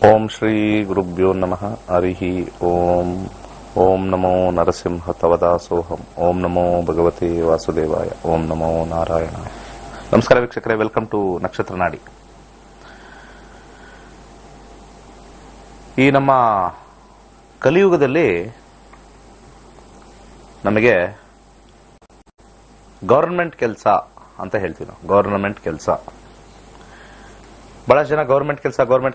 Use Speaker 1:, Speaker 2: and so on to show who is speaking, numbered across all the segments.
Speaker 1: ಓಂ ಶ್ರೀ ಗುರುಭ್ಯೋ ನಮಃ ಹರಿಃ ಓಂ. ಓಂ ನಮೋ ನರಸಿಂಹ ತವದಾಸೋಹಂ. ಓಂ ನಮೋ ಭಗವತೆ ವಾಸುದೇವಾಯ. ಓಂ ನಮೋ ನಾರಾಯಣಾಯ. ನಮಸ್ಕಾರ ವೀಕ್ಷಕರೇ, ವೆಲ್ಕಮ್ ಟು ನಕ್ಷತ್ರ ನಾಡಿ. ಈ ನಮ್ಮ ಕಲಿಯುಗದಲ್ಲಿ ನಮಗೆ ಗವರ್ನಮೆಂಟ್ ಕೆಲಸ ಅಂತ ಹೇಳ್ತೀವಿ ನಾವು. ಗವರ್ನಮೆಂಟ್ ಕೆಲಸ, ಬಹಳ ಜನ ಗವರ್ಮೆಂಟ್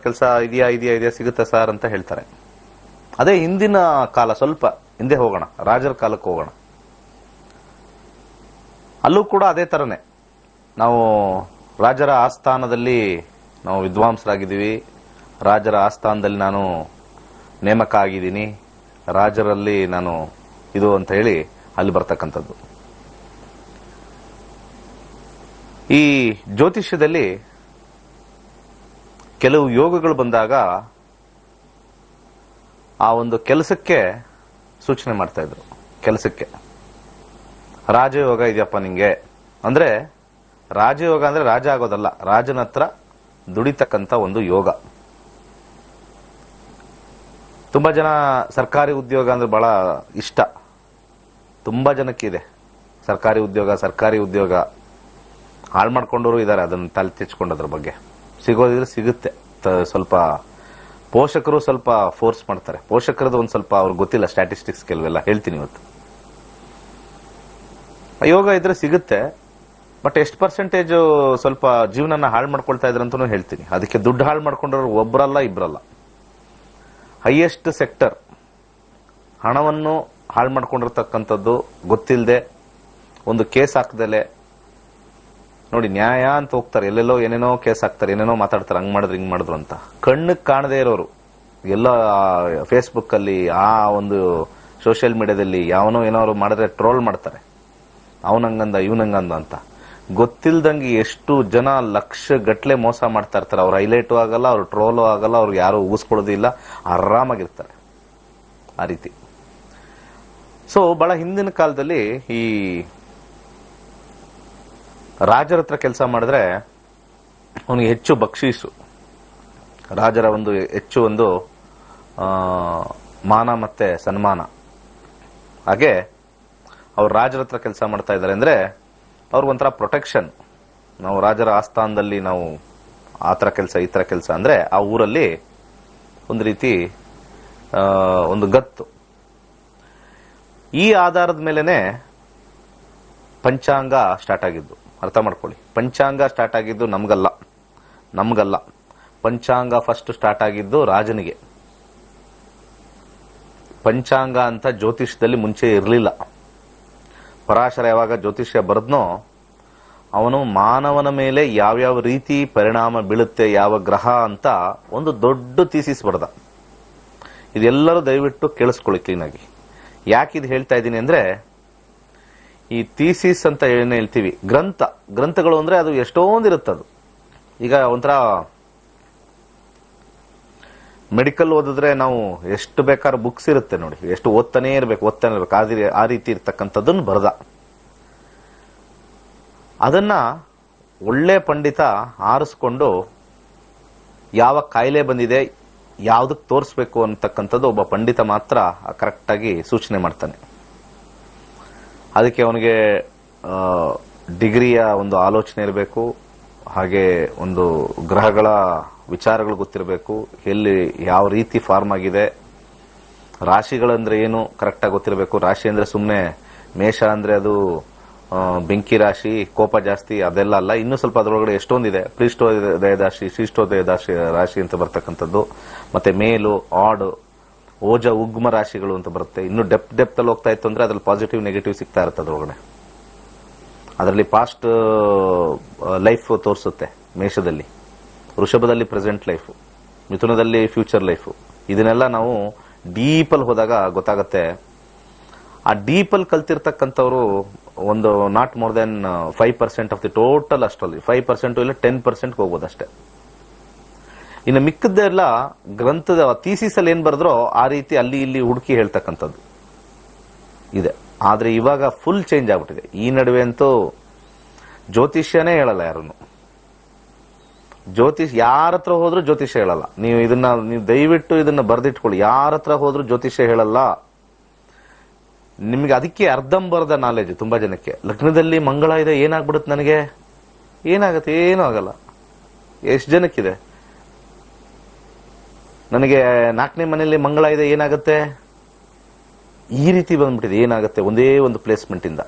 Speaker 1: ಕೆಲಸ ಇದೆಯಾ ಸಿಗುತ್ತಾ ಸರ್ ಅಂತ ಹೇಳ್ತಾರೆ. ಅದೇ ಹಿಂದಿನ ಕಾಲ, ಸ್ವಲ್ಪ ಹಿಂದೆ ಹೋಗೋಣ, ರಾಜರ ಕಾಲಕ್ಕೆ ಹೋಗೋಣ. ಅಲ್ಲೂ ಕೂಡ ಅದೇ ತರನೇ ನಾವು ರಾಜರ ಆಸ್ಥಾನದಲ್ಲಿ ನಾವು ವಿದ್ವಾಂಸರಾಗಿದ್ದೀವಿ. ರಾಜರ ಆಸ್ಥಾನದಲ್ಲಿ ನಾನು ನೇಮಕ ಆಗಿದ್ದೀನಿ, ರಾಜರಲ್ಲಿ ನಾನು ಇದು ಅಂತ ಹೇಳಿ ಅಲ್ಲಿ ಬರ್ತಕ್ಕಂಥದ್ದು. ಈ ಜ್ಯೋತಿಷ್ಯದಲ್ಲಿ ಕೆಲವು ಯೋಗಗಳು ಬಂದಾಗ ಆ ಒಂದು ಕೆಲಸಕ್ಕೆ ಸೂಚನೆ ಮಾಡ್ತಾ ಇದ್ರು. ಕೆಲಸಕ್ಕೆ ರಾಜಯೋಗ ಇದೆಯಪ್ಪ ನಿಂಗೆ ಅಂದ್ರೆ, ರಾಜಯೋಗ ಅಂದ್ರೆ ರಾಜ ಆಗೋದಲ್ಲ, ರಾಜನ ಹತ್ರ ದುಡಿತಕ್ಕಂಥ ಒಂದು ಯೋಗ. ತುಂಬಾ ಜನ ಸರ್ಕಾರಿ ಉದ್ಯೋಗ ಅಂದ್ರೆ ಬಹಳ ಇಷ್ಟ, ತುಂಬಾ ಜನಕ್ಕಿದೆ ಸರ್ಕಾರಿ ಉದ್ಯೋಗ. ಹಾಳು ಮಾಡ್ಕೊಂಡವರು ಇದ್ದಾರೆ, ಅದನ್ನು ತಲೆ ತೆಚ್ಕೊಂಡದ್ರ ಬಗ್ಗೆ. ಸಿಗೋದಿದ್ರೆ ಸಿಗುತ್ತೆ, ಸ್ವಲ್ಪ ಪೋಷಕರು ಸ್ವಲ್ಪ ಫೋರ್ಸ್ ಮಾಡ್ತಾರೆ. ಪೋಷಕರದ್ದು ಒಂದು ಸ್ವಲ್ಪ ಅವ್ರಿಗೆ ಗೊತ್ತಿಲ್ಲ ಸ್ಟ್ಯಾಟಿಸ್ಟಿಕ್ಸ್, ಕೆಲವೆಲ್ಲ ಹೇಳ್ತೀನಿ ಇವತ್ತು. ಯೋಗ ಇದ್ರೆ ಸಿಗುತ್ತೆ, ಬಟ್ ಎಷ್ಟು ಪರ್ಸೆಂಟೇಜ್ ಸ್ವಲ್ಪ ಜೀವನನ ಹಾಳು ಮಾಡ್ಕೊಳ್ತಾ ಇದ್ರೆ ಅಂತಲೂ ಹೇಳ್ತೀನಿ. ಅದಕ್ಕೆ ದುಡ್ಡು ಹಾಳು ಮಾಡ್ಕೊಂಡ್ರು ಒಬ್ಬರಲ್ಲ ಇಬ್ಬರಲ್ಲ. ಹೈಯೆಸ್ಟ್ ಸೆಕ್ಟರ್ ಹಣವನ್ನು ಹಾಳು ಮಾಡ್ಕೊಂಡಿರ್ತಕ್ಕಂಥದ್ದು ಗೊತ್ತಿಲ್ಲದೆ, ಒಂದು ಕೇಸ್ ಹಾಕದಲೆ ನೋಡಿ, ನ್ಯಾಯ ಅಂತ ಹೋಗ್ತಾರೆ, ಎಲ್ಲೆಲ್ಲೋ ಏನೇನೋ ಕೇಸ್ ಹಾಕ್ತಾರೆ, ಏನೇನೋ ಮಾತಾಡ್ತಾರೆ, ಹಂಗ್ ಮಾಡಿದ್ರು ಹಿಂಗ್ ಮಾಡಿದ್ರು ಅಂತ. ಕಣ್ಣಿಗೆ ಕಾಣದೇ ಇರೋರು ಎಲ್ಲ ಫೇಸ್ಬುಕ್ ಅಲ್ಲಿ, ಆ ಒಂದು ಸೋಷಿಯಲ್ ಮೀಡಿಯಾದಲ್ಲಿ ಯಾವನೋ ಏನೋ ಮಾಡಿದ್ರೆ ಟ್ರೋಲ್ ಮಾಡ್ತಾರೆ, ಅವನಂಗಂದ ಇವನಂಗಂದ ಅಂತ. ಗೊತ್ತಿಲ್ದಂಗೆ ಎಷ್ಟು ಜನ ಲಕ್ಷ ಗಟ್ಲೆ ಮೋಸ ಮಾಡ್ತಾ ಇರ್ತಾರೆ. ಅವ್ರು ಹೈಲೈಟು ಆಗಲ್ಲ, ಅವ್ರು ಟ್ರೋಲು ಆಗಲ್ಲ, ಅವ್ರಿಗೆ ಯಾರು ಊಗಿಸ್ಕೊಳ್ಳೋದಿಲ್ಲ, ಆರಾಮಾಗಿರ್ತಾರೆ ಆ ರೀತಿ. ಸೊ ಬಹಳ ಹಿಂದಿನ ಕಾಲದಲ್ಲಿ ಈ ರಾಜರ ಹತ್ರ ಕೆಲಸ ಮಾಡಿದ್ರೆ ಅವನಿಗೆ ಹೆಚ್ಚು ಬಕ್ಷೀಸು, ರಾಜರ ಒಂದು ಹೆಚ್ಚು ಒಂದು ಮಾನ ಮತ್ತೆ ಸನ್ಮಾನ. ಹಾಗೆ ಅವ್ರು ರಾಜರ ಹತ್ರ ಕೆಲಸ ಮಾಡ್ತಾ ಇದ್ದಾರೆ ಅಂದ್ರೆ ಅವ್ರಿಗೊಂಥರ ಪ್ರೊಟೆಕ್ಷನ್. ನಾವು ರಾಜರ ಆಸ್ಥಾನದಲ್ಲಿ ನಾವು ಆ ಥರ ಕೆಲಸ ಈ ಥರ ಕೆಲಸ ಅಂದ್ರೆ ಆ ಊರಲ್ಲಿ ಒಂದು ರೀತಿ ಒಂದು ಗತ್ತು. ಈ ಆಧಾರದ ಮೇಲೆನೆ ಪಂಚಾಂಗ ಸ್ಟಾರ್ಟ್ ಆಗಿದ್ದು. ಅರ್ಥ ಮಾಡ್ಕೊಳ್ಳಿ, ಪಂಚಾಂಗ ಸ್ಟಾರ್ಟ್ ಆಗಿದ್ದು ನಮ್ಗಲ್ಲ. ಪಂಚಾಂಗ ಫಸ್ಟ್ ಸ್ಟಾರ್ಟ್ ಆಗಿದ್ದು ರಾಜನಿಗೆ. ಪಂಚಾಂಗ ಅಂತ ಜ್ಯೋತಿಷ್ಯದಲ್ಲಿ ಮುಂಚೆ ಇರಲಿಲ್ಲ. ಪರಾಶರ ಯಾವಾಗ ಜ್ಯೋತಿಷ್ಯ ಬರೆದ್ನೋ, ಅವನು ಮಾನವನ ಮೇಲೆ ಯಾವ್ಯಾವ ರೀತಿ ಪರಿಣಾಮ ಬೀಳುತ್ತೆ, ಯಾವ ಗ್ರಹ ಅಂತ ಒಂದು ದೊಡ್ಡ ಥೀಸಿಸ್ ಬರೆದ. ಇದೆಲ್ಲರೂ ದಯವಿಟ್ಟು ಕೇಳಿಸ್ಕೊಳ್ಳಿ ಕ್ಲೀನಾಗಿ. ಯಾಕಿದು ಹೇಳ್ತಾ ಇದ್ದೀನಿ ಅಂದ್ರೆ, ಈ ಥೀಸಿಸ್ ಅಂತ ಏನ್ ಹೇಳ್ತೀವಿ, ಗ್ರಂಥಗಳು ಅಂದ್ರೆ ಅದು ಎಷ್ಟೊಂದಿರುತ್ತದು. ಈಗ ಒಂಥರ ಮೆಡಿಕಲ್ ಓದಿದ್ರೆ ನಾವು ಎಷ್ಟು ಬೇಕಾದ್ರೂ ಬುಕ್ಸ್ ಇರುತ್ತೆ ನೋಡಿ, ಎಷ್ಟು ಓದ್ತಾನೆ ಇರ್ಬೇಕು. ಆ ರೀತಿ ಇರ್ತಕ್ಕಂಥದ್ದನ್ನು ಬರೆದ. ಅದನ್ನ ಒಳ್ಳೆ ಪಂಡಿತ ಆರಿಸ್ಕೊಂಡು ಯಾವ ಕಾಯಿಲೆ ಬಂದಿದೆ, ಯಾವ್ದಕ್ಕೆ ತೋರಿಸ್ಬೇಕು ಅಂತಕ್ಕಂಥದ್ದು ಒಬ್ಬ ಪಂಡಿತ ಮಾತ್ರ ಕರೆಕ್ಟಾಗಿ ಸೂಚನೆ ಮಾಡ್ತಾನೆ. ಅದಕ್ಕೆ ಅವನಿಗೆ ಡಿಗ್ರಿಯ ಒಂದು ಆಲೋಚನೆ ಇರಬೇಕು, ಹಾಗೆ ಒಂದು ಗ್ರಹಗಳ ವಿಚಾರಗಳು ಗೊತ್ತಿರಬೇಕು, ಎಲ್ಲಿ ಯಾವ ರೀತಿ ಫಾರ್ಮ್ ಆಗಿದೆ, ರಾಶಿಗಳಂದ್ರೆ ಏನು ಕರೆಕ್ಟಾಗಿ ಗೊತ್ತಿರಬೇಕು. ರಾಶಿ ಅಂದ್ರೆ ಸುಮ್ಮನೆ ಮೇಷ ಅಂದ್ರೆ ಅದು ಬೆಂಕಿ ರಾಶಿ, ಕೋಪ ಜಾಸ್ತಿ, ಅದೆಲ್ಲ ಅಲ್ಲ. ಇನ್ನೂ ಸ್ವಲ್ಪ ಅದರೊಳಗಡೆ ಎಷ್ಟೊಂದಿದೆ. ಪ್ರೀಷ್ಟೋದಯ ರಾಶಿ, ಶ್ರೀಷ್ಟೋದಯ ರಾಶಿ ಅಂತ ಬರ್ತಕ್ಕಂಥದ್ದು, ಮತ್ತೆ ಮೇಲು, ಆಡ್, ಓಜ, ಉಗ್ಮ ರಾಶಿಗಳು ಅಂತ ಬರುತ್ತೆ. ಇನ್ನು ಡೆಪ್ತ್ ಅಲ್ಲಿ ಹೋಗ್ತಾ ಇತ್ತು ಅಂದ್ರೆ ಅದ್ರಲ್ಲಿ ಪಾಸಿಟಿವ್ ನೆಗೆಟಿವ್ ಸಿಗ್ತಾ ಇರುತ್ತೆ. ಅದ್ರೊಳಗಡೆ ಅದರಲ್ಲಿ ಪಾಸ್ಟ್ ಲೈಫ್ ತೋರಿಸುತ್ತೆ ಮೇಷದಲ್ಲಿ, ವೃಷಭದಲ್ಲಿ ಪ್ರೆಸೆಂಟ್ ಲೈಫ್, ಮಿಥುನದಲ್ಲಿ ಫ್ಯೂಚರ್ ಲೈಫ್. ಇದನ್ನೆಲ್ಲ ನಾವು ಡೀಪಲ್ಲಿ ಹೋದಾಗ ಗೊತ್ತಾಗತ್ತೆ. ಆ ಡೀಪಲ್ಲಿ ಕಲ್ತಿರ್ತಕ್ಕಂಥವ್ರು ಒಂದು not more than 5% of the total, ಅಷ್ಟರಲ್ಲಿ 5% ಇಲ್ಲ 10% ಹೋಗ್ಬೋದು ಅಷ್ಟೇ. ಇನ್ನು ಮಿಕ್ಕದ್ದೆಲ್ಲ ಗ್ರಂಥದ ಥೀಸಿಸ್ ಅಲ್ಲಿ ಏನ್ ಬರೆದ್ರೋ ಆ ರೀತಿ ಅಲ್ಲಿ ಇಲ್ಲಿ ಹುಡುಕಿ ಹೇಳ್ತಕ್ಕಂಥದ್ದು ಇದೆ. ಆದ್ರೆ ಇವಾಗ ಫುಲ್ ಚೇಂಜ್ ಆಗ್ಬಿಟ್ಟಿದೆ. ಈ ನಡುವೆ ಅಂತೂ ಜ್ಯೋತಿಷ್ಯನೇ ಹೇಳಲ್ಲ ಯಾರನ್ನು. ಯಾರ ಹತ್ರ ಹೋದ್ರೂ ಜ್ಯೋತಿಷ್ಯ ಹೇಳಲ್ಲ. ನೀವು ದಯವಿಟ್ಟು ಇದನ್ನ ಬರೆದಿಟ್ಕೊಳ್ಳಿ. ಯಾರ ಹತ್ರ ಹೋದ್ರೂ ಜ್ಯೋತಿಷ್ಯ ಹೇಳಲ್ಲ. ನಿಮ್ಗೆ ಅದಕ್ಕೆ ಅರ್ಧಂಬರ್ಧ ನಾಲೆಜ್ ತುಂಬಾ ಜನಕ್ಕೆ. ಲಗ್ನದಲ್ಲಿ ಮಂಗಳ ಇದೆ, ಏನಾಗ್ಬಿಡುತ್ತೆ ನನಗೆ? ಏನಾಗತ್ತೆ? ಏನೂ ಆಗಲ್ಲ. ಎಷ್ಟು ಜನಕ್ಕಿದೆ? ನನಗೆ 4ನೇ ಮನೆಯಲ್ಲಿ ಮಂಗಳ ಇದೆ, ಏನಾಗುತ್ತೆ? ಈ ರೀತಿ ಬಂದ್ಬಿಟ್ಟಿದೆ. ಏನಾಗುತ್ತೆ? ಒಂದೇ ಒಂದು ಪ್ಲೇಸ್ಮೆಂಟ್ ಇಂದ.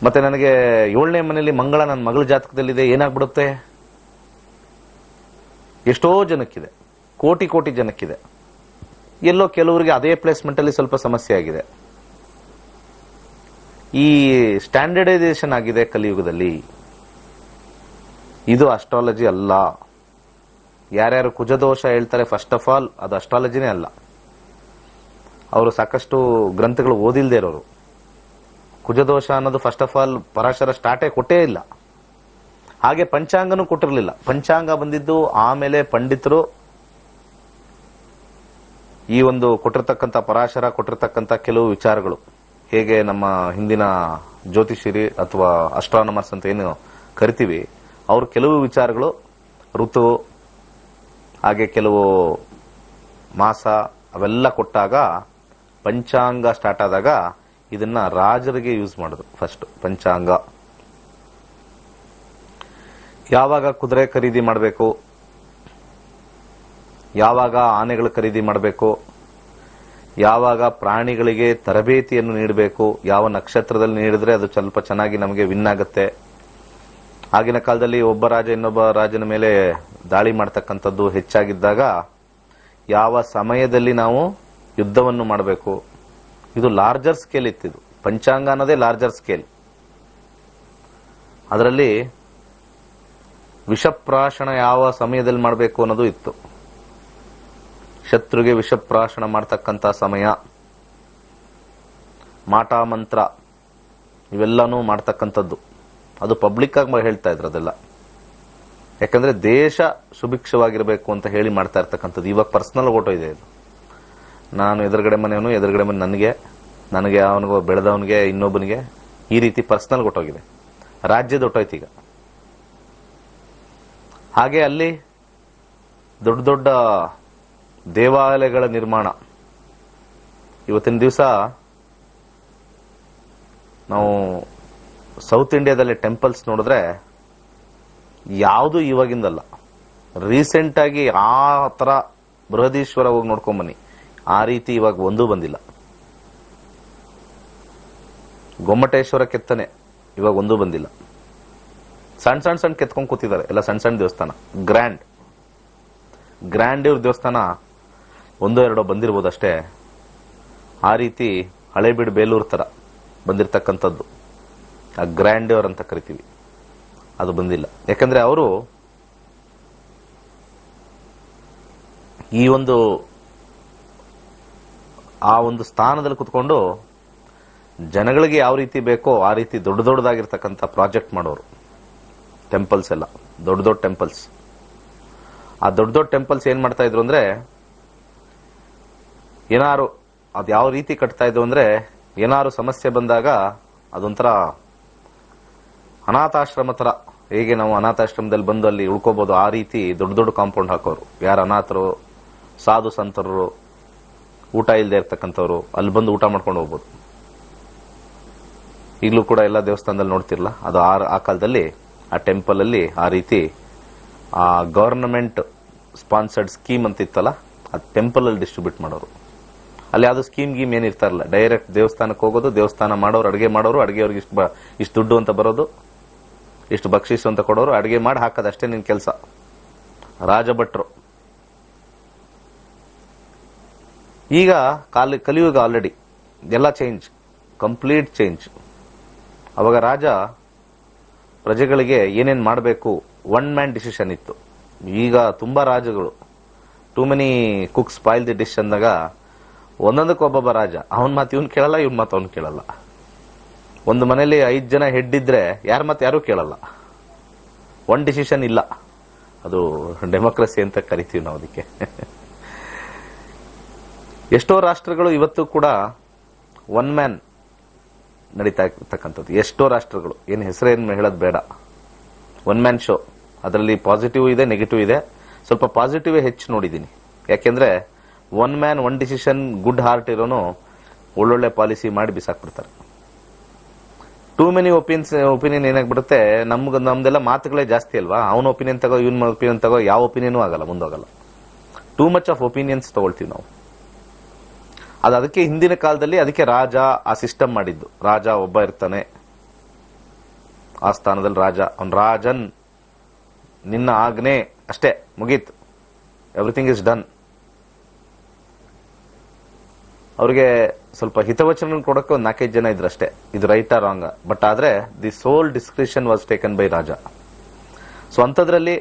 Speaker 1: ಮತ್ತೆ ನನಗೆ 7ನೇ ಮನೆಯಲ್ಲಿ ಮಂಗಳ ನನ್ನ ಮಗಳ ಜಾತಕದಲ್ಲಿದೆ, ಏನಾಗ್ಬಿಡುತ್ತೆ? ಎಷ್ಟೋ ಜನಕ್ಕಿದೆ, ಕೋಟಿ ಕೋಟಿ ಜನಕ್ಕಿದೆ. ಎಲ್ಲೋ ಕೆಲವರಿಗೆ ಅದೇ ಪ್ಲೇಸ್ಮೆಂಟ್ ಅಲ್ಲಿ ಸ್ವಲ್ಪ ಸಮಸ್ಯೆ ಆಗಿದೆ. ಈ ಸ್ಟ್ಯಾಂಡರ್ಡೈಸೇಷನ್ ಆಗಿದೆ ಕಲಿಯುಗದಲ್ಲಿ. ಇದು ಅಸ್ಟ್ರಾಲಜಿ ಅಲ್ಲ. ಯಾರ್ಯಾರು ಕುಜದೋಷ ಹೇಳ್ತಾರೆ, ಫಸ್ಟ್ ಆಫ್ ಆಲ್ ಅದು ಅಸ್ಟ್ರಾಲಜಿನೇ ಅಲ್ಲ. ಅವರು ಸಾಕಷ್ಟು ಗ್ರಂಥಗಳು ಓದಿಲ್ದೇ ಇರೋರು. ಕುಜದೋಷ ಅನ್ನೋದು ಫಸ್ಟ್ ಆಫ್ ಆಲ್ ಪರಾಶರ ಸ್ಟಾರ್ಟೇ ಕೊಟ್ಟೇ ಇಲ್ಲ. ಹಾಗೆ ಪಂಚಾಂಗನೂ ಕೊಟ್ಟಿರಲಿಲ್ಲ. ಪಂಚಾಂಗ ಬಂದಿದ್ದು ಆಮೇಲೆ ಪಂಡಿತರು ಈ ಒಂದು ಕೊಟ್ಟಿರ್ತಕ್ಕಂಥ ಪರಾಶರ ಕೊಟ್ಟಿರ್ತಕ್ಕಂಥ ಕೆಲವು ವಿಚಾರಗಳು, ಹೇಗೆ ನಮ್ಮ ಹಿಂದಿನ ಜ್ಯೋತಿಷಿರಿ ಅಥವಾ ಅಸ್ಟ್ರಾನಮರ್ಸ್ ಅಂತ ಏನು ಕರಿತೀವಿ, ಅವ್ರ ಕೆಲವು ವಿಚಾರಗಳು, ಋತು, ಹಾಗೆ ಕೆಲವು ಮಾಸ ಅವೆಲ್ಲ ಕೊಟ್ಟಾಗ ಪಂಚಾಂಗ ಸ್ಟಾರ್ಟ್ ಆದಾಗ ಇದನ್ನ ರಾಜರಿಗೆ ಯೂಸ್ ಮಾಡಿದ್ರು. ಫಸ್ಟ್ ಪಂಚಾಂಗ. ಯಾವಾಗ ಕುದುರೆ ಖರೀದಿ ಮಾಡಬೇಕು, ಯಾವಾಗ ಆನೆಗಳು ಖರೀದಿ ಮಾಡಬೇಕು, ಯಾವಾಗ ಪ್ರಾಣಿಗಳಿಗೆ ತರಬೇತಿಯನ್ನು ನೀಡಬೇಕು, ಯಾವ ನಕ್ಷತ್ರದಲ್ಲಿ ನೀಡಿದ್ರೆ ಅದು ಸ್ವಲ್ಪ ಚೆನ್ನಾಗಿ ನಮಗೆ ವಿನ್ ಆಗುತ್ತೆ. ಆಗಿನ ಕಾಲದಲ್ಲಿ ಒಬ್ಬ ರಾಜ ಇನ್ನೊಬ್ಬ ರಾಜನ ಮೇಲೆ ದಾಳಿ ಮಾಡ್ತಕ್ಕಂಥದ್ದು ಹೆಚ್ಚಾಗಿದ್ದಾಗ ಯಾವ ಸಮಯದಲ್ಲಿ ನಾವು ಯುದ್ಧವನ್ನು ಮಾಡಬೇಕು, ಇದು ಲಾರ್ಜರ್ ಸ್ಕೇಲ್ ಇತ್ತಿದು. ಪಂಚಾಂಗ ಅನ್ನೋದೇ ಲಾರ್ಜರ್ ಸ್ಕೇಲ್. ಅದರಲ್ಲಿ ವಿಷಪ್ರಾಶನ ಯಾವ ಸಮಯದಲ್ಲಿ ಮಾಡಬೇಕು ಅನ್ನೋದು ಇತ್ತು. ಶತ್ರುಗೆ ವಿಷಪ್ರಾಶನ ಮಾಡ್ತಕ್ಕಂಥ ಸಮಯ, ಮಾಟ ಮಂತ್ರ ಇವೆಲ್ಲನೂ ಮಾಡ್ತಕ್ಕಂಥದ್ದು. ಅದು ಪಬ್ಲಿಕ್ ಆಗಿ ಹೇಳ್ತಾ ಇದ್ರು ಅದೆಲ್ಲ. ಯಾಕಂದ್ರೆ ದೇಶ ಸುಭಿಕ್ಷವಾಗಿರಬೇಕು ಅಂತ ಹೇಳಿ ಮಾಡ್ತಾ ಇರ್ತಕ್ಕಂಥದ್ದು. ಇವಾಗ ಪರ್ಸನಲ್ ಓಟೋ ಇದೆ ಇದು. ನಾನು ಎದುರುಗಡೆ ಮನೆಯವನು, ಎದುರುಗಡೆ ಮನೆ ನನಗೆ ಅವನಿಗೋ ಬೆಳೆದವನಿಗೆ ಇನ್ನೊಬ್ಬನಿಗೆ, ಈ ರೀತಿ ಪರ್ಸನಲ್ ಹೊಟ್ಟೋಗಿದೆ. ರಾಜ್ಯದ ಹೊಟ್ಟೋಯ್ತು ಈಗ. ಹಾಗೆ ಅಲ್ಲಿ ದೊಡ್ಡ ದೊಡ್ಡ ದೇವಾಲಯಗಳ ನಿರ್ಮಾಣ. ಇವತ್ತಿನ ದಿವಸ ನಾವು ಸೌತ್ ಇಂಡಿಯಾದಲ್ಲಿ ಟೆಂಪಲ್ಸ್ ನೋಡಿದ್ರೆ ಯಾವುದು ಇವಾಗಿಂದಲ್ಲ. ರೀಸೆಂಟ್ ಆಗಿ ಆ ತರ ಬೃಹದೀಶ್ವರ ಹೋಗಿ ನೋಡ್ಕೊಂಬನ್ನಿ, ಆ ರೀತಿ ಇವಾಗ ಒಂದೂ ಬಂದಿಲ್ಲ. ಗೊಮ್ಮಟೇಶ್ವರ ಕೆತ್ತನೆ ಇವಾಗ ಒಂದೂ ಬಂದಿಲ್ಲ. ಸಣ್ಣ ಕೆತ್ಕೊಂಡ್ ಕೂತಿದ್ದಾರೆ ಎಲ್ಲ. ಸಣ್ಣ ದೇವಸ್ಥಾನ, ಗ್ರ್ಯಾಂಡ್ ಇವ್ರ ದೇವಸ್ಥಾನ ಒಂದೋ ಎರಡೋ ಬಂದಿರ್ಬೋದು ಅಷ್ಟೇ. ಆ ರೀತಿ ಹಳೇಬೀಡು ಬೇಲೂರು ತರ ಬಂದಿರತಕ್ಕಂಥದ್ದು, ಆ ಗ್ರ್ಯಾಂಡೇವರ್ ಅಂತ ಕರಿತೀವಿ, ಅದು ಬಂದಿಲ್ಲ. ಯಾಕಂದ್ರೆ ಅವರು ಈ ಒಂದು ಆ ಒಂದು ಸ್ಥಾನದಲ್ಲಿ ಕುತ್ಕೊಂಡು ಜನಗಳಿಗೆ ಯಾವ ರೀತಿ ಬೇಕೋ ಆ ರೀತಿ ದೊಡ್ಡ ದೊಡ್ಡದಾಗಿರ್ತಕ್ಕಂಥ ಪ್ರಾಜೆಕ್ಟ್ ಮಾಡೋರು. ಟೆಂಪಲ್ಸ್ ಎಲ್ಲ ದೊಡ್ಡ ದೊಡ್ಡ ಟೆಂಪಲ್ಸ್. ಆ ದೊಡ್ಡ ದೊಡ್ಡ ಟೆಂಪಲ್ಸ್ ಏನ್ ಮಾಡ್ತಾ ಇದ್ರು ಅಂದ್ರೆ, ಏನಾರು ಅದು ಯಾವ ರೀತಿ ಕಟ್ತಾ ಇದ್ರು ಅಂದ್ರೆ, ಏನಾರು ಸಮಸ್ಯೆ ಬಂದಾಗ ಅದೊಂಥರ ಅನಾಥಾಶ್ರಮ ತರ. ಹೇಗೆ ನಾವು ಅನಾಥಾಶ್ರಮದಲ್ಲಿ ಬಂದು ಅಲ್ಲಿ ಉಳ್ಕೋಬಹುದು, ಆ ರೀತಿ ದೊಡ್ಡ ದೊಡ್ಡ ಕಾಂಪೌಂಡ್ ಹಾಕೋರು. ಯಾರು ಅನಾಥರು, ಸಾಧು ಸಂತರು, ಊಟ ಇಲ್ಲದೆ ಇರ್ತಕ್ಕಂಥವ್ರು ಅಲ್ಲಿ ಬಂದು ಊಟ ಮಾಡ್ಕೊಂಡು ಹೋಗ್ಬೋದು. ಈಗಲೂ ಕೂಡ ಎಲ್ಲ ದೇವಸ್ಥಾನದಲ್ಲಿ ನೋಡ್ತಿರ್ಲ, ಅದು ಆ ಕಾಲದಲ್ಲಿ ಆ ಟೆಂಪಲ್ ಅಲ್ಲಿ ಆ ರೀತಿ ಆ ಗವರ್ನಮೆಂಟ್ ಸ್ಪಾನ್ಸರ್ಡ್ ಸ್ಕೀಮ್ ಅಂತ ಇತ್ತಲ್ಲ, ಅದು ಟೆಂಪಲ್ ಅಲ್ಲಿ ಡಿಸ್ಟ್ರಿಬ್ಯೂಟ್ ಮಾಡೋರು. ಅಲ್ಲಿ ಯಾವ್ದು ಸ್ಕೀಮ್ ಗೀಮ್ ಏನಿರ್ತಾ ಇರಲ್ಲ. ಡೈರೆಕ್ಟ್ ದೇವಸ್ಥಾನಕ್ಕೆ ಹೋಗೋದು, ದೇವಸ್ಥಾನ ಮಾಡೋರು, ಅಡಿಗೆ ಮಾಡೋರು, ಅಡಿಗೆಯವ್ರಿಗೆ ಇಷ್ಟು ದುಡ್ಡು ಅಂತ ಬರೋದು, ಇಷ್ಟು ಬಕ್ಷಿಸು ಅಂತ ಕೊಡೋರು, ಅಡಿಗೆ ಮಾಡಿ ಹಾಕೋದು ಅಷ್ಟೇ ನಿನ್ ಕೆಲಸ. ರಾಜಭಟ್ರು. ಈಗ ಕಲಿಯುಗ ಆಲ್ರೆಡಿ ಎಲ್ಲ ಚೇಂಜ್, ಕಂಪ್ಲೀಟ್ ಚೇಂಜ್. ಅವಾಗ ರಾಜ ಪ್ರಜೆಗಳಿಗೆ ಏನೇನ್ ಮಾಡಬೇಕು ಒನ್ ಮ್ಯಾನ್ ಡಿಸಿಷನ್ ಇತ್ತು. ಈಗ ತುಂಬಾ ರಾಜಗಳು too many cooks spoil the dish ಅಂದಾಗ ಒಂದೊಂದಕ್ಕೆ ಒಬ್ಬೊಬ್ಬ ರಾಜ. ಅವನ್ ಮಾತು ಇವನ್ ಕೇಳಲ್ಲ, ಇವನ್ ಮಾತು ಅವ್ನು ಕೇಳಲ್ಲ. ಒಂದು ಮನೇಲಿ 5 ಜನ ಹೆಡ್ ಇದ್ರೆ ಯಾರ ಮಾತು ಯಾರು ಕೇಳಲ್ಲ. ಒನ್ ಡಿಸಿಷನ್ ಇಲ್ಲ. ಅದು ಡೆಮೋಕ್ರಸಿ ಅಂತ ಕರಿತೀವಿ ನಾವು ಅದಕ್ಕೆ. ಎಷ್ಟೋ ರಾಷ್ಟ್ರಗಳು ಇವತ್ತು ಕೂಡ ಒನ್ ಮ್ಯಾನ್ ನಡೀತಾ ಇರ್ತಕ್ಕಂಥದ್ದು. ಎಷ್ಟೋ ರಾಷ್ಟ್ರಗಳು, ಏನು ಹೆಸರೇನು ಹೇಳೋದು ಬೇಡ, ಒನ್ ಮ್ಯಾನ್ ಶೋ. ಅದರಲ್ಲಿ ಪಾಸಿಟಿವ್ ಇದೆ, ನೆಗೆಟಿವ್ ಇದೆ. ಸ್ವಲ್ಪ ಪಾಸಿಟಿವ್ ಹೆಚ್ಚು ನೋಡಿದ್ದೀನಿ. ಯಾಕೆಂದ್ರೆ one man one decision good heart ಇರೋನು ಒಳ್ಳೊಳ್ಳೆ ಪಾಲಿಸಿ ಮಾಡಿ ಬಿಸಾಕ್ಬಿಡ್ತಾರೆ. ಟೂ ಮೆನಿ ಒಪಿನಿಯನ್ ಏನಾಗ್ಬಿಡುತ್ತೆ, ನಮ್ದೆಲ್ಲ ಮಾತುಗಳೇ ಜಾಸ್ತಿ ಅಲ್ವಾ. ಅವನ ಒಪಿನಿಯನ್ ತಗೋ, ಇವನ್ ಒಪಿನಿಯನ್ ತಗೋ, ಯಾವ ಒಪಿನಿಯನ್ ಆಗಲ್ಲ, ಮುಂದೋಗಲ್ಲ. ಟೂ ಮಚ್ ಆಫ್ ಒಪಿನಿಯನ್ಸ್ ತಗೊಳ್ತೀವಿ ನಾವು. ಅದಕ್ಕೆ ಹಿಂದಿನ ಕಾಲದಲ್ಲಿ ಅದಕ್ಕೆ ರಾಜ ಆ ಸಿಸ್ಟಮ್ ಮಾಡಿದ್ದು. ರಾಜ ಒಬ್ಬ ಇರ್ತಾನೆ ಆ ಸ್ಥಾನದಲ್ಲಿ, ರಾಜ ಅವನ್ ರಾಜನ್, ನಿನ್ನ ಆಜ್ಞೆ ಅಷ್ಟೇ, ಮುಗೀತು, ಎವ್ರಿಥಿಂಗ್ ಇಸ್ ಡನ್. ಅವ್ರಿಗೆ ಸ್ವಲ್ಪ ಹಿತವಚನ ಕೊಡಕ್ಕೆ ಒಂದು 4-5 ಜನ ಇದ್ರಷ್ಟೇ, ಇದು ರೈಟಾ ರಾಂಗ. ಬಟ್ ಆದ್ರೆ the soul discretion was taken by ರಾಜ. ಸೊ ಅಂಥದ್ರಲ್ಲಿ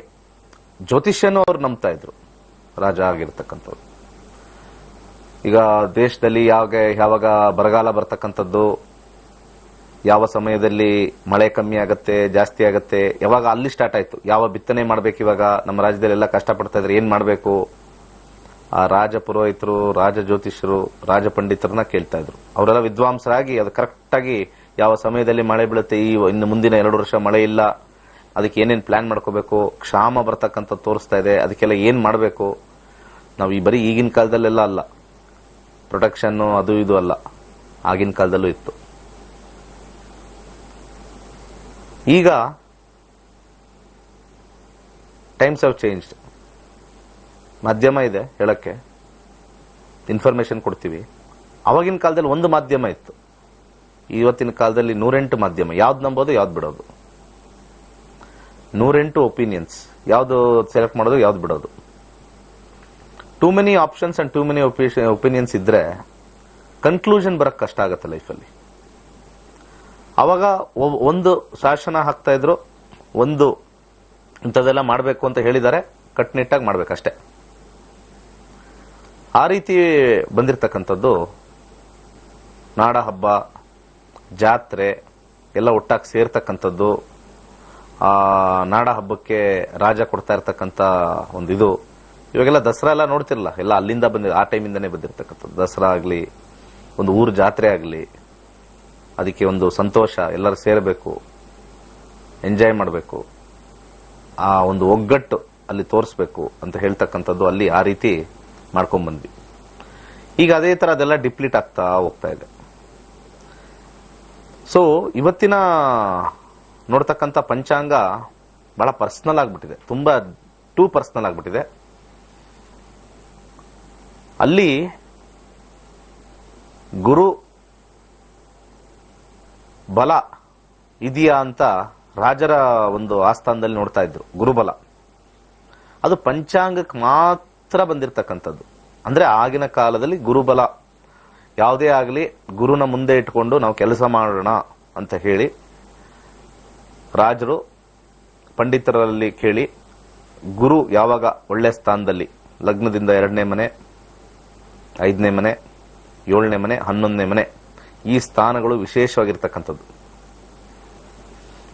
Speaker 1: ಜ್ಯೋತಿಷ್ಯನೂ ಅವ್ರು ನಂಬ್ತಾ ಇದ್ರು, ರಾಜ ಆಗಿರ್ತಕ್ಕಂಥವ್ರು. ಈಗ ದೇಶದಲ್ಲಿ ಯಾವಾಗ ಬರಗಾಲ ಬರ್ತಕ್ಕಂಥದ್ದು, ಯಾವ ಸಮಯದಲ್ಲಿ ಮಳೆ ಕಮ್ಮಿ ಆಗತ್ತೆ, ಜಾಸ್ತಿ ಆಗತ್ತೆ, ಯಾವಾಗ ಅಲ್ಲಿ ಸ್ಟಾರ್ಟ್ ಆಯ್ತು. ಯಾವ ಬಿತ್ತನೆ ಮಾಡ್ಬೇಕು, ಇವಾಗ ನಮ್ಮ ರಾಜ್ಯದಲ್ಲಿ ಎಲ್ಲ ಕಷ್ಟಪಡ್ತಾ ಇದ್ರೆ ಏನ್ ಮಾಡ್ಬೇಕು, ಆ ರಾಜ ಪುರೋಹಿತರು, ರಾಜ ಜ್ಯೋತಿಷರು, ರಾಜ ಪಂಡಿತರನ್ನ ಕೇಳ್ತಾ ಇದ್ರು. ಅವರೆಲ್ಲ ವಿದ್ವಾಂಸರಾಗಿ ಅದು ಕರೆಕ್ಟ್ ಆಗಿ ಯಾವ ಸಮಯದಲ್ಲಿ ಮಳೆ ಬೀಳುತ್ತೆ, ಇನ್ನು ಮುಂದಿನ 2 ವರ್ಷ ಮಳೆ ಇಲ್ಲ, ಅದಕ್ಕೆ ಏನೇನ್ ಪ್ಲಾನ್ ಮಾಡ್ಕೋಬೇಕು, ಕ್ಷಾಮ ಬರ್ತಕ್ಕಂಥ ತೋರಿಸ್ತಾ ಇದೆ, ಅದಕ್ಕೆಲ್ಲ ಏನ್ ಮಾಡಬೇಕು. ನಾವು ಬರೀ ಈಗಿನ ಕಾಲದಲ್ಲೆಲ್ಲ ಅಲ್ಲ, ಪ್ರೊಟೆಕ್ಷನ್ ಅದು ಇದು ಅಲ್ಲ, ಆಗಿನ ಕಾಲದಲ್ಲೂ ಇತ್ತು. ಈಗ ಟೈಮ್ಸ್ ಹ್ಯಾವ್ ಚೇಂಜ್ಡ್. ಮಾಧ್ಯಮ ಇದೆ ಹೇಳಕ್ಕೆ, ಇನ್ಫಾರ್ಮೇಶನ್ ಕೊಡ್ತೀವಿ. ಅವಾಗಿನ ಕಾಲದಲ್ಲಿ ಒಂದು ಮಾಧ್ಯಮ ಇತ್ತು, ಇವತ್ತಿನ ಕಾಲದಲ್ಲಿ 108 ಮಾಧ್ಯಮ. ಯಾವ್ದು ನಂಬೋದು, ಯಾವ್ದು ಬಿಡೋದು, 108 ಒಪಿನಿಯನ್ಸ್, ಯಾವ್ದು ಸೆಲೆಕ್ಟ್ ಮಾಡೋದು, ಯಾವ್ದು ಬಿಡೋದು. Too many options and too many opinions ಇದ್ರೆ ಕನ್ಕ್ಲೂಷನ್ ಬರಕ್ ಕಷ್ಟ ಆಗತ್ತೆ ಲೈಫಲ್ಲಿ. ಅವಾಗ ಒಂದು ಶಾಸನ ಹಾಕ್ತಾ ಇದ್ರು, ಒಂದು ಇಂಥದೆಲ್ಲ ಮಾಡಬೇಕು ಅಂತ ಹೇಳಿದ್ದಾರೆ, ಕಟ್ನಿಟ್ಟಾಗಿ ಮಾಡ್ಬೇಕಷ್ಟೇ. ಆ ರೀತಿ ಬಂದಿರತಕ್ಕಂಥದ್ದು ನಾಡ ಹಬ್ಬ, ಜಾತ್ರೆ ಎಲ್ಲ ಒಟ್ಟಾಗಿ ಸೇರ್ತಕ್ಕಂಥದ್ದು. ಆ ನಾಡ ಹಬ್ಬಕ್ಕೆ ರಾಜ ಕೊಡ್ತಾ ಇರ್ತಕ್ಕಂಥ ಒಂದು ಇದು. ಇವಾಗೆಲ್ಲ ದಸರಾ ಎಲ್ಲ ನೋಡ್ತಿರಲ್ಲ, ಎಲ್ಲ ಅಲ್ಲಿಂದ ಆ ಟೈಮಿಂದಾನೇ ಬಂದಿರತಕ್ಕಂಥದ್ದು. ದಸರಾ ಆಗ್ಲಿ, ಒಂದು ಊರು ಜಾತ್ರೆ ಆಗ್ಲಿ, ಅದಕ್ಕೆ ಒಂದು ಸಂತೋಷ, ಎಲ್ಲರೂ ಸೇರಬೇಕು, ಎಂಜಾಯ್ ಮಾಡಬೇಕು, ಆ ಒಂದು ಒಗ್ಗಟ್ಟು ಅಲ್ಲಿ ತೋರಿಸ್ಬೇಕು ಅಂತ ಹೇಳ್ತಕ್ಕಂಥದ್ದು ಅಲ್ಲಿ ಆ ರೀತಿ ಮಾಡ್ಕೊಂಡ್ ಬಂದ್ವಿ. ಈಗ ಅದೇ ತರ ಅದೆಲ್ಲ ಡಿಪ್ಲೀಟ್ ಆಗ್ತಾ ಹೋಗ್ತಾ ಇದೆ. ಸೊ ಇವತ್ತಿನ ನೋಡ್ತಕ್ಕಂಥ ಪಂಚಾಂಗ ಬಹಳ ಪರ್ಸನಲ್ ಆಗ್ಬಿಟ್ಟಿದೆ, ತುಂಬಾ ಟೂ ಪರ್ಸನಲ್ ಆಗ್ಬಿಟ್ಟಿದೆ. ಅಲ್ಲಿ ಗುರು ಬಲ ಇದೆಯಾ ಅಂತ ರಾಜರ ಒಂದು ಆಸ್ಥಾನದಲ್ಲಿ ನೋಡ್ತಾ ಇದ್ರು. ಗುರುಬಲ ಅದು ಪಂಚಾಂಗಕ್ಕೆ ಮಾತ್ರ ಬಂದಿರತಕ್ಕಂಥದ್ದು. ಅಂದ್ರೆ ಆಗಿನ ಕಾಲದಲ್ಲಿ ಗುರುಬಲ ಯಾವುದೇ ಆಗಲಿ ಗುರುನ ಮುಂದೆ ಇಟ್ಕೊಂಡು ನಾವು ಕೆಲಸ ಮಾಡೋಣ ಅಂತ ಹೇಳಿ ರಾಜರು ಪಂಡಿತರಲ್ಲಿ ಕೇಳಿ, ಗುರು ಯಾವಾಗ ಒಳ್ಳೆ ಸ್ಥಾನದಲ್ಲಿ, ಲಗ್ನದಿಂದ 2ನೇ ಮನೆ, 5ನೇ ಮನೆ, 7ನೇ ಮನೆ, 11ನೇ ಮನೆ, ಈ ಸ್ಥಾನಗಳು ವಿಶೇಷವಾಗಿರ್ತಕ್ಕಂಥದ್ದು.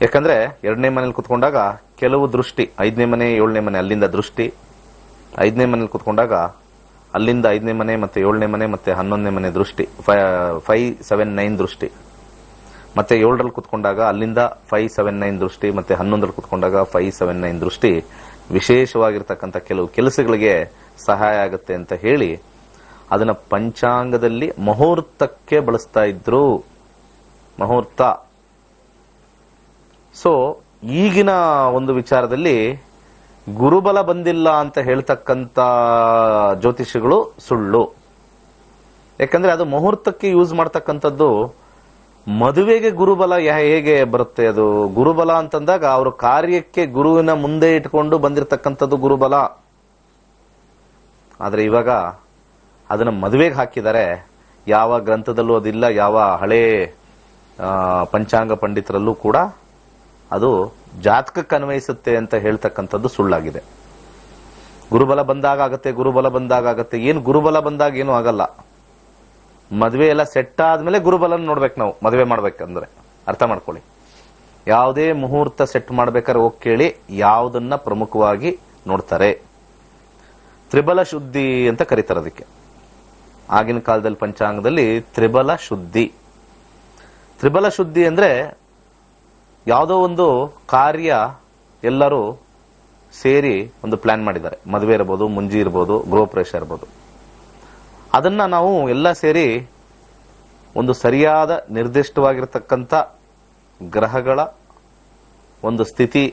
Speaker 1: ಯಾಕಂದ್ರೆ 2ನೇ ಮನೇಲಿ ಕುತ್ಕೊಂಡಾಗ ಕೆಲವು ದೃಷ್ಟಿ, 5ನೇ ಮನೆ 7ನೇ ಮನೆ ಅಲ್ಲಿಂದ ದೃಷ್ಟಿ, 5ನೇ ಮನೇಲಿ ಕುತ್ಕೊಂಡಾಗ ಅಲ್ಲಿಂದ 5ನೇ ಮನೆ ಮತ್ತೆ 7ನೇ ಮನೆ ಮತ್ತೆ 11ನೇ ಮನೆ ದೃಷ್ಟಿ, 5-7-9 ದೃಷ್ಟಿ, ಮತ್ತೆ 7ರಲ್ಲಿ ಕುತ್ಕೊಂಡಾಗ ಅಲ್ಲಿಂದ 5-7-9 ದೃಷ್ಟಿ, ಮತ್ತೆ 11ರಲ್ಲಿ ಕುತ್ಕೊಂಡಾಗ 5-7-9 ದೃಷ್ಟಿ ವಿಶೇಷವಾಗಿರ್ತಕ್ಕಂಥ ಕೆಲವು ಕೆಲಸಗಳಿಗೆ ಸಹಾಯ ಆಗುತ್ತೆ ಅಂತ ಹೇಳಿ ಅದನ್ನ ಪಂಚಾಂಗದಲ್ಲಿ ಮುಹೂರ್ತಕ್ಕೆ ಬಳಸ್ತಾ ಇದ್ರು. ಮುಹೂರ್ತ. ಸೊ ಈಗಿನ ಒಂದು ವಿಚಾರದಲ್ಲಿ ಗುರುಬಲ ಬಂದಿಲ್ಲ ಅಂತ ಹೇಳ್ತಕ್ಕಂಥ ಜ್ಯೋತಿಷಿಗಳು ಸುಳ್ಳು. ಯಾಕಂದ್ರೆ ಅದು ಮುಹೂರ್ತಕ್ಕೆ ಯೂಸ್ ಮಾಡ್ತಕ್ಕಂಥದ್ದು. ಮದುವೆಗೆ ಗುರುಬಲ ಹೇಗೆ ಬರುತ್ತೆ? ಅದು ಗುರುಬಲ ಅಂತಂದಾಗ ಅವರು ಕಾರ್ಯಕ್ಕೆ ಗುರುವಿನ ಮುಂದೆ ಇಟ್ಕೊಂಡು ಬಂದಿರತಕ್ಕಂಥದ್ದು ಗುರುಬಲ. ಆದ್ರೆ ಇವಾಗ ಅದನ್ನ ಮದುವೆಗೆ ಹಾಕಿದ್ದಾರೆ. ಯಾವ ಗ್ರಂಥದಲ್ಲೂ ಅದಿಲ್ಲ, ಯಾವ ಹಳೇ ಪಂಚಾಂಗ ಪಂಡಿತರಲ್ಲೂ ಕೂಡ ಅದು ಜಾತಕಕ್ಕೆ ಅನ್ವಯಿಸುತ್ತೆ ಅಂತ ಹೇಳ್ತಕ್ಕಂಥದ್ದು ಸುಳ್ಳಾಗಿದೆ. ಗುರುಬಲ ಬಂದಾಗ ಆಗತ್ತೆ, ಗುರುಬಲ ಬಂದಾಗ ಆಗತ್ತೆ. ಏನು ಗುರುಬಲ ಬಂದಾಗ ಏನು ಆಗಲ್ಲ. ಮದುವೆ ಎಲ್ಲ ಸೆಟ್ ಆದ್ಮೇಲೆ ಗುರುಬಲನ ನೋಡ್ಬೇಕು ನಾವು ಮದುವೆ ಮಾಡ್ಬೇಕಂದ್ರೆ. ಅರ್ಥ ಮಾಡ್ಕೊಳ್ಳಿ. ಯಾವುದೇ ಮುಹೂರ್ತ ಸೆಟ್ ಮಾಡ್ಬೇಕಾದ್ರೆ ಹೋಗಿ ಕೇಳಿ ಯಾವುದನ್ನ ಪ್ರಮುಖವಾಗಿ ನೋಡ್ತಾರೆ. ತ್ರಿಬಲ ಶುದ್ಧಿ ಅಂತ ಕರೀತಾರೆ ಅದಕ್ಕೆ. ಆಗಿನ ಕಾಲದಲ್ಲಿ ಪಂಚಾಂಗದಲ್ಲಿ ತ್ರಿಬಲ ಶುದ್ಧಿ. ತ್ರಿಬಲ ಶುದ್ಧಿ ಅಂದ್ರೆ ಯಾವುದೋ ಒಂದು ಕಾರ್ಯ ಎಲ್ಲರೂ ಸೇರಿ ಒಂದು ಪ್ಲಾನ್ ಮಾಡಿದ್ದಾರೆ. ಮದುವೆ ಇರ್ಬೋದು, ಮುಂಜಿ ಇರ್ಬೋದು, ಗೃಹ ಪ್ರವೇಶ ಇರ್ಬೋದು. ಅದನ್ನ ನಾವು ಎಲ್ಲ ಸೇರಿ ಒಂದು ಸರಿಯಾದ ನಿರ್ದಿಷ್ಟವಾಗಿರತಕ್ಕಂಥ ಗ್ರಹಗಳ ಒಂದು ಸ್ಥಿತಿ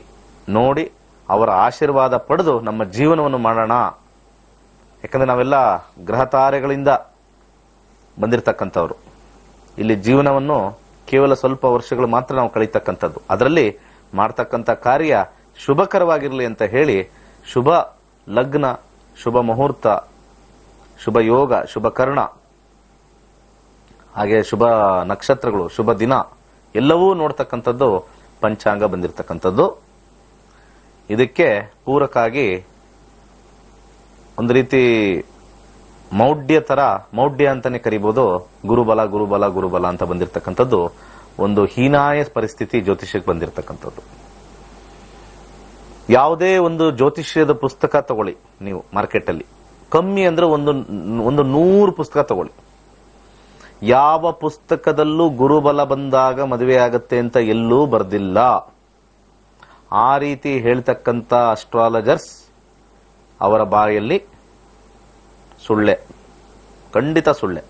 Speaker 1: ನೋಡಿ ಅವರ ಆಶೀರ್ವಾದ ಪಡೆದು ನಮ್ಮ ಜೀವನವನ್ನು ಮಾಡೋಣ. ಯಾಕಂದ್ರೆ ನಾವೆಲ್ಲ ಗ್ರಹ ತಾರೆಗಳಿಂದ ಬಂದಿರತಕ್ಕಂಥವ್ರು. ಇಲ್ಲಿ ಜೀವನವನ್ನು ಕೇವಲ ಸ್ವಲ್ಪ ವರ್ಷಗಳು ಮಾತ್ರ ನಾವು ಕಳೀತಕ್ಕಂಥದ್ದು. ಅದರಲ್ಲಿ ಮಾಡ್ತಕ್ಕಂಥ ಕಾರ್ಯ ಶುಭಕರವಾಗಿರಲಿ ಅಂತ ಹೇಳಿ ಶುಭ ಲಗ್ನ, ಶುಭ ಮುಹೂರ್ತ, ಶುಭ ಯೋಗ, ಶುಭ ಕರ್ಣ, ಹಾಗೆ ಶುಭ ನಕ್ಷತ್ರಗಳು, ಶುಭ ದಿನ ಎಲ್ಲವೂ ನೋಡ್ತಕ್ಕಂಥದ್ದು ಪಂಚಾಂಗ ಬಂದಿರತಕ್ಕಂಥದ್ದು. ಇದಕ್ಕೆ ಪೂರಕಾಗಿ ಒಂದು ರೀತಿ ಮೌಢ್ಯ ಅಂತಾನೆ ಕರಿಬಹುದು. ಗುರುಬಲ ಗುರುಬಲ ಗುರುಬಲ ಅಂತ ಬಂದಿರತಕ್ಕಂಥದ್ದು ಒಂದು ಹೀನಾಯ ಪರಿಸ್ಥಿತಿ ಜ್ಯೋತಿಷ್ಯಕ್ಕೆ ಬಂದಿರತಕ್ಕಂಥದ್ದು. ಯಾವುದೇ ಒಂದು ಜ್ಯೋತಿಷ್ಯದ ಪುಸ್ತಕ ತಗೊಳ್ಳಿ ನೀವು ಮಾರ್ಕೆಟ್ ಅಲ್ಲಿ, ಕಮ್ಮಿ ಅಂದ್ರೆ ಒಂದು 100 ಪುಸ್ತಕ ತಗೊಳ್ಳಿ. ಯಾವ ಪುಸ್ತಕದಲ್ಲೂ ಗುರುಬಲ ಬಂದಾಗ ಮದುವೆ ಆಗತ್ತೆ ಅಂತ ಎಲ್ಲೂ ಬರ್ದಿಲ್ಲ. ಆ ರೀತಿ ಹೇಳ್ತಕ್ಕಂಥ ಅಸ್ಟ್ರಾಲಜರ್ಸ್ ಅವರ ಬಾಯಲ್ಲಿ ಸುಳ್ಳೆ, ಖಂಡಿತ ಸುಳ್ಳೆ.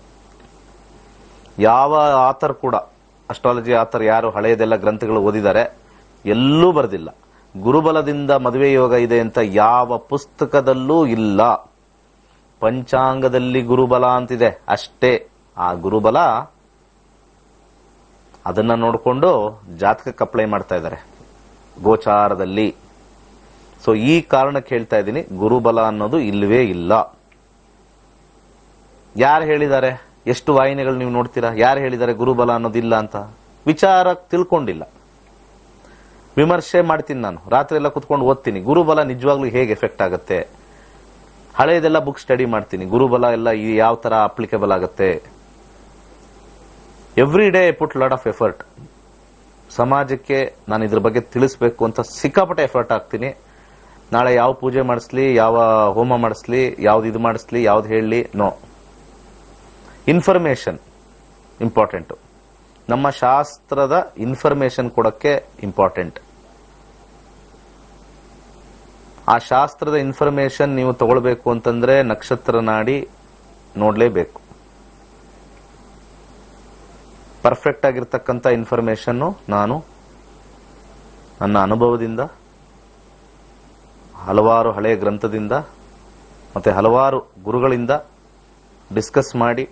Speaker 1: ಯಾವ ಆಥರ್ ಕೂಡ, ಅಸ್ಟ್ರಾಲಜಿ ಆಥರ್ ಯಾರು ಹಳೆಯದೆಲ್ಲ ಗ್ರಂಥಗಳು ಓದಿದ್ದಾರೆ, ಎಲ್ಲೂ ಬರ್ದಿಲ್ಲ ಗುರುಬಲದಿಂದ ಮದುವೆ ಯೋಗ ಇದೆ ಅಂತ. ಯಾವ ಪುಸ್ತಕದಲ್ಲೂ ಇಲ್ಲ. ಪಂಚಾಂಗದಲ್ಲಿ ಗುರುಬಲ ಅಂತಿದೆ ಅಷ್ಟೇ. ಆ ಗುರುಬಲ ಅದನ್ನ ನೋಡಿಕೊಂಡು ಜಾತಕಕ್ಕೆ ಅಪ್ಲೈ ಮಾಡ್ತಾ ಇದ್ದಾರೆ ಗೋಚಾರದಲ್ಲಿ. ಸೊ ಈ ಕಾರಣಕ್ಕೆ ಹೇಳ್ತಾ ಇದ್ದೀನಿ, ಗುರುಬಲ ಅನ್ನೋದು ಇಲ್ಲವೇ ಇಲ್ಲ. ಯಾರು ಹೇಳಿದ್ದಾರೆ? ಎಷ್ಟು ವಾಹಿನಿಗಳು ನೀವು ನೋಡ್ತೀರಾ? ಯಾರು ಹೇಳಿದ್ದಾರೆ ಗುರುಬಲ ಅನ್ನೋದಿಲ್ಲ ಅಂತ? ವಿಚಾರ ತಿಳ್ಕೊಂಡಿಲ್ಲ. ವಿಮರ್ಶೆ ಮಾಡ್ತೀನಿ ನಾನು, ರಾತ್ರಿ ಎಲ್ಲ ಕುತ್ಕೊಂಡು ಓದ್ತೀನಿ ಗುರುಬಲ ನಿಜವಾಗ್ಲೂ ಹೇಗೆ ಎಫೆಕ್ಟ್ ಆಗುತ್ತೆ. ಹಳೆಯದೆಲ್ಲ ಬುಕ್ ಸ್ಟಡಿ ಮಾಡ್ತೀನಿ, ಗುರುಬಲ ಎಲ್ಲ ಯಾವ ತರ ಅಪ್ಲಿಕೇಬಲ್ ಆಗುತ್ತೆ. Every day put lot of effort. ಸಮಾಜಕ್ಕೆ ನಾನು ಇದ್ರ ಬಗ್ಗೆ ತಿಳಿಸ್ಬೇಕು ಅಂತ ಸಿಕ್ಕಾಪಟ್ಟೆ ಎಫರ್ಟ್ ಹಾಕ್ತೀನಿ. ನಾಳೆ ಯಾವ ಪೂಜೆ ಮಾಡಿಸ್ಲಿ, ಯಾವ ಹೋಮ ಮಾಡಿಸ್ಲಿ, ಯಾವ್ದು ಇದು ಮಾಡಿಸ್ಲಿ, ಯಾವ್ದು ಹೇಳಲಿ, ನೋ. Information important. ನಮ್ಮ ಶಾಸ್ತ್ರದ ಇನ್ಫಾರ್ಮೇಶನ್ ಕೊಡಕ್ಕೆ ಇಂಪಾರ್ಟೆಂಟ್. ಆ ಶಾಸ್ತ್ರದ ಇನ್ಫಾರ್ಮೇಶನ್ ನೀವು ತಗೊಳ್ಬೇಕು ಅಂತಂದ್ರೆ ನಕ್ಷತ್ರ ನಾಡಿ ನೋಡ್ಲೇಬೇಕು. ಪರ್ಫೆಕ್ಟ್ ಆಗಿರ್ತಕ್ಕಂಥ ಇನ್ಫಾರ್ಮೇಶನ್ ನಾನು ನನ್ನ ಅನುಭವದಿಂದ, ಹಲವಾರು ಹಳೆಯ ಗ್ರಂಥದಿಂದ, ಮತ್ತೆ ಹಲವಾರು ಗುರುಗಳಿಂದ ಡಿಸ್ಕಸ್ ಮಾಡಿ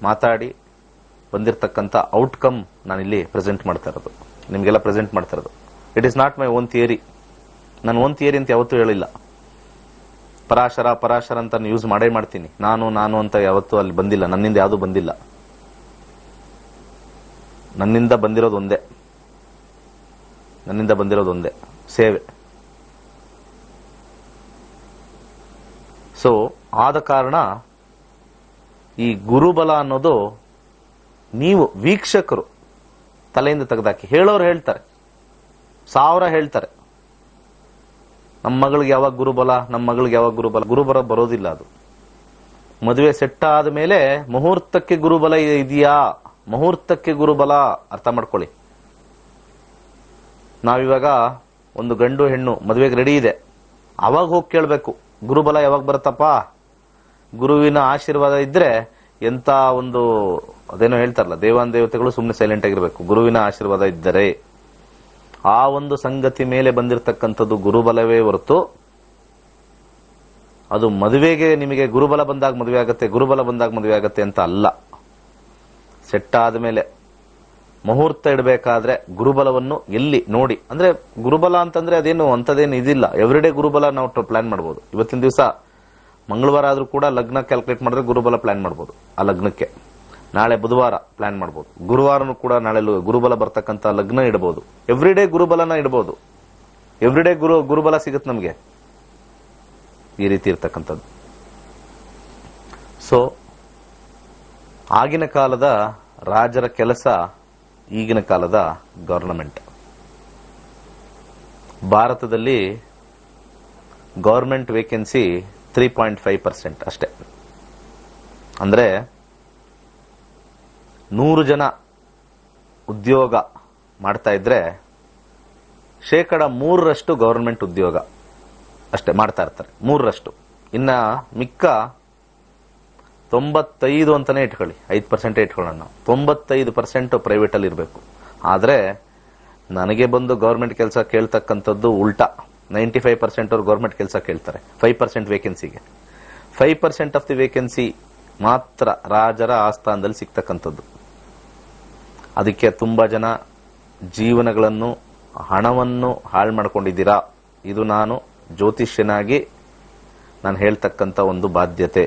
Speaker 1: ಮಾತಾಡಿ ಬಂದಿರತಕ್ಕಂಥ ಔಟ್ಕಮ್ ನಾನಿಲ್ಲಿ ಪ್ರೆಸೆಂಟ್ ಮಾಡ್ತಾ ಇರೋದು, ನಿಮಗೆಲ್ಲ ಪ್ರೆಸೆಂಟ್ ಮಾಡ್ತಾ ಇರೋದು. It is not my own theory. ನಾನು ಓನ್ ಥಿಯರಿ ಅಂತ ಯಾವತ್ತೂ ಹೇಳಿಲ್ಲ. ಪರಾಶರ ಅಂತ ಯೂಸ್ ಮಾಡೇ ಮಾಡ್ತೀನಿ. ನಾನು ಅಂತ ಯಾವತ್ತೂ ಅಲ್ಲಿ ಬಂದಿಲ್ಲ. ನನ್ನಿಂದ ಯಾವುದು ಬಂದಿಲ್ಲ. ನನ್ನಿಂದ ಬಂದಿರೋದು ಒಂದೇ ಸೇವೆ. ಸೊ ಆದ ಕಾರಣ ಈ ಗುರುಬಲ ಅನ್ನೋದು ನೀವು ವೀಕ್ಷಕರು ತಲೆಯಿಂದ ತೆಗೆದಾಕಿ. ಹೇಳೋರು ಹೇಳ್ತಾರೆ, 1000 ಹೇಳ್ತಾರೆ, ನಮ್ಮ ಮಗಳಿಗೆ ಯಾವಾಗ ಗುರುಬಲ, ನಮ್ಮ ಮಗಳಿಗೆ ಯಾವಾಗ ಗುರುಬಲ. ಗುರುಬಲ ಬರೋದಿಲ್ಲ. ಅದು ಮದುವೆ ಸೆಟ್ ಆದ ಮೇಲೆ ಮುಹೂರ್ತಕ್ಕೆ ಗುರುಬಲ ಇದೆಯಾ, ಮುಹೂರ್ತಕ್ಕೆ ಗುರುಬಲ ಅರ್ಥ ಮಾಡ್ಕೊಳ್ಳಿ. ನಾವಿವಾಗ ಒಂದು ಗಂಡು ಹೆಣ್ಣು ಮದುವೆಗೆ ರೆಡಿ ಇದೆ, ಅವಾಗ ಹೋಗಿ ಕೇಳಬೇಕು ಗುರುಬಲ ಯಾವಾಗ ಬರುತ್ತಪ್ಪ. ಗುರುವಿನ ಆಶೀರ್ವಾದ ಇದ್ರೆ ಎಂತ ಒಂದು, ಅದೇನೋ ಹೇಳ್ತಾರಲ್ಲ, ದೇವಾನುದೇವತೆಗಳು ಸುಮ್ಮನೆ ಸೈಲೆಂಟ್ ಆಗಿರ್ಬೇಕು ಗುರುವಿನ ಆಶೀರ್ವಾದ ಇದ್ದರೆ. ಆ ಒಂದು ಸಂಗತಿ ಮೇಲೆ ಬಂದಿರತಕ್ಕಂಥದ್ದು ಗುರುಬಲವೇ ಹೊರತು ಅದು ಮದುವೆಗೆ ನಿಮಗೆ ಗುರುಬಲ ಬಂದಾಗ ಮದುವೆ ಆಗತ್ತೆ ಅಂತ ಅಲ್ಲ. ಸೆಟ್ ಆದ್ಮೇಲೆ ಮುಹೂರ್ತ ಇಡಬೇಕಾದ್ರೆ ಗುರುಬಲವನ್ನು ಎಲ್ಲಿ ನೋಡಿ, ಅಂದ್ರೆ ಗುರುಬಲ ಅಂತಂದ್ರೆ ಅದೇನು ಅಂತದೇನು ಇದಿಲ್ಲ. ಎವ್ರಿಡೇ ಗುರುಬಲ ನಾವು ಪ್ಲಾನ್ ಮಾಡಬಹುದು. ಇವತ್ತಿನ ದಿವಸ ಮಂಗಳವಾರ ಆದ್ರೂ ಕೂಡ ಲಗ್ನ ಕ್ಯಾಲ್ಕುಲೇಟ್ ಮಾಡಿದ್ರೆ ಗುರುಬಲ ಪ್ಲಾನ್ ಮಾಡಬಹುದು. ಆ ಲಗ್ನಕ್ಕೆ ನಾಳೆ ಬುಧವಾರ ಪ್ಲಾನ್ ಮಾಡಬಹುದು. ಗುರುವಾರನು ಕೂಡ ನಾಳೆ ಗುರುಬಲ ಬರ್ತಕ್ಕಂಥ ಲಗ್ನ ಇಡಬಹುದು. ಎವ್ರಿಡೇ ಗುರುಬಲನ ಇಡಬಹುದು. ಎವ್ರಿಡೇ ಗುರುಬಲ ಸಿಗುತ್ತೆ ನಮಗೆ. ಈ ರೀತಿ ಇರ್ತಕ್ಕಂಥದ್ದು. ಸೊ ಆಗಿನ ಕಾಲದ ರಾಜರ ಕೆಲಸ, ಈಗಿನ ಕಾಲದ ಗವರ್ನಮೆಂಟ್. ಭಾರತದಲ್ಲಿ ಗವರ್ಮೆಂಟ್ ವೇಕೆನ್ಸಿ 3.5% ಅಷ್ಟೇ. ಅಂದ್ರೆ 100 ಜನ ಉದ್ಯೋಗ ಮಾಡ್ತಾ ಇದ್ರೆ 3% ಗವರ್ಮೆಂಟ್ ಉದ್ಯೋಗ ಅಷ್ಟೇ ಮಾಡ್ತಾ ಇರ್ತಾರೆ, 3%. ಇನ್ನ ಮಿಕ್ಕ 95 ಅಂತಾನೆ ಇಟ್ಕೊಳ್ಳಿ, 5% ಇಟ್ಕೊಳ್ಳೋಣ, 95% ಪ್ರೈವೇಟ್ ಅಲ್ಲಿ ಇರಬೇಕು. ಆದ್ರೆ ನನಗೆ ಬಂದು ಗವರ್ಮೆಂಟ್ ಕೆಲಸ ಕೇಳ್ತಕ್ಕಂಥದ್ದು ಉಲ್ಟಾ. 95% ಅವ್ರು ಗವರ್ಮೆಂಟ್ ಕೆಲಸ ಕೇಳ್ತಾರೆ 5% ವೇಕೆನ್ಸಿಗೆ. 5% ಆಫ್ ದಿ ವೇಕೆನ್ಸಿ ಮಾತ್ರ ರಾಜರ ಆಸ್ಥಾನದಲ್ಲಿ ಸಿಗ್ತಕ್ಕಂಥದ್ದು. ಅದಕ್ಕೆ ತುಂಬಾ ಜನ ಜೀವನಗಳನ್ನು, ಹಣವನ್ನು ಹಾಳು ಮಾಡ್ಕೊಂಡಿದ್ದೀರಾ. ಇದು ನಾನು ಜ್ಯೋತಿಷ್ಯನಾಗಿ ನಾನು ಹೇಳ್ತಕ್ಕಂಥ ಒಂದು ಬಾಧ್ಯತೆ.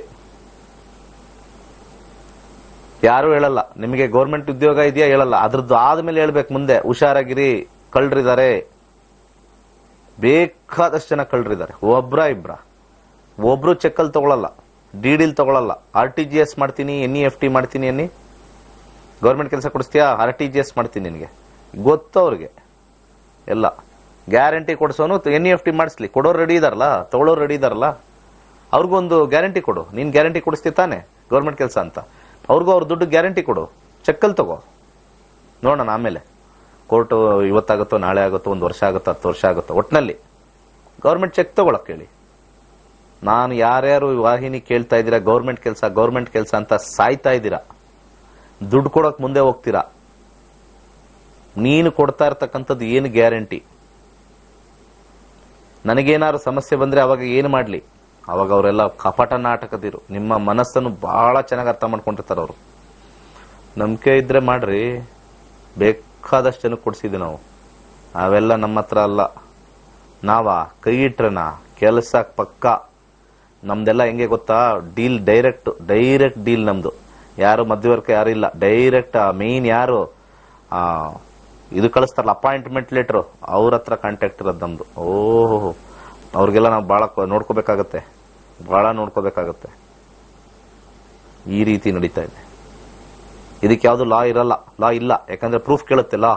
Speaker 1: ಯಾರು ಹೇಳಲ್ಲ ನಿಮಗೆ ಗೌರ್ಮೆಂಟ್ ಉದ್ಯೋಗ ಇದೆಯಾ, ಹೇಳಲ್ಲ. ಅದ್ರದ್ದು ಆದ್ಮೇಲೆ ಹೇಳ್ಬೇಕು ಮುಂದೆ, ಹುಷಾರಾಗಿರಿ, ಕಳ್ಳರಿದ್ದಾರೆ, ಬೇಕಾದಷ್ಟು ಜನ ಕಳ್ಳರಿದ್ದಾರೆ. ಒಬ್ರು ಚೆಕ್ಕಲ್ಲಿ ತಗೊಳಲ್ಲ, ಡಿಡಿಲ್ ತಗೊಳಲ್ಲ. RTGS ಮಾಡ್ತೀನಿ, NEFT ಮಾಡ್ತೀನಿ ಅನ್ನಿ, ಗೌರ್ಮೆಂಟ್ ಕೆಲಸ ಕೊಡಿಸ್ತೀಯಾ, RTGS ಮಾಡ್ತೀನಿ ನಿನಗೆ, ಗೊತ್ತು ಅವ್ರಿಗೆ ಎಲ್ಲ. ಗ್ಯಾರಂಟಿ ಕೊಡಿಸೋನು NEFT ಮಾಡಿಸ್ಲಿ, ಕೊಡೋರು ರೆಡಿ ಇದಾರಲ್ಲ, ತಗೊಳ್ಳೋರು ರೆಡಿ ಇದಾರಲ್ಲ, ಅವ್ರಿಗೊಂದು ಗ್ಯಾರಂಟಿ ಕೊಡು. ನೀನ್ ಗ್ಯಾರಂಟಿ ಕೊಡಿಸ್ತಿ ತಾನೆ ಗೌರ್ಮೆಂಟ್ ಕೆಲಸ ಅಂತ, ಅವ್ರಿಗೂ ಅವ್ರ ದುಡ್ಡು ಗ್ಯಾರಂಟಿ ಕೊಡು, ಚೆಕ್ಕಲ್ಲಿ ತಗೋ, ನೋಡೋಣ ಆಮೇಲೆ. ಕೋರ್ಟು ಇವತ್ತಾಗುತ್ತೋ, ನಾಳೆ ಆಗುತ್ತೋ, 1 ವರ್ಷ ಆಗುತ್ತೋ, 10 ವರ್ಷ ಆಗುತ್ತೋ, ಒಟ್ಟಿನಲ್ಲಿ ಗೌರ್ಮೆಂಟ್ ಚೆಕ್ ತಗೊಳಕ್ ಹೇಳಿ. ನಾನು ಯಾರ್ಯಾರು ವಾಹಿನಿ ಕೇಳ್ತಾ ಇದ್ದೀರಾ ಗೌರ್ಮೆಂಟ್ ಕೆಲಸ ಅಂತ ಸಾಯ್ತಾ ಇದ್ದೀರಾ, ದುಡ್ಡು ಕೊಡೋಕ್ ಮುಂದೆ ಹೋಗ್ತೀರಾ. ನೀನು ಕೊಡ್ತಾ ಇರ್ತಕ್ಕಂಥದ್ದು ಏನು ಗ್ಯಾರಂಟಿ? ನನಗೇನಾದ್ರು ಸಮಸ್ಯೆ ಬಂದ್ರೆ ಅವಾಗ ಏನು ಮಾಡ್ಲಿ? ಅವಾಗ ಅವರೆಲ್ಲ ಕಪಟ ನಾಟಕದಿರು. ನಿಮ್ಮ ಮನಸ್ಸನ್ನು ಬಹಳ ಚೆನ್ನಾಗಿ ಅರ್ಥ ಮಾಡ್ಕೊಂಡಿರ್ತಾರೆ ಅವರು. ನಂಬಿಕೆ ಇದ್ರೆ ಮಾಡ್ರಿ, ಬೇಕಾದಷ್ಟು ಜನಕ್ಕೆ ಕೊಡ್ಸಿದ್ವಿ ನಾವು. ಅವೆಲ್ಲ ನಮ್ಮ ಹತ್ರ ಅಲ್ಲ. ಕೈ ಇಟ್ರನ ಕೆಲಸ ಪಕ್ಕ. ನಮ್ದೆಲ್ಲ ಹೆಂಗೆ ಗೊತ್ತಾ, ಡೀಲ್ ಡೈರೆಕ್ಟ್ ಡೀಲ್ ನಮ್ದು. ಯಾರು ಮಧ್ಯವರ್ಗ ಯಾರು ಇಲ್ಲ, ಡೈರೆಕ್ಟ್ ಮೇನ್ ಯಾರು ಇದು ಕಳಿಸ್ತಾರಲ್ಲ ಅಪಾಯಿಂಟ್ಮೆಂಟ್ ಲೆಟರ್, ಅವ್ರ ಹತ್ರ ಕಾಂಟ್ಯಾಕ್ಟ್ ಇರೋದು ನಮ್ದು. ಓಹೋ, ಅವ್ರಿಗೆಲ್ಲ ನಾವು ಬಹಳ ನೋಡ್ಕೋಬೇಕಾಗತ್ತೆ. ಈ ರೀತಿ ನಡೀತಾ ಇದೆ. ಇದಕ್ಕೆ ಯಾವುದು ಲಾ ಇಲ್ಲ. ಯಾಕಂದ್ರೆ ಪ್ರೂಫ್ ಕೇಳುತ್ತೆ ಲಾ,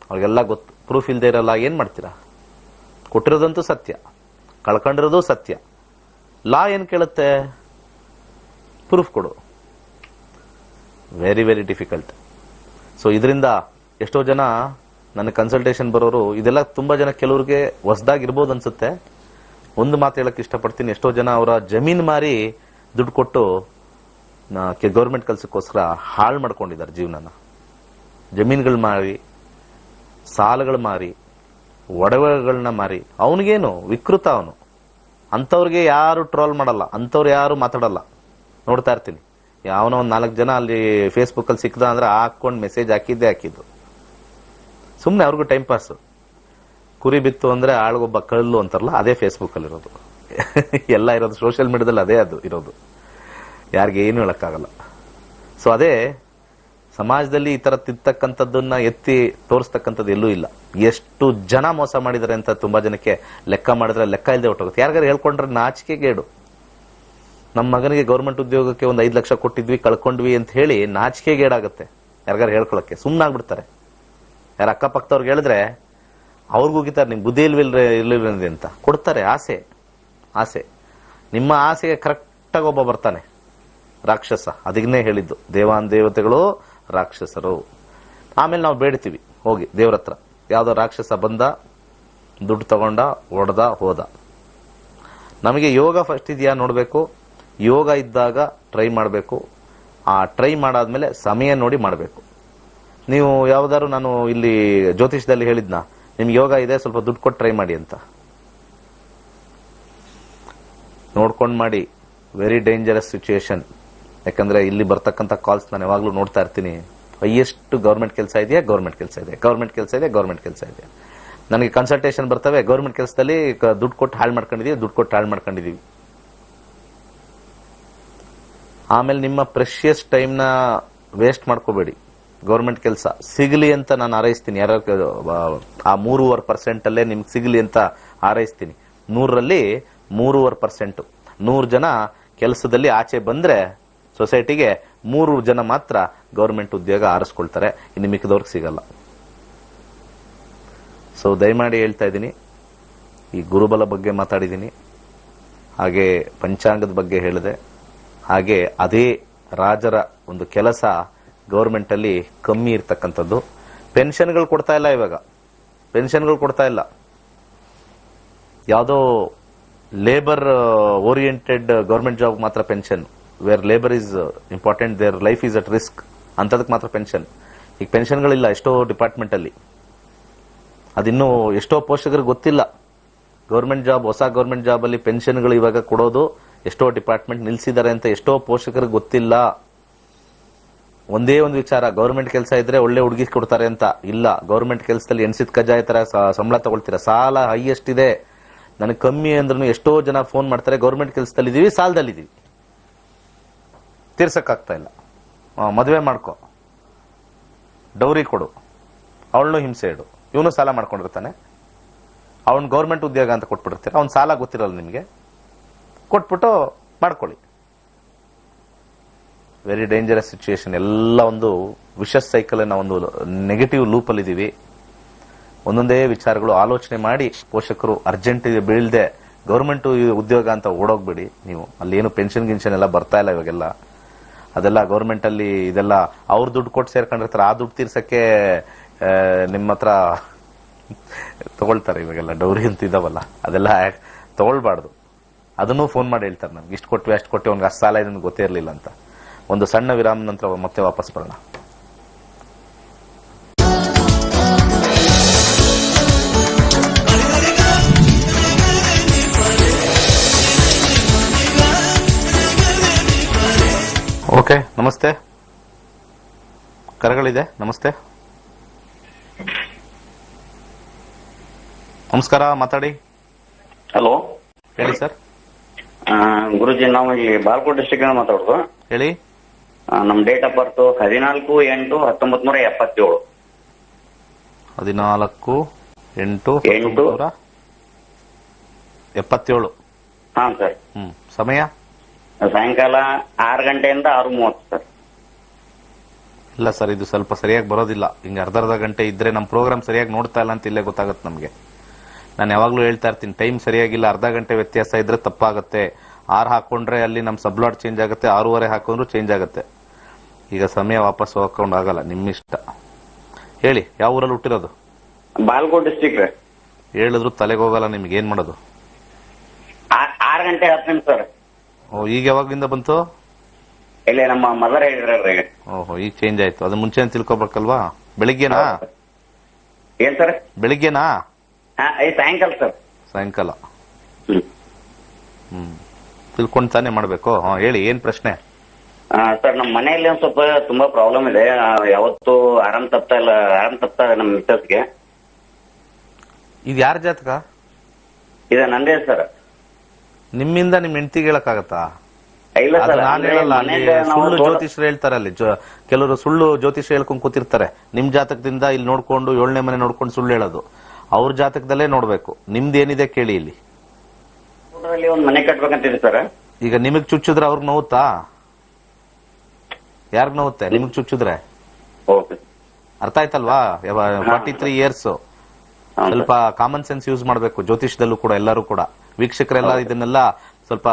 Speaker 1: ಅವ್ರಿಗೆಲ್ಲ ಗೊತ್ತು. ಪ್ರೂಫ್ ಇಲ್ಲದೆ ಇರಲ್ಲ, ಏನ್ ಮಾಡ್ತೀರಾ? ಕೊಟ್ಟಿರೋದಂತೂ ಸತ್ಯ, ಕಳ್ಕೊಂಡಿರೋದು ಸತ್ಯ. ಲಾ ಏನ್ ಕೇಳುತ್ತೆ? ಪ್ರೂಫ್ ಕೊಡು. Very very difficult. ಸೊ ಇದರಿಂದ ಎಷ್ಟೋ ಜನ ನನ್ನ ಕನ್ಸಲ್ಟೇಷನ್ ಬರೋರು, ಇದೆಲ್ಲ ತುಂಬಾ ಜನ ಕೆಲವ್ರಿಗೆ ಹೊಸದಾಗಿರ್ಬೋದು ಅನ್ಸುತ್ತೆ. ಒಂದು ಮಾತು ಹೇಳಕ್ ಇಷ್ಟಪಡ್ತೀನಿ, ಎಷ್ಟೋ ಜನ ಅವರ ಜಮೀನ್ ಮಾರಿ ದುಡ್ಡು ಕೊಟ್ಟು ಗೌರ್ಮೆಂಟ್ ಕೆಲಸಕ್ಕೋಸ್ಕರ ಹಾಳು ಮಾಡ್ಕೊಂಡಿದ್ದಾರೆ ಜೀವನನ. ಜಮೀನುಗಳು ಮಾರಿ, ಸಾಲಗಳು ಮಾರಿ, ಒಡವೆಗಳನ್ನ ಮಾರಿ. ಅವನಿಗೇನು ವಿಕೃತ ಅವನು. ಅಂಥವ್ರಿಗೆ ಯಾರು ಟ್ರೋಲ್ ಮಾಡಲ್ಲ, ಅಂಥವ್ರು ಯಾರು ಮಾತಾಡಲ್ಲ. ನೋಡ್ತಾ ಇರ್ತೀನಿ, ಯಾವನೋ ಒಂದು 4 ಜನ ಅಲ್ಲಿ ಫೇಸ್ಬುಕ್ ಅಲ್ಲಿ ಸಿಕ್ಕದ ಅಂದ್ರೆ ಹಾಕೊಂಡು ಮೆಸೇಜ್ ಹಾಕಿದ್ದು. ಸುಮ್ಮನೆ ಅವ್ರಿಗೂ ಟೈಮ್ ಪಾಸ್. ಕುರಿ ಬಿತ್ತು ಅಂದ್ರೆ ಆಳ್ಗೊಬ್ಬ ಕಳ್ಳು ಅಂತಾರಲ್ಲ, ಅದೇ ಫೇಸ್ಬುಕ್ ಅಲ್ಲಿ ಇರೋದು. ಎಲ್ಲ ಇರೋದು ಸೋಷಿಯಲ್ ಮೀಡಿಯಾದಲ್ಲಿ, ಅದೇ ಅದು ಇರೋದು. ಯಾರಿಗೆ ಏನು ಹೇಳಕ್ಕಾಗಲ್ಲ. ಸೊ ಅದೇ ಸಮಾಜದಲ್ಲಿ ಈ ತರ ತಿರ್ತಕ್ಕಂಥದ್ದನ್ನ ಎತ್ತಿ ತೋರಿಸ್ತಕ್ಕಂಥದ್ದು ಎಲ್ಲೂ ಇಲ್ಲ. ಎಷ್ಟು ಜನ ಮೋಸ ಮಾಡಿದ್ದಾರೆ ಅಂತ ತುಂಬಾ ಜನಕ್ಕೆ ಲೆಕ್ಕ ಮಾಡಿದ್ರೆ ಲೆಕ್ಕ ಇಲ್ಲದೆ ಹೊಟ್ಟೋಗುತ್ತೆ. ಯಾರಿಗಾರು ಹೇಳ್ಕೊಂಡ್ರೆ ನಾಚಿಕೆಗೇಡು. ನಮ್ಮ ಮಗನಿಗೆ ಗೌರ್ಮೆಂಟ್ ಉದ್ಯೋಗಕ್ಕೆ ಒಂದು 5 ಲಕ್ಷ ಕೊಟ್ಟಿದ್ವಿ, ಕಳ್ಕೊಂಡ್ವಿ ಅಂತ ಹೇಳಿ ನಾಚಿಕೆಗೇಡಾಗುತ್ತೆ ಯಾರಿಗಾರು ಹೇಳ್ಕೊಳಕ್ಕೆ. ಸುಮ್ಮನಾಗ್ಬಿಡ್ತಾರೆ. ಯಾರು ಅಕ್ಕಪಕ್ಕದವ್ರಿಗೆ ಹೇಳಿದ್ರೆ ಅವ್ರಿಗೂ ಹೋಗಿತಾರೆ, ನಿಮ್ ಬುದ್ಧಿ ಇರ್ಲಿಲ್ವೇನ್ರಿ ಅಂತ ಕೊಡ್ತಾರೆ. ಆಸೆ. ನಿಮ್ಮ ಆಸೆಗೆ ಕರೆಕ್ಟಾಗಿ ಒಬ್ಬ ಬರ್ತಾನೆ, ರಾಕ್ಷಸ. ಅದನ್ನೇ ಹೇಳಿದ್ದು, ದೇವಾನ್ ದೇವತೆಗಳು ರಾಕ್ಷಸರು. ಆಮೇಲೆ ನಾವು ಬೇಡ್ತೀವಿ ಹೋಗಿ ದೇವ್ರ ಹತ್ರ, ಯಾವ್ದೋ ರಾಕ್ಷಸ ಬಂದ, ದುಡ್ಡು ತಗೊಂಡ, ಹೊಡೆದ, ಹೋದ. ನಮಗೆ ಯೋಗ ಫಸ್ಟ್ ಇದೆಯಾ ನೋಡ್ಬೇಕು. ಯೋಗ ಇದ್ದಾಗ ಟ್ರೈ ಮಾಡಬೇಕು. ಆ ಟ್ರೈ ಮಾಡಾದ್ಮೇಲೆ ಸಮಯ ನೋಡಿ ಮಾಡಬೇಕು. ನೀವು ಯಾವ್ದಾದ್ರು, ನಾನು ಇಲ್ಲಿ ಜ್ಯೋತಿಷದಲ್ಲಿ ಹೇಳಿದ್ನ, ನಿಮ್ಗೆ ಯೋಗ ಇದೆ, ಸ್ವಲ್ಪ ದುಡ್ಡು ಕೊಟ್ಟು ಟ್ರೈ ಮಾಡಿ ಅಂತ. ನೋಡ್ಕೊಂಡು ಮಾಡಿ. Very dangerous situation. ಯಾಕಂದ್ರೆ ಇಲ್ಲಿ ಬರ್ತಕ್ಕಂಥ ಕಾಲ್ಸ್ ನಾನು ಯಾವಾಗ್ಲೂ ನೋಡ್ತಾ ಇರ್ತೀನಿ. ಹೈಯೆಸ್ಟ್ ಗೌರ್ಮೆಂಟ್ ಕೆಲಸ ಇದೆಯಾ, ಗೌರ್ಮೆಂಟ್ ಕೆಲಸ ಇದೆ. ನನಗೆ ಕನ್ಸಲ್ಟೇಷನ್ ಬರ್ತವೆ, ಗೌರ್ಮೆಂಟ್ ಕೆಲಸದಲ್ಲಿ ದುಡ್ಡು ಕೊಟ್ಟು ಹಾಳು ಮಾಡ್ಕೊಂಡಿದೀವಿ. ಆಮೇಲೆ ನಿಮ್ಮ ಪ್ರೆಷಿಯಸ್ ಟೈಮ್ನ ವೇಸ್ಟ್ ಮಾಡ್ಕೋಬೇಡಿ. ಗೌರ್ಮೆಂಟ್ ಕೆಲಸ ಸಿಗಲಿ ಅಂತ ನಾನು ಹಾರೈಸ್ತೀನಿ. ಯಾರು ಆ 3.5% ಅಲ್ಲೇ ನಿಮ್ಗೆ ಸಿಗಲಿ ಅಂತ ಹಾರೈಸ್ತೀನಿ. 100ರಲ್ಲಿ 3.5%. 100 ಜನ ಕೆಲಸದಲ್ಲಿ ಆಚೆ ಬಂದ್ರೆ ಸೊಸೈಟಿಗೆ 3 ಜನ ಮಾತ್ರ ಗೌರ್ಮೆಂಟ್ ಉದ್ಯೋಗ ಆರಿಸ್ಕೊಳ್ತಾರೆ. ಇನ್ನು ಮಿಕ್ಕಿದವ್ರಿಗೆ ಸಿಗಲ್ಲ. ಸೊ ದಯಮಾಡಿ ಹೇಳ್ತಾ ಇದ್ದೀನಿ, ಈ ಗುರುಬಲ ಬಗ್ಗೆ ಮಾತಾಡಿದ್ದೀನಿ, ಹಾಗೆ ಪಂಚಾಂಗದ ಬಗ್ಗೆ ಹೇಳಿದೆ, ಹಾಗೆ ಅದೇ ರಾಜರ ಒಂದು ಕೆಲಸ ಗೌರ್ಮೆಂಟ್ ಅಲ್ಲಿ ಕಮ್ಮಿ ಇರ್ತಕ್ಕಂಥದ್ದು. ಪೆನ್ಷನ್ಗಳು ಕೊಡ್ತಾ ಇಲ್ಲ ಇವಾಗ. ಪೆನ್ಷನ್ಗಳು ಕೊಡ್ತಾ ಇಲ್ಲ. ಯಾವುದೋ ಲೇಬರ್ ಓರಿಯೆಂಟೆಡ್ ಗೌರ್ಮೆಂಟ್ ಜಾಬ್ ಮಾತ್ರ pension, where labour is important, their life is at risk ಅಂತದಕ್ಕೆ ಮಾತ್ರ ಪೆನ್ಷನ್. ಈಗ ಪೆನ್ಷನ್ಗಳಿಲ್ಲ ಎಷ್ಟೋ ಡಿಪಾರ್ಟ್ಮೆಂಟ್ ಅಲ್ಲಿ. ಅದಿನ್ನೂ ಎಷ್ಟೋ ಪೋಷಕರಿಗೆ ಗೊತ್ತಿಲ್ಲ. ಗೌರ್ಮೆಂಟ್ ಜಾಬ್, ಹೊಸ ಗೌರ್ಮೆಂಟ್ ಜಾಬ್ ಅಲ್ಲಿ ಪೆನ್ಷನ್ಗಳು ಇವಾಗ ಕೊಡೋದು ಎಷ್ಟೋ ಡಿಪಾರ್ಟ್ಮೆಂಟ್ ನಿಲ್ಸಿದ್ದಾರೆ ಅಂತ ಎಷ್ಟೋ ಪೋಷಕರಿಗೆ ಗೊತ್ತಿಲ್ಲ. ಒಂದೇ ಒಂದು ವಿಚಾರ, ಗೌರ್ಮೆಂಟ್ ಕೆಲಸ ಇದ್ರೆ ಒಳ್ಳೆ ಹುಡುಗಿ ಕೊಡ್ತಾರೆ ಅಂತ. ಇಲ್ಲ, ಗೌರ್ಮೆಂಟ್ ಕೆಲಸದಲ್ಲಿ ಎಣ್ಸಿದ ಕಜ್ಜಾಯ ತರ ಸಂಬಳ ತಗೊಳ್ತೀರಾ. ಸಾಲ ಹೈಯೆಸ್ಟ್ ಇದೆ, ನನಗೆ ಕಮ್ಮಿ ಅಂದ್ರೂ ಎಷ್ಟೋ ಜನ ಫೋನ್ ಮಾಡ್ತಾರೆ, ಗೌರ್ಮೆಂಟ್ ಕೆಲಸದಲ್ಲಿ ಇದೀವಿ, ಸಾಲದಲ್ಲಿದ್ದೀವಿ, ತೀರ್ಸಕ್ಕಾಗ್ತಾ ಇಲ್ಲ, ಮದುವೆ ಮಾಡ್ಕೊ, ಡೌರಿ ಕೊಡು, ಅವಳನ್ನು ಹಿಂಸೆ ಇಡು, ಇವನು ಸಾಲ ಮಾಡ್ಕೊಂಡಿರ್ತಾನೆ, ಅವನ್ ಗೌರ್ಮೆಂಟ್ ಉದ್ಯೋಗ ಅಂತ ಕೊಟ್ಬಿಟ್ಟಿರ್ತೀರ, ಅವ್ನ ಸಾಲ ಗೊತ್ತಿರಲ್ಲ ನಿಮಗೆ, ಕೊಟ್ಬಿಟ್ಟು ಮಾಡ್ಕೊಳ್ಳಿ. Very dangerous situation. ಎಲ್ಲ ಒಂದು ವಿಶಸ್ ಸೈಕಲ್ ನ ಒಂದು ನೆಗೆಟಿವ್ ಲೂಪ್ ಅಲ್ಲಿ ಇದೀವಿ. ಒಂದೊಂದೇ ವಿಚಾರಗಳು ಆಲೋಚನೆ ಮಾಡಿ ಪೋಷಕರು ಅರ್ಜೆಂಟ್ ಬೀಳ್ದೆ ಗೌರ್ಮೆಂಟ್ ಉದ್ಯೋಗ ಅಂತ ಓಡೋಗ್ಬಿಡಿ. ನೀವು ಅಲ್ಲಿ ಏನು ಪೆನ್ಷನ್ ಗಿನ್ಷನ್ ಎಲ್ಲ ಬರ್ತಾ ಇಲ್ಲ ಇವಾಗೆಲ್ಲ. ಅದೆಲ್ಲ ಗೌರ್ಮೆಂಟ್ ಅಲ್ಲಿ ಇದೆಲ್ಲ ಅವ್ರ ದುಡ್ಡು ಕೊಟ್ಟು ಸೇರ್ಕೊಂಡಿರ್ತಾರೆ. ಆ ದುಡ್ಡು ತೀರ್ಸಕ್ಕೆ ನಿಮ್ಮ ಹತ್ರ ತಗೊಳ್ತಾರೆ ಇವಾಗೆಲ್ಲ. ಡೌರಿ ಅಂತ ಇದಾವಲ್ಲ, ಅದೆಲ್ಲ ತಗೊಳ್ಬಾರ್ದು. ಅದನ್ನು ಫೋನ್ ಮಾಡಿ ಹೇಳ್ತಾರೆ, ನಮ್ಗೆ ಇಷ್ಟು ಕೊಟ್ವಿ ಅಷ್ಟು ಕೊಟ್ಟು ಅವ್ನಿಗೆ ಅಷ್ಟು ಸಾಲ ಇದೆ ಗೊತ್ತೇ ಇರಲಿಲ್ಲ ಅಂತ. ಒಂದು ಸಣ್ಣ ವಿರಾಮ ನಂತರ ಮತ್ತೆ ವಾಪಸ್ ಬರೋಣ. ಓಕೆ, ನಮಸ್ತೆ. ಕರೆಗಳಿದೆ. ನಮಸ್ತೆ, ನಮಸ್ಕಾರ, ಮಾತಾಡಿ.
Speaker 2: ಹಲೋ,
Speaker 1: ಹೇಳಿ ಸರ್.
Speaker 2: ಗುರುಜಿ, ನಾವು ಇಲ್ಲಿ ಬಾಲ್ಕೋಟ್ ಡಿಸ್ಟ್ರಿಕ್ಟ್ ಮಾತಾಡೋದು.
Speaker 1: ಹೇಳಿ.
Speaker 2: ನಮ್ ಡೇಟ್ ಆಫ್ ಬರ್ತ್ 14/8/1977.
Speaker 1: 14/8/1977.
Speaker 2: ಹಾ ಸರ್.
Speaker 1: ಸಮಯ
Speaker 2: ಸಾಯಂಕಾಲ 6 ಗಂಟೆಯಿಂದ 6:30 ಸರ್.
Speaker 1: ಇಲ್ಲ ಸರ್, ಇದು ಸ್ವಲ್ಪ ಸರಿಯಾಗಿ ಬರೋದಿಲ್ಲ. ಹಿಂಗೆ ಅರ್ಧ ಗಂಟೆ ಇದ್ರೆ ನಮ್ಮ ಪ್ರೋಗ್ರಾಮ್ ಸರಿಯಾಗಿ ನೋಡ್ತಾ ಇಲ್ಲ ಅಂತ ಇಲ್ಲೇ ಗೊತ್ತಾಗುತ್ತೆ ನಮಗೆ. ನಾನು ಯಾವಾಗ್ಲೂ ಹೇಳ್ತಾ ಇರ್ತೀನಿ, ಟೈಮ್ ಸರಿಯಾಗಿಲ್ಲ, ಅರ್ಧ ಗಂಟೆ ವ್ಯತ್ಯಾಸ ಇದ್ರೆ ತಪ್ಪಾಗುತ್ತೆ. 6 ಹಾಕೊಂಡ್ರೆ ಅಲ್ಲಿ ನಮ್ಮ ಸಬ್ಲಾಟ್ ಚೇಂಜ್ ಆಗುತ್ತೆ, 6:15 ಹಾಕೊಂಡ್ರು ಚೇಂಜ್ ಆಗುತ್ತೆ. ಈಗ ಸಮಯ ವಾಪಸ್ ಹೋಗ್ಕೊಂಡು ಆಗಲ್ಲ, ನಿಮ್ಮಿಷ್ಟ. ಹೇಳಿ, ಯಾವ ಊರಲ್ಲಿ ಹುಟ್ಟಿರೋದು?
Speaker 2: ಬಾಲ್ಕೋಟ್ ಡಿಸ್ಟ್ರಿಕ್ಟ್.
Speaker 1: ಹೇಳಿದ್ರು ತಲೆಗೆ ಹೋಗಲ್ಲ ನಿಮ್ಗೆ, ಏನ್ ಮಾಡೋದು?
Speaker 2: 6 ಗಂಟೆ 10 ನಿಮಿಷ ಸರ್.
Speaker 1: ಓ, ಈಗ ಯಾವಾಗ್ಲಿಂದ ಬಂತು?
Speaker 2: ಇಲ್ಲೇ ನಮ್ಮ ಮದರ್ ಹೇಳಿದ್ರಿ.
Speaker 1: ಓಹೋ, ಈಗ ಚೇಂಜ್ ಆಯ್ತು. ಅದು ಮುಂಚೆ ತಿಳ್ಕೊಬೇಕಲ್ವಾ? ಬೆಳಿಗ್ಗೆನಾ?
Speaker 2: ಏನ್ ಸರ್?
Speaker 1: ಬೆಳಿಗ್ಗೆನಾ?
Speaker 2: ಸಾಯಂಕಾಲ ಸರ್.
Speaker 1: ಸಾಯಂಕಾಲ. ತಿಳ್ಕೊಂಡು ತಾನೇ ಮಾಡ್ಬೇಕು. ಹೇಳಿ, ಏನ್ ಪ್ರಶ್ನೆ?
Speaker 2: ಸರ್, ನಮ್ಮ ಮನೆಯಲ್ಲಿ ಒಂದ್ ಸ್ವಲ್ಪ ತುಂಬಾ ಪ್ರಾಬ್ಲಮ್ ಇದೆ. ಯಾವತ್ತು ಆರಾಮ್ ತಪ್ತಾ ಇದೆ ನಮ್ಮ ಮಿಸ್ಸಸ್ಗೆ.
Speaker 1: ಇದು ಯಾರ ಜಾತಕ?
Speaker 2: ಇದು ನಂದೇ ಸರ್.
Speaker 1: ನಿಮ್ಮಿಂದ ನಿಮ್ ಹೆಂಡತಿಗೆ ಹೇಳಕ್ಕಾಗತ್ತಾ?
Speaker 2: ಇಲ್ಲ ಸರ್,
Speaker 1: ನಾನು ಹೇಳಲ್ಲ. ಅಲ್ಲಿ ಸುಳ್ಳು ಜ್ಯೋತಿಷ್ಯರು ಹೇಳ್ತಾರೆ. ಅಲ್ಲಿ ಕೆಲವರು ಸುಳ್ಳು ಜ್ಯೋತಿಷ್ಯ ಹೇಳ್ಕೊಂಡ್ ಕೂತಿರ್ತಾರೆ. ನಿಮ್ ಜಾತಕದಿಂದ ಇಲ್ಲಿ ನೋಡ್ಕೊಂಡು 7ನೇ ಮನೆ ನೋಡ್ಕೊಂಡು ಸುಳ್ಳು ಹೇಳೋದು. ಅವ್ರ ಜಾತಕದಲ್ಲೇ ನೋಡ್ಬೇಕು. ನಿಮ್ದು ಏನಿದೆ ಕೇಳಿ. ಇಲ್ಲಿ
Speaker 2: ಒಂದ್ ಮನೆ ಕಟ್ಬೇಕಂತಿದೆ ಸರ್.
Speaker 1: ಈಗ ನಿಮಗ್ ಚುಚ್ಚಿದ್ರೆ ಅವ್ರಿಗೆ ನೋವುತ್ತಾ? ಯಾರಿಗ್ ನೋವುತ್ತೆ? ನಿಮಗ್ ಚುಚ್ಚಿದ್ರೆ. ಅರ್ಥ ಆಯ್ತಲ್ವಾ? 43 ಇಯರ್ಸ್. ಸ್ವಲ್ಪ ಕಾಮನ್ ಸೆನ್ಸ್ ಯೂಸ್ ಮಾಡ್ಬೇಕು ಜ್ಯೋತಿಷದಲ್ಲೂ ಕೂಡ. ಎಲ್ಲರೂ ಕೂಡ ವೀಕ್ಷಕರೆಲ್ಲ ಇದನ್ನೆಲ್ಲ ಸ್ವಲ್ಪ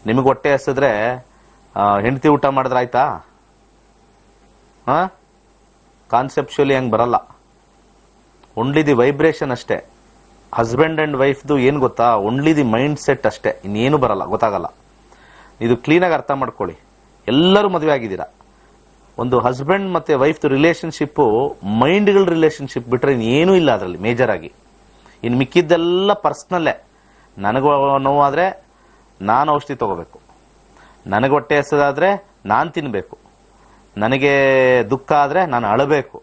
Speaker 1: ನಿಮಗ್ ಹೊಟ್ಟೆ ಹಸಿದ್ರೆ ಹೆಂಡತಿ ಊಟ ಮಾಡಿದ್ರೆ ಆಯ್ತಾ? ಕಾನ್ಸೆಪ್ಚುಲಿ ಹಂಗ್ ಬರಲ್ಲ. ಓನ್ಲಿ ದಿ ವೈಬ್ರೇಷನ್ ಅಷ್ಟೇ. ಹಸ್ಬೆಂಡ್ ಅಂಡ್ ವೈಫ್ದು ಏನ್ ಗೊತ್ತಾ? ಓನ್ಲಿ ದಿ ಮೈಂಡ್ ಸೆಟ್ ಅಷ್ಟೇ, ಇನ್ನೇನು ಬರಲ್ಲ, ಗೊತ್ತಾಗಲ್ಲ. ಇದು ಕ್ಲೀನಾಗಿ ಅರ್ಥ ಮಾಡ್ಕೊಳ್ಳಿ. ಎಲ್ಲರೂ ಮದುವೆ ಆಗಿದ್ದೀರಾ. ಒಂದು ಹಸ್ಬೆಂಡ್ ಮತ್ತೆ ವೈಫ್ ರಿಲೇಶನ್ಶಿಪ್ ಮೈಂಡ್ಗಳ ರಿಲೇಶನ್ಶಿಪ್ ಬಿಟ್ರೆ ಇನ್ನೇನೂ ಇಲ್ಲ ಅದರಲ್ಲಿ ಮೇಜರ್ ಆಗಿ. ಇನ್ನು ಮಿಕ್ಕಿದ್ದೆಲ್ಲ ಪರ್ಸ್ನಲ್ಲೇ. ನನಗೂ ನೋವಾದ್ರೆ ನಾನು ಔಷಧಿ ತಗೋಬೇಕು, ನನಗೆ ಹೊಟ್ಟೆ ಹಸದಾದ್ರೆ ನಾನು ತಿನ್ಬೇಕು, ನನಗೆ ದುಃಖ ಆದ್ರೆ ನಾನು ಅಳಬೇಕು,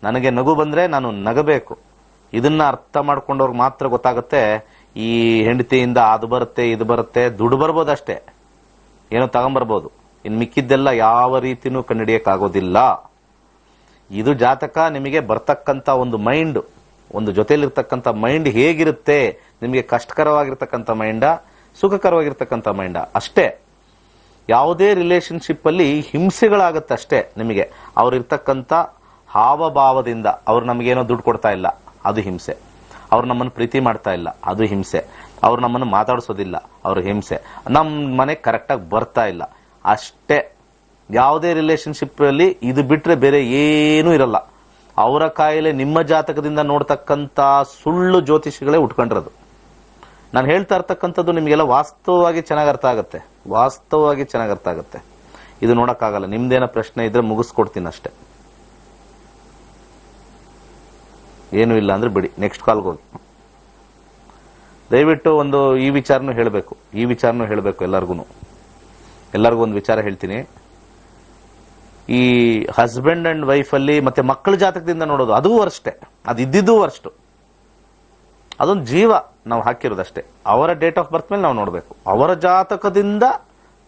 Speaker 1: ನನಗೆ ನಗು ಬಂದ್ರೆ ನಾನು ನಗಬೇಕು. ಇದನ್ನ ಅರ್ಥ ಮಾಡ್ಕೊಂಡವ್ರಿಗೆ ಮಾತ್ರ ಗೊತ್ತಾಗುತ್ತೆ ಈ ಹೆಂಡತಿಯಿಂದ ಅದು ಬರುತ್ತೆ ಇದು ಬರುತ್ತೆ. ದುಡ್ಡು ಬರ್ಬೋದು ಅಷ್ಟೇ, ಏನೋ ತಗೊಂಬರ್ಬೋದು. ಇನ್ನು ಮಿಕ್ಕಿದ್ದೆಲ್ಲ ಯಾವ ರೀತಿನೂ ಕಂಡುಹಿಡಿಯಕ್ಕಾಗೋದಿಲ್ಲ. ಇದು ಜಾತಕ ನಿಮಗೆ ಬರ್ತಕ್ಕಂಥ ಒಂದು ಮೈಂಡ್, ಒಂದು ಜೊತೆಲಿರ್ತಕ್ಕಂಥ ಮೈಂಡ್ ಹೇಗಿರುತ್ತೆ, ನಿಮಗೆ ಕಷ್ಟಕರವಾಗಿರ್ತಕ್ಕಂಥ ಮೈಂಡ, ಸುಖಕರವಾಗಿರ್ತಕ್ಕಂಥ ಮೈಂಡ ಅಷ್ಟೇ. ಯಾವುದೇ ರಿಲೇಶನ್ಶಿಪ್ ಅಲ್ಲಿ ಹಿಂಸೆಗಳಾಗತ್ತೆ ಅಷ್ಟೇ ನಿಮಗೆ. ಅವ್ರಿರ್ತಕ್ಕಂಥ ಹಾವಭಾವದಿಂದ ಅವ್ರು ನಮಗೇನೋ ದುಡ್ಡು ಕೊಡ್ತಾ ಇಲ್ಲ, ಅದು ಹಿಂಸೆ. ಅವ್ರು ನಮ್ಮನ್ನು ಪ್ರೀತಿ ಮಾಡ್ತಾ ಇಲ್ಲ, ಅದು ಹಿಂಸೆ. ಅವ್ರು ನಮ್ಮನ್ನು ಮಾತಾಡಿಸೋದಿಲ್ಲ, ಅವ್ರ ಹಿಂಸೆ. ನಮ್ಮ ಮನೆಗೆ ಕರೆಕ್ಟಾಗಿ ಬರ್ತಾ ಇಲ್ಲ, ಅಷ್ಟೇ. ಯಾವುದೇ ರಿಲೇಶನ್ಶಿಪ್ ಅಲ್ಲಿ ಇದು ಬಿಟ್ರೆ ಬೇರೆ ಏನೂ ಇರಲ್ಲ. ಅವರ ಕಾಯಿಲೆ ನಿಮ್ಮ ಜಾತಕದಿಂದ ನೋಡ್ತಕ್ಕಂಥ ಸುಳ್ಳು ಜ್ಯೋತಿಷಿಗಳೇ ಉಟ್ಕೊಂಡಿರೋದು. ನಾನು ಹೇಳ್ತಾ ಇರ್ತಕ್ಕಂಥದ್ದು ನಿಮಗೆಲ್ಲ ವಾಸ್ತವವಾಗಿ ಚೆನ್ನಾಗಿ ಅರ್ಥ ಆಗುತ್ತೆ, ವಾಸ್ತವವಾಗಿ ಚೆನ್ನಾಗಿ ಅರ್ಥ ಆಗುತ್ತೆ. ಇದು ನೋಡಕ್ಕಾಗಲ್ಲ. ನಿಮ್ದೇನೋ ಪ್ರಶ್ನೆ ಇದ್ರೆ ಮುಗಿಸ್ಕೊಡ್ತೀನಿ ಅಷ್ಟೇ. ಏನು ಇಲ್ಲ ಅಂದ್ರೆ ಬಿಡಿ, ನೆಕ್ಸ್ಟ್ ಕಾಲ್ಗೆ ಹೋಗಿ. ದಯವಿಟ್ಟು ಒಂದು ಈ ವಿಚಾರನೂ ಹೇಳಬೇಕು ಎಲ್ಲರಿಗೂ ಒಂದು ವಿಚಾರ ಹೇಳ್ತೀನಿ. ಈ ಹಸ್ಬೆಂಡ್ ಅಂಡ್ ವೈಫ್ ಅಲ್ಲಿ ಮತ್ತೆ ಮಕ್ಕಳ ಜಾತಕದಿಂದ ನೋಡೋದು ಅದು ಅಷ್ಟೇ, ಅದು ಇದ್ದಿದ್ದು ಅಷ್ಟು. ಅದೊಂದು ಜೀವ ನಾವು ಹಾಕಿರೋದಷ್ಟೇ. ಅವರ ಡೇಟ್ ಆಫ್ ಬರ್ತ್ ಮೇಲೆ ನಾವು ನೋಡಬೇಕು. ಅವರ ಜಾತಕದಿಂದ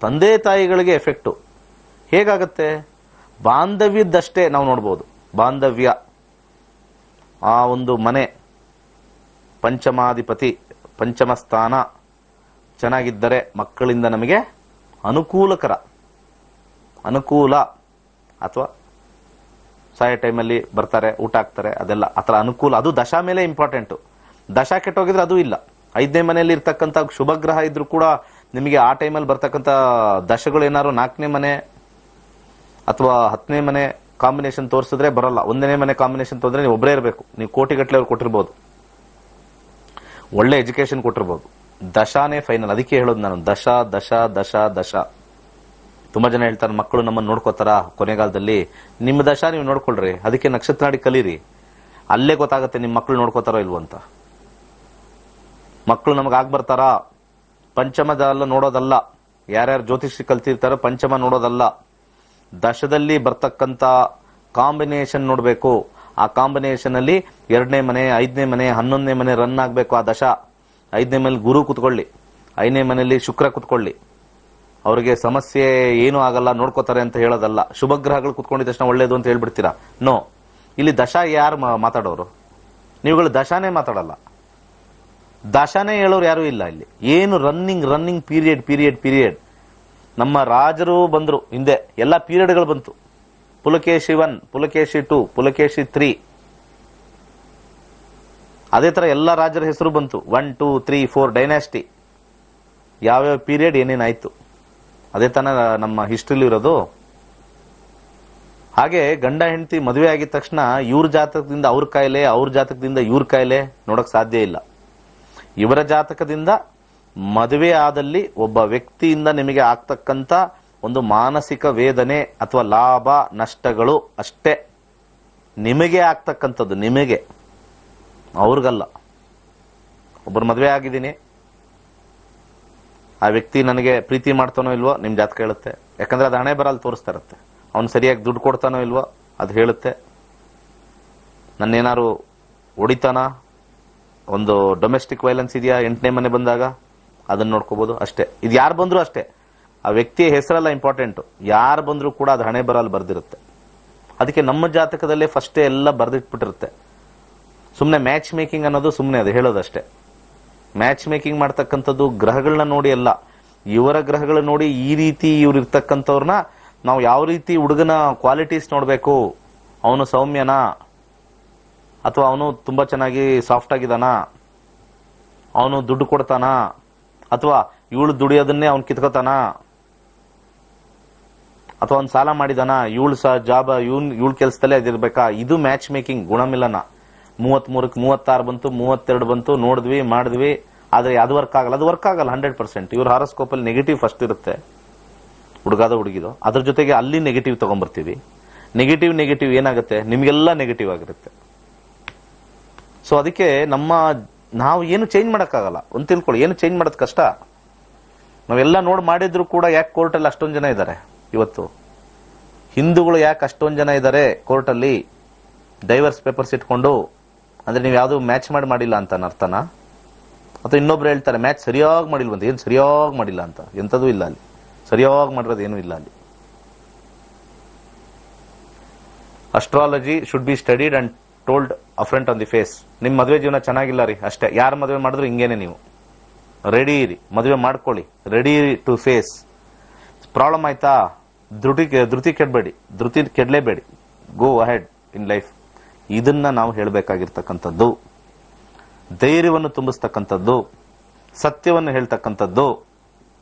Speaker 1: ತಂದೆ ತಾಯಿಗಳಿಗೆ ಎಫೆಕ್ಟು ಹೇಗಾಗತ್ತೆ, ಬಾಂಧವ್ಯದಷ್ಟೇ ನಾವು ನೋಡ್ಬೋದು. ಬಾಂಧವ್ಯ, ಆ ಒಂದು ಮನೆ ಪಂಚಮಾಧಿಪತಿ, ಪಂಚಮ ಸ್ಥಾನ ಚೆನ್ನಾಗಿದ್ದರೆ ಮಕ್ಕಳಿಂದ ನಮಗೆ ಅನುಕೂಲ, ಅಥವಾ ಸಾಯೋ ಟೈಮಲ್ಲಿ ಬರ್ತಾರೆ, ಊಟ ಹಾಕ್ತಾರೆ, ಅದೆಲ್ಲ ಆ ಥರ ಅನುಕೂಲ. ಅದು ದಶಾ ಮೇಲೆ ಇಂಪಾರ್ಟೆಂಟು. ದಶಾ ಕೆಟ್ಟೋಗಿದ್ರೆ ಅದು ಇಲ್ಲ. 5ನೇ ಮನೆಯಲ್ಲಿ ಇರ್ತಕ್ಕಂಥ ಶುಭ ಗ್ರಹ ಇದ್ರೂ ಕೂಡ ನಿಮಗೆ ಆ ಟೈಮಲ್ಲಿ ಬರ್ತಕ್ಕಂಥ ದಶಗಳು ಏನಾದ್ರು 4ನೇ ಮನೆ ಅಥವಾ 10ನೇ ಮನೆ ಕಾಂಬಿನೇಷನ್ ತೋರಿಸಿದ್ರೆ ಬರಲ್ಲ. 1ನೇ ಮನೆ ಕಾಂಬಿನೇಷನ್ ತೋರಿದ್ರೆ ನೀವು ಒಬ್ಬರೇ ಇರಬೇಕು. ನೀವು ಕೋಟಿಗಟ್ಟಲೆ ಅವ್ರು ಕೊಟ್ಟಿರ್ಬೋದು, ಒಳ್ಳೆ ಎಜುಕೇಶನ್ ಕೊಟ್ಟಿರ್ಬೋದು. ದಶಾನೇ ಫೈನಲ್. ಅದಕ್ಕೆ ಹೇಳೋದು ನಾನು, ದಶ. ತುಂಬಾ ಜನ ಹೇಳ್ತಾರೆ ಮಕ್ಕಳು ನಮ್ಮನ್ನು ನೋಡ್ಕೋತಾರ ಕೊನೆಗಾಲದಲ್ಲಿ. ನಿಮ್ಮ ದಶಾ ನೀವು ನೋಡ್ಕೊಳ್ರಿ, ಅದಕ್ಕೆ ನಕ್ಷತ್ರ ನಾಡಿ ಕಲೀರಿ, ಅಲ್ಲೇ ಗೊತ್ತಾಗುತ್ತೆ ನಿಮ್ಮ ಮಕ್ಕಳು ನೋಡ್ಕೋತಾರೋ ಇಲ್ವೋ ಅಂತ. ಮಕ್ಕಳು ನಮಗೆ ಆಗ್ಬರ್ತಾರ, ಪಂಚಮದಲ್ಲ ನೋಡೋದಲ್ಲ. ಯಾರ್ಯಾರು ಜ್ಯೋತಿಷಿ ಕಲ್ತಿರ್ತಾರೋ ಪಂಚಮ ನೋಡೋದಲ್ಲ, ದಶದಲ್ಲಿ ಬರ್ತಕ್ಕಂಥ ಕಾಂಬಿನೇಷನ್ ನೋಡ್ಬೇಕು. ಆ ಕಾಂಬಿನೇಷನ್ ಅಲ್ಲಿ 2ನೇ ಮನೆ, 5ನೇ ಮನೆ, 11ನೇ ಮನೆ ರನ್ ಆಗ್ಬೇಕು. ಆ ದಶ 5ನೇ ಮನೇಲಿ ಗುರು ಕುತ್ಕೊಳ್ಳಿ, 5ನೇ ಮನೆಯಲ್ಲಿ ಶುಕ್ರ ಕುತ್ಕೊಳ್ಳಿ. ಅವರಿಗೆ ಸಮಸ್ಯೆ ಏನೂ ಆಗಲ್ಲ, ನೋಡ್ಕೋತಾರೆ ಅಂತ ಹೇಳೋದಲ್ಲ. ಶುಭ ಗ್ರಹಗಳು ಕುತ್ಕೊಂಡಿದ ತಕ್ಷಣ ಒಳ್ಳೇದು ಅಂತ ಹೇಳ್ಬಿಡ್ತೀರಾ? ನೋ. ಇಲ್ಲಿ ದಶಾ ಯಾರು ಮಾತಾಡೋರು? ನೀವುಗಳು ದಶಾನೇ ಮಾತಾಡಲ್ಲ, ದಶಾನೇ ಹೇಳೋರು ಯಾರು ಇಲ್ಲ ಇಲ್ಲಿ. ಏನು ರನ್ನಿಂಗ್ ಪೀರಿಯಡ್. ನಮ್ಮ ರಾಜರು ಬಂದ್ರು ಹಿಂದೆ, ಎಲ್ಲ ಪೀರಿಯಡ್ಗಳು ಬಂತು. ಪುಲಕೇಶಿ 1, ಪುಲಕೇಶಿ 2, ಪುಲಕೇಶಿ 3. ಅದೇ ತರ ಎಲ್ಲ ರಾಜರ ಹೆಸರು ಬಂತು. 1, 2, 3, 4 ಡೈನಾಸ್ಟಿ. ಯಾವ್ಯಾವ ಪೀರಿಯಡ್ ಏನೇನಾಯ್ತು ಅದೇ ತಾನ ನಮ್ಮ ಹಿಸ್ಟ್ರಿಲಿ ಇರೋದು. ಹಾಗೆ ಗಂಡ ಹೆಂಡತಿ ಮದುವೆ ಆಗಿದ ತಕ್ಷಣ ಇವ್ರ ಜಾತಕದಿಂದ ಅವ್ರ ಕಾಯಿಲೆ, ಅವ್ರ ಜಾತಕದಿಂದ ಇವ್ರ ಕಾಯಿಲೆ ನೋಡಕ್ ಸಾಧ್ಯ ಇಲ್ಲ. ಇವರ ಜಾತಕದಿಂದ ಮದುವೆ ಆದಲ್ಲಿ ಒಬ್ಬ ವ್ಯಕ್ತಿಯಿಂದ ನಿಮಗೆ ಆಗ್ತಕ್ಕಂಥ ಒಂದು ಮಾನಸಿಕ ವೇದನೆ ಅಥವಾ ಲಾಭ ನಷ್ಟಗಳು ಅಷ್ಟೇ ನಿಮಗೆ ಆಗ್ತಕ್ಕಂಥದ್ದು, ನಿಮಗೆ, ಅವ್ರಿಗಲ್ಲ. ಒಬ್ಬರು ಮದುವೆ ಆಗಿದ್ದೀನಿ, ಆ ವ್ಯಕ್ತಿ ನನಗೆ ಪ್ರೀತಿ ಮಾಡ್ತಾನೋ ಇಲ್ವೋ ನಿಮ್ ಜಾತಕ ಹೇಳುತ್ತೆ. ಯಾಕಂದ್ರೆ ಅದು ಹಣೆ ಬರಲ್ಲ ತೋರಿಸ್ತಾ ಇರುತ್ತೆ. ಅವ್ನು ಸರಿಯಾಗಿ ದುಡ್ಡು ಕೊಡ್ತಾನೋ ಇಲ್ವೋ ಅದು ಹೇಳುತ್ತೆ. ನನ್ನೇನಾರು ಹೊಡಿತಾನ, ಒಂದು ಡೊಮೆಸ್ಟಿಕ್ ವೈಲೆನ್ಸ್ ಇದೆಯಾ 8ನೇ ಮನೆ ಬಂದಾಗ ಅದನ್ನ ನೋಡ್ಕೋಬಹುದು ಅಷ್ಟೇ. ಇದು ಯಾರು ಬಂದ್ರು ಅಷ್ಟೇ, ಆ ವ್ಯಕ್ತಿಯ ಹೆಸರೆಲ್ಲ ಇಂಪಾರ್ಟೆಂಟ್. ಯಾರು ಬಂದ್ರು ಕೂಡ ಅದು ಹಣೆ ಬರಲ್ಲ ಬರ್ದಿರುತ್ತೆ. ಅದಕ್ಕೆ ನಮ್ಮ ಜಾತಕದಲ್ಲೇ ಫಸ್ಟೇ ಎಲ್ಲ ಬರ್ದಿಟ್ಬಿಟ್ಟಿರುತ್ತೆ. ಸುಮ್ಮನೆ ಮ್ಯಾಚ್ ಮೇಕಿಂಗ್ ಅನ್ನೋದು ಸುಮ್ಮನೆ ಅದು ಹೇಳೋದಷ್ಟೇ. ಮ್ಯಾಚ್ ಮೇಕಿಂಗ್ ಮಾಡ್ತಕ್ಕಂಥದ್ದು ಗ್ರಹಗಳನ್ನ ನೋಡಿ ಅಲ್ಲ, ಇವರ ಗ್ರಹಗಳು ನೋಡಿ ಈ ರೀತಿ ಇವ್ರು ಇರ್ತಕ್ಕಂಥವ್ರನ್ನ ನಾವು ಯಾವ ರೀತಿ ಹುಡುಗನ ಕ್ವಾಲಿಟೀಸ್ ನೋಡ್ಬೇಕು. ಅವನು ಸೌಮ್ಯನಾ ಅಥವಾ ಅವನು ತುಂಬಾ ಚೆನ್ನಾಗಿ ಸಾಫ್ಟ್ ಆಗಿದಾನ, ಅವನು ದುಡ್ಡು ಕೊಡ್ತಾನ ಅಥವಾ ಇವಳು ದುಡಿಯೋದನ್ನೇ ಅವ್ನು ಕಿತ್ಕೋತಾನ, ಅಥವಾ ಅವ್ನು ಸಾಲ ಮಾಡಿದಾನ, ಇವಳು ಜಾಬ್ ಇವಳು ಕೆಲಸದಲ್ಲೇ ಅದಿರ್ಬೇಕಾ. ಇದು ಮ್ಯಾಚ್ ಮೇಕಿಂಗ್ ಗುಣಮಿಲ್ಲನ. 33ಕ್ಕೆ 36 ಬಂತು, 32 ಬಂತು, ನೋಡಿದ್ವಿ ಮಾಡಿದ್ವಿ, ಆದ್ರೆ ಅದು ವರ್ಕ್ ಆಗಲ್ಲ. ಅದು ವರ್ಕ್ ಆಗಲ್ಲ 100%. ಇವ್ರ ಹಾರೋಸ್ಕೋಪ್ ಅಲ್ಲಿ ನೆಗೆಟಿವ್ ಫಸ್ಟ್ ಇರುತ್ತೆ, ಹುಡುಗಾದ ಹುಡುಗಿದು. ಅದ್ರ ಜೊತೆಗೆ ಅಲ್ಲಿ ನೆಗೆಟಿವ್ ತಗೊಂಡ್ಬರ್ತೀವಿ. ನೆಗೆಟಿವ್ ಏನಾಗುತ್ತೆ, ನಿಮ್ಗೆಲ್ಲ ನೆಗೆಟಿವ್ ಆಗಿರುತ್ತೆ. ಸೊ ಅದಕ್ಕೆ ನಾವು ಏನು ಚೇಂಜ್ ಮಾಡಕ್ಕಾಗಲ್ಲ. ಒಂದು ತಿಳ್ಕೊಳ್ಳಿ, ಏನು ಚೇಂಜ್ ಮಾಡೋದು ಕಷ್ಟ. ನಾವೆಲ್ಲ ನೋಡಿ ಮಾಡಿದ್ರು ಕೂಡ ಯಾಕೆ ಕೋರ್ಟಲ್ಲಿ ಅಷ್ಟೊಂದು ಜನ ಇದ್ದಾರೆ ಇವತ್ತು? ಹಿಂದೂಗಳು ಯಾಕೆ ಅಷ್ಟೊಂದು ಜನ ಇದ್ದಾರೆ ಕೋರ್ಟಲ್ಲಿ ಡೈವರ್ಸ್ ಪೇಪರ್ಸ್ ಇಟ್ಕೊಂಡು? ಅಂದ್ರೆ ನೀವು ಯಾವ್ದು ಮ್ಯಾಚ್ ಮಾಡಿಲ್ಲ ಅಂತ ಅರ್ಥನ? ಅಥವಾ ಇನ್ನೊಬ್ರು ಹೇಳ್ತಾರೆ ಮ್ಯಾಚ್ ಸರಿಯಾಗಿ ಮಾಡಿಲ್ವಂತ. ಏನು ಸರಿಯಾಗಿ ಮಾಡಿಲ್ಲ ಅಂತ ಎಂಥದೂ ಇಲ್ಲ ಅಲ್ಲಿ. ಸರಿಯಾಗಿ ಮಾಡಿರೋದು ಏನೂ ಇಲ್ಲ ಅಲ್ಲಿ. Astrology should be studied and told upfront on the face. ನಿಮ್ ಮದುವೆ ಜೀವನ ಚೆನ್ನಾಗಿಲ್ಲ ರೀ ಅಷ್ಟೇ. ಯಾರು ಮದುವೆ ಮಾಡಿದ್ರು ಹಿಂಗೇನೆ, ನೀವು ರೆಡಿ ಇರಿ, ಮದುವೆ ಮಾಡ್ಕೊಳ್ಳಿ, ರೆಡಿ ಟು ಫೇಸ್. ಪ್ರಾಬ್ಲಮ್ ಆಯ್ತಾ, Dhriti ಕೆಡಲೇಬೇಡಿ. Go ahead in life. ಇದನ್ನ ನಾವು ಹೇಳಬೇಕಾಗಿರ್ತಕ್ಕಂಥದ್ದು. ಧೈರ್ಯವನ್ನು ತುಂಬಿಸ್ತಕ್ಕಂಥದ್ದು, ಸತ್ಯವನ್ನು ಹೇಳ್ತಕ್ಕಂಥದ್ದು.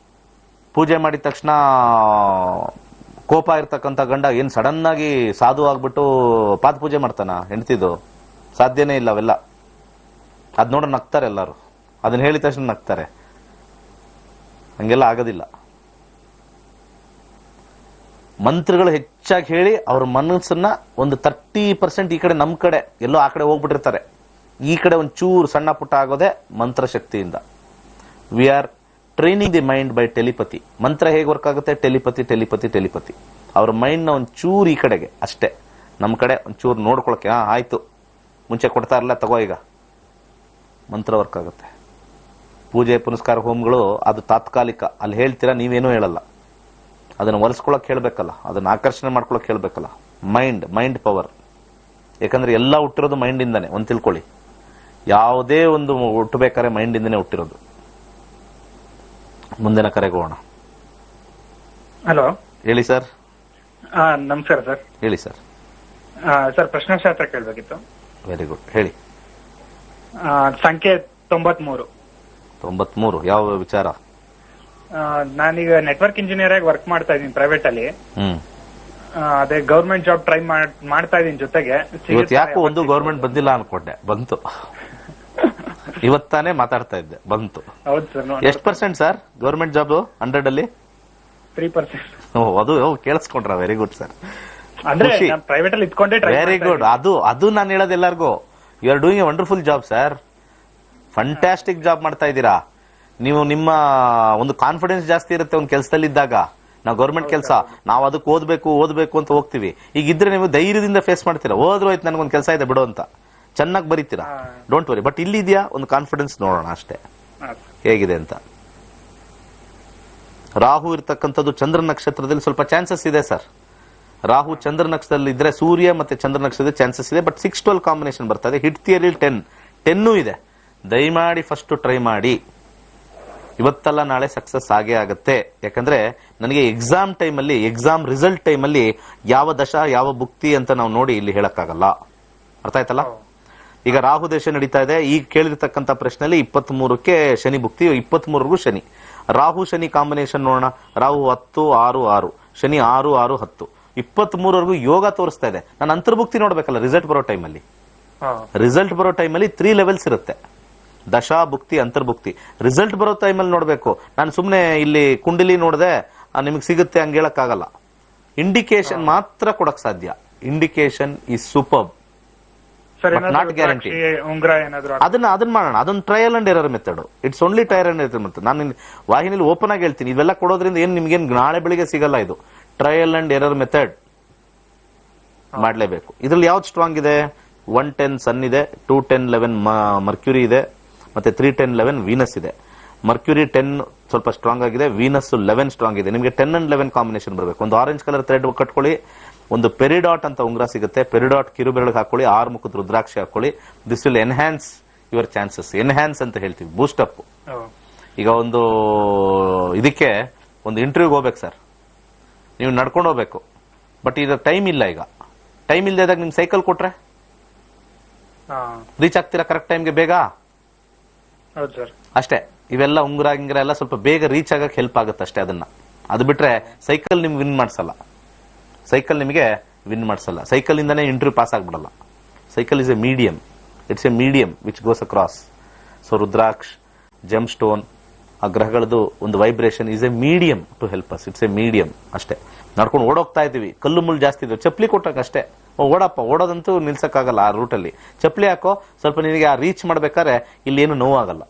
Speaker 1: ಪೂಜೆ ಮಾಡಿದ ತಕ್ಷಣ ಕೋಪ ಇರ್ತಕ್ಕಂಥ ಗಂಡ ಏನ್ ಸಡನ್ ಆಗಿ ಸಾಧು ಆಗ್ಬಿಟ್ಟು ಪಾದ ಪೂಜೆ ಮಾಡ್ತಾನ ಹೆಂಡ್ತಿದ್ದು? ಸಾಧ್ಯನೇ ಇಲ್ಲ ಅವೆಲ್ಲ. ಅದ್ ನೋಡ್ರೆ ನಗ್ತಾರೆ ಎಲ್ಲಾರು, ಅದನ್ನ ಹೇಳಿದ ತಕ್ಷಣ ನಗ್ತಾರೆ. ಹಂಗೆಲ್ಲ ಆಗೋದಿಲ್ಲ. ಮಂತ್ರಗಳು ಹೆಚ್ಚಾಗಿ ಹೇಳಿ ಅವ್ರ ಮನಸ್ಸನ್ನ ಒಂದು 30% ಈ ಕಡೆ ನಮ್ ಕಡೆ ಎಲ್ಲೋ ಆ ಕಡೆ ಹೋಗ್ಬಿಟ್ಟಿರ್ತಾರೆ. ಈ ಕಡೆ ಒಂಚೂರು ಸಣ್ಣ ಪುಟ್ಟ ಆಗೋದೆ ಮಂತ್ರ ಶಕ್ತಿಯಿಂದ. We are training the mind by telepathy. ಮಂತ್ರ ಹೇಗೆ ವರ್ಕ್ ಆಗುತ್ತೆ? ಟೆಲಿಪತಿ. ಅವ್ರ ಮೈಂಡ್ ನ ಒಂಚೂರು ಈ ಕಡೆಗೆ ಅಷ್ಟೇ, ನಮ್ ಕಡೆ ಒಂಚೂರು ನೋಡ್ಕೊಳಕ್ಕೆ ಆಯ್ತು, ಮುಂಚೆ ಕೊಡ್ತಾ ಇರಲ್ಲ ತಗೋ, ಈಗ ಮಂತ್ರ ವರ್ಕ್ ಆಗುತ್ತೆ. ಪೂಜೆ ಪುನಸ್ಕಾರ ಹೋಮಗಳು ಅದು ತಾತ್ಕಾಲಿಕ, ಅಲ್ಲಿ ಹೇಳ್ತೀರಾ, ನೀವೇನೂ ಹೇಳಲ್ಲ. ಅದನ್ನ ಒಲಿಸ್ಕೊಳಕ್ ಹೇಳ್ಬೇಕಲ್ಲ, ಅದನ್ನ ಆಕರ್ಷಣೆ ಮಾಡ್ಕೊಳಕ್ ಹೇಳ್ಬೇಕಲ್ಲ. Mind power. ಯಾಕಂದ್ರೆ ಎಲ್ಲ ಹುಟ್ಟಿರೋದು ಮೈಂಡ್ ಇಂದಾನೆ, ಒಂದ್ ತಿಳ್ಕೊಳ್ಳಿ. ಯಾವುದೇ ಒಂದು ಹುಟ್ಟಬೇಕಾದ್ರೆ ಮೈಂಡ್ ಇಂದನೇ ಹುಟ್ಟಿರೋದು. ಮುಂದಿನ ಕರೆಗೆ ಹೋಗೋಣ.
Speaker 3: ಹಲೋ,
Speaker 1: ಹೇಳಿ ಸರ್.
Speaker 3: ನಮಸ್ಕಾರ ಸರ್.
Speaker 1: ಹೇಳಿ ಸರ್.
Speaker 3: ಸರ್, ಪ್ರಶ್ನಾಶಾಸ್ತ್ರ ಕೇಳಬೇಕಿತ್ತು.
Speaker 1: ವೆರಿ ಗುಡ್, ಹೇಳಿ.
Speaker 3: ಸಂಖ್ಯೆ 93.
Speaker 1: ಯಾವ ವಿಚಾರ?
Speaker 3: ನಾನೀಗ ನೆಟ್ವರ್ಕ್ ಇಂಜಿನಿಯರ್ ಆಗಿ ವರ್ಕ್ ಮಾಡ್ತಾ ಇದ್ದೀನಿ ಪ್ರೈವೇಟ್ ಅಲ್ಲಿ. ಅದೇ ಗೌರ್ಮೆಂಟ್ ಜಾಬ್ ಟ್ರೈ ಮಾಡ್ತಾ ಇದೀನಿ. ಜೊತೆಗೆ
Speaker 1: ಇವತ್ತು ಯಾಕೋ ಒಂದು ಗೌರ್ಮೆಂಟ್ ಬಂದಿಲ್ಲ ಅನ್ಕೊಂಡೆ, ಬಂತು. ಇವತ್ತಾನೆ ಮಾತಾಡ್ತಾ ಇದ್ದೆ, ಬಂತು.
Speaker 3: ಹೌದು ಸರ್.
Speaker 1: ಎಷ್ಟು ಪರ್ಸೆಂಟ್ ಸರ್ ಗೌರ್ಮೆಂಟ್ ಜಾಬ್ 100 ಅಲ್ಲಿ?
Speaker 3: 3%.
Speaker 1: ಅದು ಕೇಳಿಸ್ಕೊಂಡ್ರ? Very good sir.
Speaker 3: ಅಂದ್ರೆ ಪ್ರೈವೇಟ್ ಅಲ್ಲಿ ಇಟ್ಕೊಂಡೆ.
Speaker 1: Very good. ಅದು ನಾನು ಹೇಳೋದು ಎಲ್ಲರಿಗೂ, you are doing a wonderful job sir. Fantastic job ಮಾಡ್ತಾ ಇದ್ದೀರಾ ನೀವು. ನಿಮ್ಮ ಒಂದು ಕಾನ್ಫಿಡೆನ್ಸ್ ಜಾಸ್ತಿ ಇರುತ್ತೆ ಒಂದು ಕೆಲಸದಲ್ಲಿ ಇದ್ದಾಗ. ನಾವು ಗೌರ್ಮೆಂಟ್ ಕೆಲಸ, ನಾವು ಅದಕ್ಕೆ ಓದ್ಬೇಕು ಅಂತ ಹೋಗ್ತೀವಿ. ಈಗ ಇದ್ರೆ ನೀವು ಧೈರ್ಯದಿಂದ ಫೇಸ್ ಮಾಡ್ತೀರಾ. ಹೋದ್ರು ಆಯ್ತು, ನನಗೊಂದು ಕೆಲಸ ಇದೆ ಬಿಡು ಅಂತ ಚೆನ್ನಾಗಿ ಬರೀತೀರಾ. Don't worry. ಬಟ್ ಇಲ್ಲಿ ಇದೆಯಾ ಒಂದು ಕಾನ್ಫಿಡೆನ್ಸ್, ನೋಡೋಣ ಅಷ್ಟೇ ಹೇಗಿದೆ ಅಂತ. ರಾಹು ಇರ್ತಕ್ಕಂಥದ್ದು ಚಂದ್ರ ನಕ್ಷತ್ರದಲ್ಲಿ ಸ್ವಲ್ಪ ಚಾನ್ಸಸ್ ಇದೆ ಸರ್. ರಾಹು ಚಂದ್ರ ನಕ್ಷತ್ರದಲ್ಲಿ ಇದ್ರೆ, ಸೂರ್ಯ ಮತ್ತೆ ಚಂದ್ರ ನಕ್ಷತ್ರದ ಚಾನ್ಸಸ್ ಇದೆ. ಬಟ್ 6-12 ಕಾಂಬಿನೇಷನ್ ಬರ್ತದೆ. ಹಿಟ್ ಥಿಯರಿ 10 ಇದೆ. ದಯಮಾಡಿ ಫಸ್ಟ್ ಟ್ರೈ ಮಾಡಿ. ಇವತ್ತಲ್ಲ ನಾಳೆ ಸಕ್ಸಸ್ ಆಗೇ ಆಗುತ್ತೆ. ಯಾಕಂದ್ರೆ ನನಗೆ ಎಕ್ಸಾಮ್ ಟೈಮಲ್ಲಿ, ಎಕ್ಸಾಮ್ ರಿಸಲ್ಟ್ ಟೈಮಲ್ಲಿ ಯಾವ ದಶ ಯಾವ ಭುಕ್ತಿ ಅಂತ ನಾವು ನೋಡಿ ಇಲ್ಲಿ ಹೇಳಕ್ಕಾಗಲ್ಲ. ಅರ್ಥ ಆಯ್ತಲ್ಲ? ಈಗ ರಾಹು ದೇಶ ನಡೀತಾ ಇದೆ. ಈಗ ಕೇಳಿರ್ತಕ್ಕಂಥ ಪ್ರಶ್ನೆಯಲ್ಲಿ 23ಕ್ಕೆ ಶನಿ ಭುಕ್ತಿ, 23ವರೆಗೂ ಶನಿ. ರಾಹು ಶನಿ ಕಾಂಬಿನೇಷನ್ ನೋಡೋಣ. ರಾಹು 10, 6, 6, ಶನಿ 6, 6, 10, 23ವರೆಗೂ ಯೋಗ ತೋರಿಸ್ತಾ ಇದೆ. ನಾನು ಅಂತರ್ಭುಕ್ತಿ ನೋಡ್ಬೇಕಲ್ಲ ರಿಸಲ್ಟ್ ಬರೋ ಟೈಮಲ್ಲಿ. ರಿಸಲ್ಟ್ ಬರೋ ಟೈಮಲ್ಲಿ 3 ಲೆವೆಲ್ಸ್ ಇರುತ್ತೆ: ದಶಾ ಭುಕ್ತಿ, ಅಂತರ್ಭುಕ್ತಿ. ರಿಸಲ್ಟ್ ಬರೋ ಟೈಮಲ್ಲಿ ನೋಡ್ಬೇಕು. ನಾನು ಸುಮ್ನೆ ಇಲ್ಲಿ ಕುಂಡಲಿ ನೋಡದೆ ನಿಮಗೆ ಸಿಗುತ್ತೆ ಹಂಗ ಹೇಳಕ್ಕಾಗಲ್ಲ. ಇಂಡಿಕೇಶನ್ ಮಾತ್ರ ಕೊಡಕ್ ಸಾಧ್ಯ. Indication is superb, not guarantee. ಅದನ್ನ ಮಾಡೋಣ. ಅದೊಂದು trial and error method. It's only trial and error method. ನಾನು ವಾಹಿನಿಲಿ ಓಪನ್ ಆಗಿ ಹೇಳ್ತೀನಿ, ಇವೆಲ್ಲ ಕೊಡೋದ್ರಿಂದ ಏನ್ ನಿಮ್ಗೇನ್ ನಾಳೆ ಬೆಳಿಗ್ಗೆ ಸಿಗಲ್ಲ. ಇದು ಟ್ರಯಲ್ ಅಂಡ್ ಎರರ್ ಮೆಥಡ್ ಮಾಡ್ಲೇಬೇಕು. ಇದ್ರಲ್ಲಿ ಯಾವ್ದು ಸ್ಟ್ರಾಂಗ್ ಇದೆ? 110 ಸನ್ ಇದೆ, 210 11 ಮರ್ಕ್ಯೂರಿ ಇದೆ, ಮತ್ತೆ 310 11 ವೀನಸ್ ಇದೆ. ಮರ್ಕ್ಯೂರಿ 10 ಸ್ವಲ್ಪ ಸ್ಟ್ರಾಂಗ್ ಆಗಿದೆ, ವೀನಸ್ 11 ಸ್ಟ್ರಾಂಗ್ ಇದೆ. ನಿಮಗೆ 10 and 11 ಕಾಂಬಿನೇಷನ್ ಬರಬೇಕು. ಒಂದು ಆರೆಂಜ್ ಕಲರ್ ಥ್ರೆಡ್ ಕಟ್ಕೊಳ್ಳಿ. ಒಂದು ಪೆರಿಡಾಟ್ ಅಂತ ಉಂಗುರ ಸಿಗುತ್ತೆ. ಪೆರಿಡಾಟ್ ಕಿರುಬೆರಳಿಗೆ ಹಾಕೊಳ್ಳಿ. 6 ಮುಖದ ರುದ್ರಾಕ್ಷಿ ಹಾಕೊಳ್ಳಿ. This will enhance your chances. Enhance ಅಂತ ಹೇಳ್ತೀವಿ, ಬೂಸ್ಟ್ ಅಪ್. ಈಗ ಒಂದು ಇದಕ್ಕೆ ಒಂದು ಇಂಟರ್ವ್ಯೂಗೆ ಹೋಗ್ಬೇಕು ಸರ್, ನೀವು ನಡ್ಕೊಂಡು ಹೋಗ್ಬೇಕು. ಬಟ್ ಈಗ ಟೈಮ್ ಇಲ್ಲ. ಈಗ ಟೈಮ್ ಇಲ್ಲದಾಗ ನಿಮ್ ಸೈಕಲ್ ಕೊಟ್ರೆ ರೀಚ್ ಆಗ್ತೀರಾ ಕರೆಕ್ಟ್ ಟೈಮ್ಗೆ ಬೇಗ? ಅಷ್ಟೇ. ಇವೆಲ್ಲ ಉಂಗುರ ಗಿಂಗುರ ಎಲ್ಲ ಸ್ವಲ್ಪ ಬೇಗ ರೀಚ್ ಆಗಕ್ಕೆ ಹೆಲ್ಪ್ ಆಗುತ್ತೆ ಅಷ್ಟೇ. ಅದು ಬಿಟ್ರೆ ಸೈಕಲ್ ನಿಮ್ಗೆ ವಿನ್ ಮಾಡ್ಸಲ್ಲ. ಸೈಕಲ್ ಇಂದಾನೆ ಇಂಟರ್ವ್ಯೂ ಪಾಸ್ ಆಗ್ಬಿಡಲ್ಲ. Cycle is a medium. It's a medium which goes across. So rudraksha, gemstone, ಆ ಗ್ರಹಗಳದ್ದು ಒಂದು vibration is a medium to help us. It's a medium ಅಷ್ಟೇ. ನಡ್ಕೊಂಡು ಓಡೋಗ್ತಾ ಇದೀವಿ, ಕಲ್ಲು ಮುಳ್ಳು ಜಾಸ್ತಿ ಇದ್ವು, ಚಪ್ಪಲಿ ಕೊಟ್ಟಾಗ ಅಷ್ಟೇ. ಓಡಪ್ಪ, ಓಡೋದಂತೂ ನಿಲ್ಸಕ್ಕಾಗಲ್ಲ ಆ ರೂಟಲ್ಲಿ. ಚಪ್ಪಲಿ ಹಾಕೋ, ಸ್ವಲ್ಪ ನಿನಗೆ ಆ ರೀಚ್ ಮಾಡ್ಬೇಕಾದ್ರೆ ಇಲ್ಲಿ ಏನು ನೋವಾಗಲ್ಲ.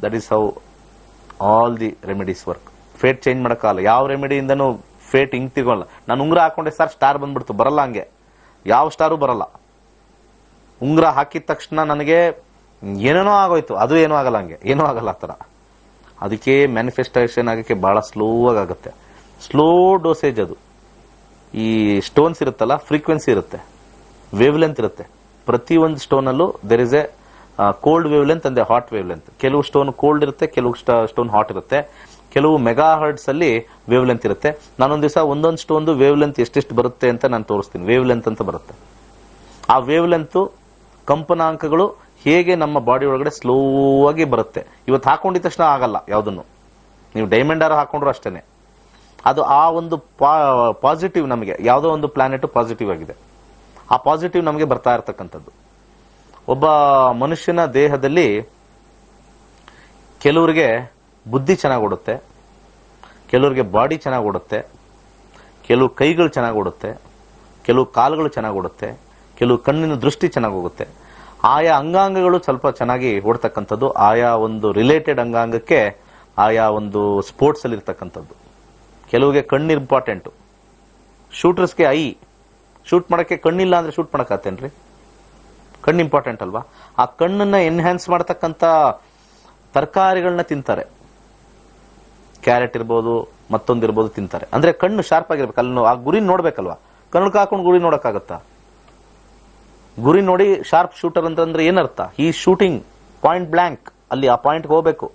Speaker 1: That is how all the remedies work. Fate change ಮಾಡಕ್ಕಾಗಲ್ಲ. ಯಾವ ರೆಮಿಡಿಯಿಂದನೂ ಫೇಟ್ ಹಿಂಗ್ ತಿಗೋಲ್ಲ. ನಾನು ಉಂಗುರ ಹಾಕೊಂಡೆ ಸರ್ ಸ್ಟಾರ್ ಬಂದ್ಬಿಡ್ತು, ಬರಲ್ಲ. ಹಂಗೆ ಯಾವ ಸ್ಟಾರು ಬರಲ್ಲ. ಉಂಗುರ ಹಾಕಿದ ತಕ್ಷಣ ನನಗೆ ಏನೇನೋ ಆಗೋಯ್ತು, ಅದು ಏನೂ ಆಗಲ್ಲ. ಹಂಗೆ ಏನೂ ಆಗಲ್ಲ ಆ ಥರ. ಅದಕ್ಕೆ ಮ್ಯಾನಿಫೆಸ್ಟೇಷನ್ ಆಗಕ್ಕೆ ಬಹಳ ಸ್ಲೋ ಆಗುತ್ತೆ. ಸ್ಲೋ ಡೋಸೇಜ್ ಅದು. ಈ ಸ್ಟೋನ್ಸ್ ಇರುತ್ತಲ್ಲ, ಫ್ರೀಕ್ವೆನ್ಸಿ ಇರುತ್ತೆ, ವೇವ್ ಲೆಂತ್ ಇರುತ್ತೆ. ಪ್ರತಿಯೊಂದು ಸ್ಟೋನಲ್ಲೂ there is a cold wavelength and hot wavelength. ಕೆಲವು ಸ್ಟೋನ್ ಕೋಲ್ಡ್ ಇರುತ್ತೆ, ಕೆಲವು ಸ್ಟೋನ್ ಹಾಟ್ ಇರುತ್ತೆ. ಕೆಲವು ಮೆಗಾ ಹರ್ಟ್ಸ್ ಅಲ್ಲಿ ವೇವ್ ಲೆಂತ್ ಇರುತ್ತೆ. ನಾನೊಂದ್ ದಿವಸ ಒಂದೊಂದು ಸ್ಟೋನ್ ವೇವ್ ಲೆಂತ್ ಎಷ್ಟೆಷ್ಟು ಬರುತ್ತೆ ಅಂತ ನಾನು ತೋರಿಸ್ತೀನಿ. ವೇವ್ ಲೆಂತ್ ಅಂತ ಬರುತ್ತೆ. ಆ ವೇವ್ ಲೆಂತ್ ಕಂಪನಾಂಕಗಳು ಹೇಗೆ ನಮ್ಮ ಬಾಡಿ ಒಳಗಡೆ ಸ್ಲೋ ಆಗಿ ಬರುತ್ತೆ. ಇವತ್ತು ಹಾಕೊಂಡಿದ ತಕ್ಷಣ ಆಗಲ್ಲ ಯಾವುದನ್ನು. ನೀವು ಡೈಮಂಡ್ ಹಾಕೊಂಡ್ರು ಅಷ್ಟೇನೆ. ಅದು ಆ ಒಂದು ಪಾಸಿಟಿವ್, ನಮಗೆ ಯಾವುದೋ ಒಂದು ಪ್ಲಾನೆಟ್ ಪಾಸಿಟಿವ್ ಆಗಿದೆ, ಆ ಪಾಸಿಟಿವ್ ನಮಗೆ ಬರ್ತಾ ಇರತಕ್ಕಂಥದ್ದು. ಒಬ್ಬ ಮನುಷ್ಯನ ದೇಹದಲ್ಲಿ ಕೆಲವರಿಗೆ ಬುದ್ಧಿ ಚೆನ್ನಾಗಿ ಓಡುತ್ತೆ, ಕೆಲವರಿಗೆ ಬಾಡಿ ಚೆನ್ನಾಗಿ ಓಡುತ್ತೆ, ಕೆಲವು ಕೈಗಳು ಚೆನ್ನಾಗಿ ಓಡುತ್ತೆ, ಕೆಲವು ಕಾಲುಗಳು ಚೆನ್ನಾಗಿ ಓಡುತ್ತೆ, ಕೆಲವು ಕಣ್ಣಿನ ದೃಷ್ಟಿ ಚೆನ್ನಾಗಿ ಹೋಗುತ್ತೆ. ಆಯಾ ಅಂಗಾಂಗಗಳು ಸ್ವಲ್ಪ ಚೆನ್ನಾಗಿ ಓಡ್ತಕ್ಕಂಥದ್ದು, ಆಯಾ ಒಂದು ರಿಲೇಟೆಡ್ ಅಂಗಾಂಗಕ್ಕೆ ಆಯಾ ಒಂದು ಸ್ಪೋರ್ಟ್ಸ್ ಅಲ್ಲಿ ಇರ್ತಕ್ಕಂಥದ್ದು. ಕೆಲವಿಗೆ ಕಣ್ಣು ಇಂಪಾರ್ಟೆಂಟ್, ಶೂಟರ್ಸ್ಗೆ ಐ, ಶೂಟ್ ಮಾಡಕ್ಕೆ ಕಣ್ಣಿಲ್ಲ ಅಂದ್ರೆ ಶೂಟ್ ಮಾಡಕ್ಕಾತೇನ್ರಿ? ಕಣ್ಣು ಇಂಪಾರ್ಟೆಂಟ್ ಅಲ್ವಾ? ಆ ಕಣ್ಣನ್ನ ಎನ್ಹ್ಯಾನ್ಸ್ ಮಾಡತಕ್ಕಂಥ ತರಕಾರಿಗಳನ್ನ ತಿಂತಾರೆ, ಕ್ಯಾರೆಟ್ ಇರ್ಬೋದು, ಮತ್ತೊಂದಿರ್ಬೋದು ತಿಂತಾರೆ. ಅಂದ್ರೆ ಕಣ್ಣು ಶಾರ್ಪ್ ಆಗಿರ್ಬೇಕು, ಅಲ್ಲಿ ಆ ಗುರಿ ನೋಡ್ಬೇಕಲ್ವಾ? ಕಣ್ಣು ಹಾಕೊಂಡು ಗುರಿ ನೋಡಕ್ಕಾಗತ್ತಾ? ಗುರಿ ನೋಡಿ ಶಾರ್ಪ್ ಶೂಟರ್ ಅಂತಂದ್ರೆ ಏನರ್ಥ? ಈ ಶೂಟಿಂಗ್ ಪಾಯಿಂಟ್ ಬ್ಲಾಂಕ್, ಅಲ್ಲಿ ಆ ಪಾಯಿಂಟ್ ಹೋಗ್ಬೇಕು.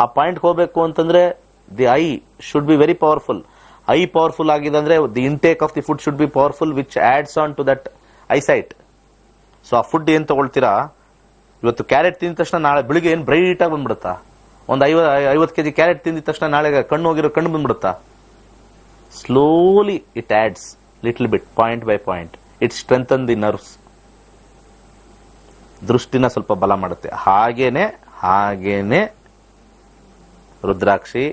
Speaker 1: ಆ ಪಾಯಿಂಟ್ ಹೋಗ್ಬೇಕು ಅಂತಂದ್ರೆ the eye should be very powerful. Eye powerful ಆಗಿದೆ ಅಂದ್ರೆ the intake of the food should be powerful, which adds on to that eyesight. So ಆ ಫುಡ್ ಏನ್ ತಗೊಳ್ತೀರಾ, ಇವತ್ತು ಕ್ಯಾರೆಟ್ ತಿಂದ ತಕ್ಷಣ ನಾಳೆ ಬೆಳಿಗ್ಗೆ ಏನ್ ಬ್ರೈಟ್ ಆಗಿ ಬಂದ್ಬಿಡುತ್ತಾ? ಒಂದು 50 ಕೆಜಿ ಕ್ಯಾರೆಟ್ ತಿಂದಿದ ತಕ್ಷಣ ನಾಳೆ ಕಣ್ಣು ಹೋಗಿರೋ ಕಣ್ಣು ಬಂದ್ಬಿಡುತ್ತಾ? Slowly it adds little bit, point by point, it strengthen the nerves. ದೃಷ್ಟಿನ ಸ್ವಲ್ಪ ಬಲ ಮಾಡುತ್ತೆ. ಹಾಗೇನೆ ರುದ್ರಾಕ್ಷಿ,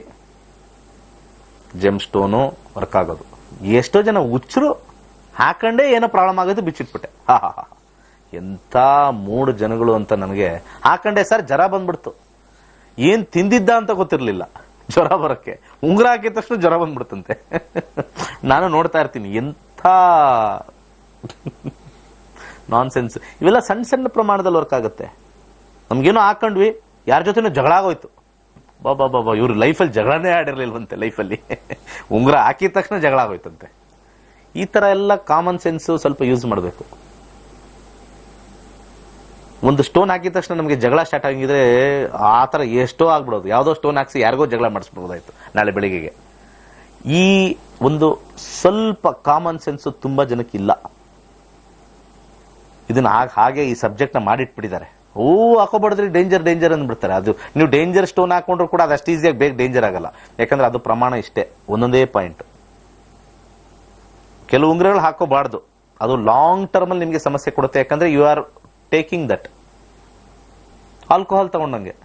Speaker 1: ಜೆಮ್ ಸ್ಟೋನು ವರ್ಕ್ ಆಗೋದು. ಎಷ್ಟೋ ಜನ ಹುಚ್ಚರು ಹಾಕೊಂಡೇ ಏನೋ ಪ್ರಾಬ್ಲಮ್ ಆಗೋದು ಬಿಚ್ಚಿಟ್ಬಿಟ್ಟೆ. ಎಂತ 3 ಜನಗಳು ಅಂತ ನನಗೆ ಹಾಕೊಂಡೆ ಸರ್, ಜ್ವರ ಬಂದ್ಬಿಡ್ತು. ಏನ್ ತಿಂದಿದ್ದ ಅಂತ ಗೊತ್ತಿರ್ಲಿಲ್ಲ, ಜ್ವರ ಬರಕ್ಕೆ ಉಂಗುರ ಹಾಕಿದ ತಕ್ಷಣ ಜ್ವರ ಬಂದ್ಬಿಡ್ತಂತೆ. ನಾನು ನೋಡ್ತಾ ಇರ್ತೀನಿ ಎಂಥ ನಾನ್ ಸೆನ್ಸ್ ಇವೆಲ್ಲ. ಸಣ್ಣ ಸಣ್ಣ ಪ್ರಮಾಣದಲ್ಲಿ ವರ್ಕ್ ಆಗುತ್ತೆ. ನಮ್ಗೇನೋ ಹಾಕೊಂಡ್ವಿ, ಯಾರ ಜೊತೆನೋ ಜಗಳ ಆಗೋಯ್ತು, ಬಾಬಾ ಇವ್ರು ಲೈಫಲ್ಲಿ ಜಗಳನೇ ಆಡಿರ್ಲಿಲ್ವಂತೆ. ಲೈಫಲ್ಲಿ ಉಂಗುರ ಹಾಕಿದ ತಕ್ಷಣ ಜಗಳ ಆಗೋಯ್ತಂತೆ. ಈ ತರ ಎಲ್ಲ ಕಾಮನ್ ಸೆನ್ಸ್ ಸ್ವಲ್ಪ ಯೂಸ್ ಮಾಡಬೇಕು. ಒಂದು ಸ್ಟೋನ್ ಹಾಕಿದ ತಕ್ಷಣ ನಮಗೆ ಜಗಳ ಸ್ಟಾರ್ಟ್ ಆಗಿದ್ರೆ ಆ ತರ ಎಷ್ಟೋ ಆಗ್ಬಿಡೋದು. ಯಾವ್ದೋ ಸ್ಟೋನ್ ಹಾಕ್ಸಿ ಯಾರಿಗೋ ಜಗಳ ಮಾಡಿಸ್ಬೋದಾಯ್ತು ನಾಳೆ ಬೆಳಿಗ್ಗೆಗೆ. ಈ ಒಂದು ಸ್ವಲ್ಪ ಕಾಮನ್ ಸೆನ್ಸ್ ತುಂಬಾ ಜನಕ್ಕೆ ಇಲ್ಲ. ಇದನ್ನ ಹಾಗೆ ಈ ಸಬ್ಜೆಕ್ಟ್ ನ ಮಾಡಿಟ್ಬಿಟ್ಟಿದ್ದಾರೆ. ಹಾಕೋಬಾರ್ದ್ರಿ, ಡೇಂಜರ್ ಅಂದ್ಬಿಡ್ತಾರೆ. ಅದು ನೀವು ಡೇಂಜರ್ ಸ್ಟೋನ್ ಹಾಕೊಂಡ್ರು ಕೂಡ ಅದು ಅಷ್ಟು ಈಸಿಯಾಗಿ ಬೇಗ ಡೇಂಜರ್ ಆಗಲ್ಲ. ಯಾಕಂದ್ರೆ ಅದು ಪ್ರಮಾಣ ಇಷ್ಟೇ, ಒಂದೊಂದೇ ಪಾಯಿಂಟ್. ಕೆಲವು ಉಂಗುರಗಳು ಹಾಕೋಬಾರ್ದು, ಅದು ಲಾಂಗ್ ಟರ್ಮ್ ಅಲ್ಲಿ ನಿಮಗೆ ಸಮಸ್ಯೆ ಕೊಡುತ್ತೆ. ಯಾಕಂದ್ರೆ you are taking that. Alcohol ತಗೊಂಡಂಗೆ,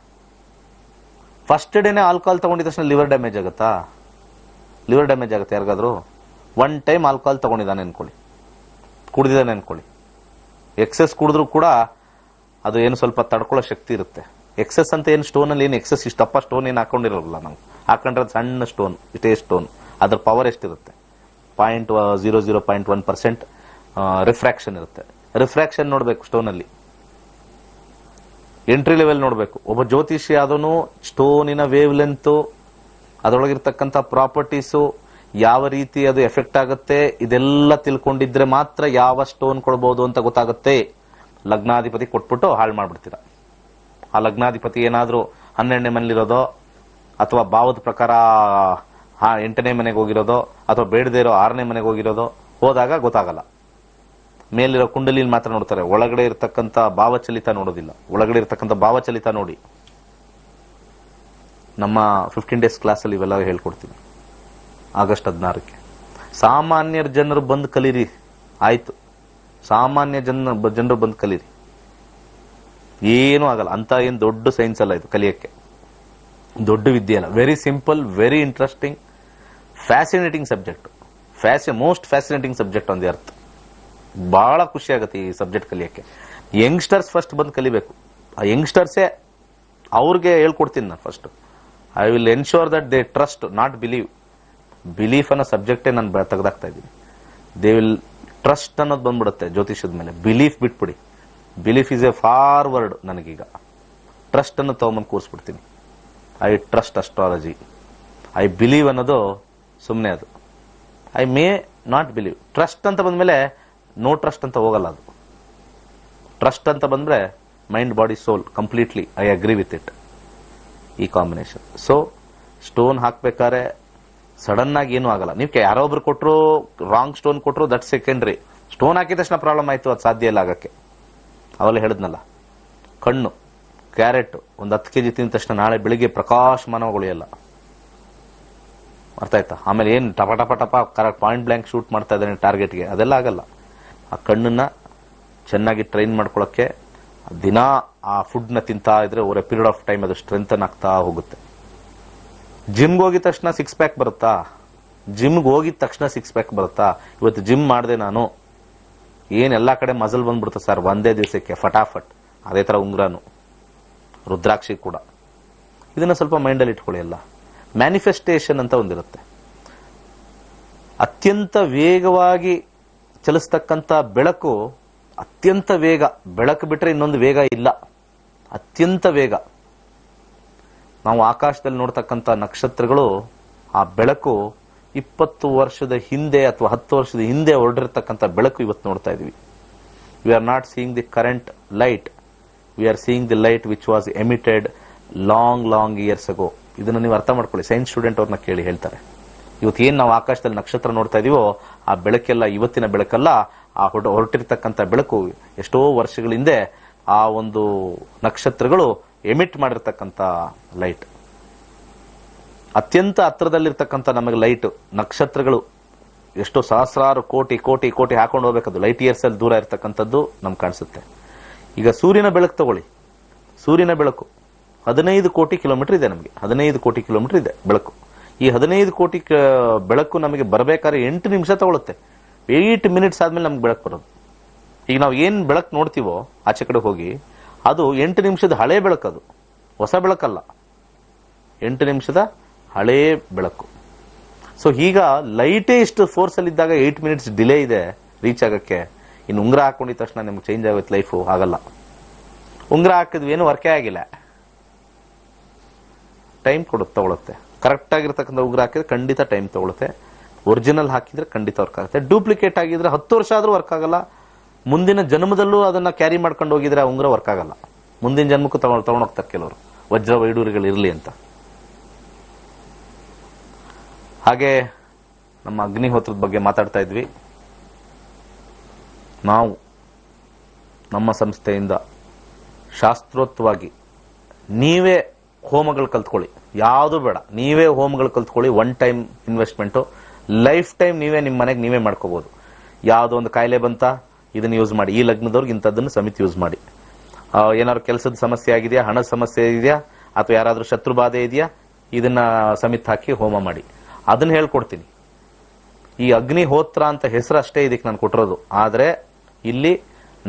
Speaker 1: ಫಸ್ಟ್ ಡೇನೆ ಆಲ್ಕೋಹಾಲ್ ತಗೊಂಡಿದ ತಕ್ಷಣ ಲಿವರ್ ಡ್ಯಾಮೇಜ್ ಆಗುತ್ತಾ? ಲಿವರ್ ಡ್ಯಾಮೇಜ್ ಆಗುತ್ತೆ ಯಾರಿಗಾದ್ರು? 1 ಟೈಮ್ ಆಲ್ಕೋಹಾಲ್ ತಗೊಂಡಿದ್ದಾನೆ ಅನ್ಕೊಳ್ಳಿ, ಕುಡಿದಿದ್ದಾನೆ ಅನ್ಕೊಳ್ಳಿ, ಎಕ್ಸೆಸ್ ಕುಡಿದ್ರು ಕೂಡ ಅದು ಏನು ಸ್ವಲ್ಪ ತಡ್ಕೊಳ್ಳೋ ಶಕ್ತಿ ಇರುತ್ತೆ. ಎಕ್ಸೆಸ್ ಅಂತ ಏನು ಸ್ಟೋನ್ ಅಲ್ಲಿ ಏನು ಎಕ್ಸೆಸ್ ಇಷ್ಟಪ್ಪ ಸ್ಟೋನ್ ಏನು ಹಾಕೊಂಡಿರೋಲ್ಲ ನಾವು. ಹಾಕೊಂಡ್ರೆ ಸಣ್ಣ ಸ್ಟೋನ್, ಇಷ್ಟೇ ಸ್ಟೋನ್, ಅದ್ರ ಪವರ್ ಎಷ್ಟಿರುತ್ತೆ? 0.00.1% ರಿಫ್ರಾಕ್ಷನ್ ಇರುತ್ತೆ. ರಿಫ್ರಾಕ್ಷನ್ ನೋಡ್ಬೇಕು ಸ್ಟೋನ್ ಅಲ್ಲಿ, ಎಂಟ್ರಿ ಲೆವೆಲ್ ನೋಡ್ಬೇಕು. ಒಬ್ಬ ಜ್ಯೋತಿಷಿ ಆದನು ಸ್ಟೋನಿನ ವೇವ್ ಲೆಂತ್, ಅದರೊಳಗಿರ್ತಕ್ಕಂಥ ಪ್ರಾಪರ್ಟೀಸು, ಯಾವ ರೀತಿ ಅದು ಎಫೆಕ್ಟ್ ಆಗುತ್ತೆ, ಇದೆಲ್ಲ ತಿಳ್ಕೊಂಡಿದ್ರೆ ಮಾತ್ರ ಯಾವ ಸ್ಟೋನ್ ಕೊಡ್ಬೋದು ಅಂತ ಗೊತ್ತಾಗುತ್ತೆ. ಲಗ್ನಾಧಿಪತಿ ಕೊಟ್ಬಿಟ್ಟು ಹಾಳು ಮಾಡ್ಬಿಡ್ತೀರ. ಆ ಲಗ್ನಾಧಿಪತಿ ಏನಾದ್ರೂ 12ನೇ ಮನೇಲಿರೋದೋ, ಅಥವಾ ಭಾವದ ಪ್ರಕಾರ 8ನೇ ಮನೆಗೆ ಹೋಗಿರೋದೋ, ಅಥವಾ ಬೇಡದೇ ಇರೋ 6ನೇ ಮನೆಗೆ ಹೋಗಿರೋದೋ, ಹೋದಾಗ ಗೊತ್ತಾಗಲ್ಲ. ಮೇಲಿರೋ ಕುಂಡಲಿನ ಮಾತ್ರ ನೋಡ್ತಾರೆ, ಒಳಗಡೆ ಇರತಕ್ಕಂಥ ಭಾವಚಲಿತ ನೋಡೋದಿಲ್ಲ. ಒಳಗಡೆ ಇರತಕ್ಕಂಥ ಭಾವಚಲಿತ ನೋಡಿ. ನಮ್ಮ 15 ಡೇಸ್ ಕ್ಲಾಸಲ್ಲಿ ಇವೆಲ್ಲ ಹೇಳ್ಕೊಡ್ತೀವಿ. ಆಗಸ್ಟ್ 16ಕ್ಕೆ ಸಾಮಾನ್ಯ ಜನರು ಬಂದು ಕಲೀರಿ. ಆಯ್ತು, ಸಾಮಾನ್ಯ ಜನರು ಬಂದು ಕಲೀರಿ, ಏನೂ ಆಗಲ್ಲ. ಅಂತ ಏನ್ ದೊಡ್ಡ ಸೈನ್ಸ್ ಅಲ್ಲ ಇದು, ಕಲಿಯಕ್ಕೆ ದೊಡ್ಡ ವಿದ್ಯೆ ಅಲ್ಲ. Very simple, very interesting, fascinating subject. Most fascinating subject on the earth. ಬಹಳ ಖುಷಿ ಆಗುತ್ತೆ ಈ ಸಬ್ಜೆಕ್ಟ್ ಕಲಿಯಕ್ಕೆ. ಯಂಗ್ಸ್ಟರ್ಸ್ ಫಸ್ಟ್ ಬಂದು ಕಲಿಬೇಕು. ಆ ಯಂಗ್ಸ್ಟರ್ಸೇ ಅವ್ರಿಗೆ ಹೇಳ್ಕೊಡ್ತೀನಿ ನಾನು first. I will ensure that they trust, not believe. Belief ಅನ್ನೋ ಸಬ್ಜೆಕ್ಟೇ ನಾನು ತೆಗೆದಾಕ್ತಾ ಇದ್ದೀನಿ. ದೇ ವಿಲ್ ಟ್ರಸ್ಟ್ ಅನ್ನೋದು ಬಂದ್ಬಿಡುತ್ತೆ ಜ್ಯೋತಿಷದ ಮೇಲೆ. ಬಿಲೀಫ್ ಬಿಟ್ಬಿಡಿ. Belief is a forward. ನನಗೀಗ ಟ್ರಸ್ಟ್ ಅನ್ನು ತಗೊಂಬಂದು ಕೂರಿಸ್ಬಿಡ್ತೀನಿ. I trust astrology. I believe ಅನ್ನೋದು ಸುಮ್ಮನೆ, ಅದು I may not believe. Trust ಅಂತ ಬಂದ್ಮೇಲೆ ನೋ ಟ್ರಸ್ಟ್ ಅಂತ ಹೋಗಲ್ಲ. ಅದು ಟ್ರಸ್ಟ್ ಅಂತ ಬಂದ್ರೆ mind body soul completely. I agree with it, ಈ ಕಾಂಬಿನೇಷನ್. ಸೊ ಸ್ಟೋನ್ ಹಾಕ್ಬೇಕಾದ್ರೆ ಸಡನ್ ಆಗಿ ಏನೂ ಆಗಲ್ಲ. ನೀವು ಯಾರೊಬ್ರು ಕೊಟ್ಟರು, ರಾಂಗ್ ಸ್ಟೋನ್ ಕೊಟ್ಟರು, ದಟ್ ಸೆಕೆಂಡ್ರಿ. ಸ್ಟೋನ್ ಹಾಕಿದ ತಕ್ಷಣ ಪ್ರಾಬ್ಲಮ್ ಆಯ್ತು, ಅದು ಸಾಧ್ಯ ಇಲ್ಲ ಆಗಕ್ಕೆ. ಅವೆಲ್ಲ ಹೇಳಿದ್ನಲ್ಲ, ಕಣ್ಣು ಕ್ಯಾರೆಟ್ ಒಂದು 10 kg ತಿಂದ ತಕ್ಷಣ ನಾಳೆ ಬೆಳಿಗ್ಗೆ ಪ್ರಕಾಶಮಾನಗೊಳಿಯಲ್ಲ. ಅರ್ಥ ಆಯ್ತಾ? ಆಮೇಲೆ ಏನು ಟಪ ಟಪ ಟಪ ಕರೆಕ್ಟ್ ಪಾಯಿಂಟ್ ಬ್ಲ್ಯಾಂಕ್ ಶೂಟ್ ಮಾಡ್ತಾ ಇದ್ದಾನೆ ಟಾರ್ಗೆಟ್ಗೆ, ಅದೆಲ್ಲ ಆಗಲ್ಲ. ಆ ಕಣ್ಣನ್ನ ಚೆನ್ನಾಗಿ ಟ್ರೈನ್ ಮಾಡ್ಕೊಳ್ಳೋಕ್ಕೆ ದಿನ ಆ ಫುಡ್ನ ತಿಂತಾ ಇದ್ರೆ over A period of time ಅದು ಸ್ಟ್ರೆಂಥನ್ ಆಗ್ತಾ ಹೋಗುತ್ತೆ. ಜಿಮ್ಗೆ ಹೋಗಿದ ತಕ್ಷಣ 6 ಪ್ಯಾಕ್ ಬರುತ್ತಾ? ಜಿಮ್ಗೆ ಹೋಗಿದ ತಕ್ಷಣ 6 ಪ್ಯಾಕ್ ಬರುತ್ತಾ? ಇವತ್ತು ಜಿಮ್ ಮಾಡಿದೆ ನಾನು, ಏನೆಲ್ಲ ಕಡೆ ಮಜಲ್ ಬಂದ್ಬಿಡುತ್ತೆ ಸರ್ ಒಂದೇ ದಿವಸಕ್ಕೆ ಫಟಾಫಟ್. ಅದೇ ತರ ಉಂಗ್ರಾನು, ರುದ್ರಾಕ್ಷಿ ಕೂಡ. ಇದನ್ನ ಸ್ವಲ್ಪ ಮೈಂಡಲ್ಲಿ ಇಟ್ಕೊಳ್ಳಿ. ಎಲ್ಲ ಮ್ಯಾನಿಫೆಸ್ಟೇಷನ್ ಅಂತ ಒಂದಿರುತ್ತೆ. ಅತ್ಯಂತ ವೇಗವಾಗಿ ಚಲಿಸ್ತಕ್ಕಂಥ ಬೆಳಕು, ಅತ್ಯಂತ ವೇಗ, ಬೆಳಕು ಬಿಟ್ರೆ ಇನ್ನೊಂದು ವೇಗ ಇಲ್ಲ, ಅತ್ಯಂತ ವೇಗ. ನಾವು ಆಕಾಶದಲ್ಲಿ ನೋಡ್ತಕ್ಕಂಥ ನಕ್ಷತ್ರಗಳು, ಆ ಬೆಳಕು 20 ವರ್ಷದ ಹಿಂದೆ ಅಥವಾ 10 ವರ್ಷದ ಹಿಂದೆ ಹೊರಡಿರ್ತಕ್ಕಂಥ ಬೆಳಕು ಇವತ್ತು ನೋಡ್ತಾ ಇದೀವಿ. We are not seeing the current light, we are seeing the light which was emitted long years ago. ಇದನ್ನು ನೀವು ಅರ್ಥ ಮಾಡ್ಕೊಳ್ಳಿ. ಸೈನ್ಸ್ ಸ್ಟೂಡೆಂಟ್ ಅವ್ರನ್ನ ಕೇಳಿ ಹೇಳ್ತಾರೆ. ಇವತ್ತು ಏನ್ ನಾವು ಆಕಾಶದಲ್ಲಿ ನಕ್ಷತ್ರ ನೋಡ್ತಾ ಇದೀವೋ ಆ ಬೆಳಕೆಲ್ಲ ಇವತ್ತಿನ ಬೆಳಕಲ್ಲ, ಆ ಹೊರಟಿರ್ತಕ್ಕಂಥ ಬೆಳಕು ಎಷ್ಟೋ ವರ್ಷಗಳ ಹಿಂದೆ ಆ ಒಂದು ನಕ್ಷತ್ರಗಳು ಎಮಿಟ್ ಮಾಡಿರ್ತಕ್ಕಂಥ ಲೈಟ್. ಅತ್ಯಂತ ಹತ್ರದಲ್ಲಿರ್ತಕ್ಕಂಥ ನಮಗೆ ಲೈಟ್, ನಕ್ಷತ್ರಗಳು ಎಷ್ಟೋ ಸಹಸ್ರಾರು ಕೋಟಿ ಕೋಟಿ ಕೋಟಿ ಹಾಕೊಂಡು ಹೋಗ್ಬೇಕದು, ಲೈಟ್ ಇಯರ್ಸ್ ಅಲ್ಲಿ ದೂರ ಇರ್ತಕ್ಕಂಥದ್ದು ನಮ್ಗೆ ಕಾಣಿಸುತ್ತೆ. ಈಗ ಸೂರ್ಯನ ಬೆಳಕು ತಗೊಳ್ಳಿ. ಸೂರ್ಯನ ಬೆಳಕು 15 ಕೋಟಿ ಕಿಲೋಮೀಟರ್ ಇದೆ, ನಮಗೆ 15 ಕೋಟಿ ಕಿಲೋಮೀಟರ್ ಇದೆ ಬೆಳಕು. ಈ 15 ಕೋಟಿ ಬೆಳಕು ನಮಗೆ ಬರಬೇಕಾದ್ರೆ 8 ನಿಮಿಷ ತಗೊಳುತ್ತೆ. 8 ಮಿನಿಟ್ಸ್ ಆದ್ಮೇಲೆ ನಮ್ಗೆ ಬೆಳಕು ಬರೋದು. ಈಗ ನಾವು ಏನ್ ಬೆಳಕು ನೋಡ್ತೀವೋ ಆಚೆ ಕಡೆ ಹೋಗಿ, ಅದು 8 ನಿಮಿಷದ ಹಳೆ ಬೆಳಕು, ಅದು ಹೊಸ ಬೆಳಕಲ್ಲ, 8 ನಿಮಿಷದ ಹಳೇ ಬೆಳಕು. ಸೊ ಈಗ ಲೈಟೇ ಇಷ್ಟು ಫೋರ್ಸ್ ಅಲ್ಲಿ ಇದ್ದಾಗ 8 ಮಿನಿಟ್ಸ್ ಡಿಲೇ ಇದೆ ರೀಚ್ ಆಗಕ್ಕೆ. ಇನ್ನು ಉಂಗ್ರ ಹಾಕೊಂಡಿದ ತಕ್ಷಣ ನಿಮ್ಗೆ ಚೇಂಜ್ ಆಗುತ್ತೆ ಲೈಫು, ಆಗಲ್ಲ. ಉಂಗ್ರ ಹಾಕಿದ್ವಿ, ಏನು ವರ್ಕೇ ಆಗಿಲ್ಲ, ಟೈಮ್ ತಗೊಳುತ್ತೆ. ಕರೆಕ್ಟ್ ಆಗಿರ್ತಕ್ಕಂಥ ಉಂಗ್ರ ಹಾಕಿದ್ರೆ ಖಂಡಿತ ಟೈಮ್ ತಗೊಳುತ್ತೆ. ಒರಿಜಿನಲ್ ಹಾಕಿದ್ರೆ ಖಂಡಿತ ವರ್ಕ್ ಆಗುತ್ತೆ. ಡೂಪ್ಲಿಕೇಟ್ ಆಗಿದ್ರೆ 10 ವರ್ಷ ಆದ್ರೂ ವರ್ಕ್ ಆಗಲ್ಲ. ಮುಂದಿನ ಜನ್ಮದಲ್ಲೂ ಅದನ್ನ ಕ್ಯಾರಿ ಮಾಡ್ಕೊಂಡು ಹೋಗಿದ್ರೆ ಆ ಉಂಗ್ರ ವರ್ಕ್ ಆಗಲ್ಲ. ಮುಂದಿನ ಜನ್ಮಕ್ಕೂ ತಗೊಂಡೋಗ್ತಾರೆ ಕೆಲವರು, ವಜ್ರ ವೈಡೂರಿಗಳು ಇರಲಿ ಅಂತ. ಹಾಗೆ ನಮ್ಮ ಅಗ್ನಿಹೋತ್ರದ ಬಗ್ಗೆ ಮಾತಾಡ್ತಾ ಇದ್ವಿ. ನಾವು ನಮ್ಮ ಸಂಸ್ಥೆಯಿಂದ ಶಾಸ್ತ್ರೋಕ್ತವಾಗಿ ನೀವೇ ಹೋಮಗಳು ಕಲ್ತ್ಕೊಳ್ಳಿ, ಯಾವುದು ಬೇಡ, ನೀವೇ ಹೋಮಗಳು ಕಲ್ತ್ಕೊಳ್ಳಿ. 1 ಟೈಮ್ ಇನ್ವೆಸ್ಟ್ಮೆಂಟು, ಲೈಫ್ ಟೈಮ್ ನೀವೇ ನಿಮ್ಮ ಮನೆಗೆ ನೀವೇ ಮಾಡ್ಕೋಬಹುದು. ಯಾವುದೋ ಒಂದು ಕಾಯಿಲೆ ಬಂತ, ಇದನ್ನ ಯೂಸ್ ಮಾಡಿ. ಈ ಲಗ್ನದವ್ರಿಗೆ ಇಂಥದ್ದನ್ನು ಸಮಿತಿ ಯೂಸ್ ಮಾಡಿ. ಏನಾದ್ರು ಕೆಲಸದ ಸಮಸ್ಯೆ ಆಗಿದೆಯಾ, ಹಣದ ಸಮಸ್ಯೆ ಇದೆಯಾ, ಅಥವಾ ಯಾರಾದ್ರೂ ಶತ್ರು ಬಾಧೆ ಇದೆಯಾ, ಇದನ್ನ ಸಮಿತಿ ಹಾಕಿ ಹೋಮ ಮಾಡಿ. ಅದನ್ನ ಹೇಳ್ಕೊಡ್ತೀನಿ. ಈ ಅಗ್ನಿಹೋತ್ರ ಅಂತ ಹೆಸರು ಅಷ್ಟೇ ಇದಕ್ಕೆ ನಾನು ಕೊಟ್ಟಿರೋದು. ಆದ್ರೆ ಇಲ್ಲಿ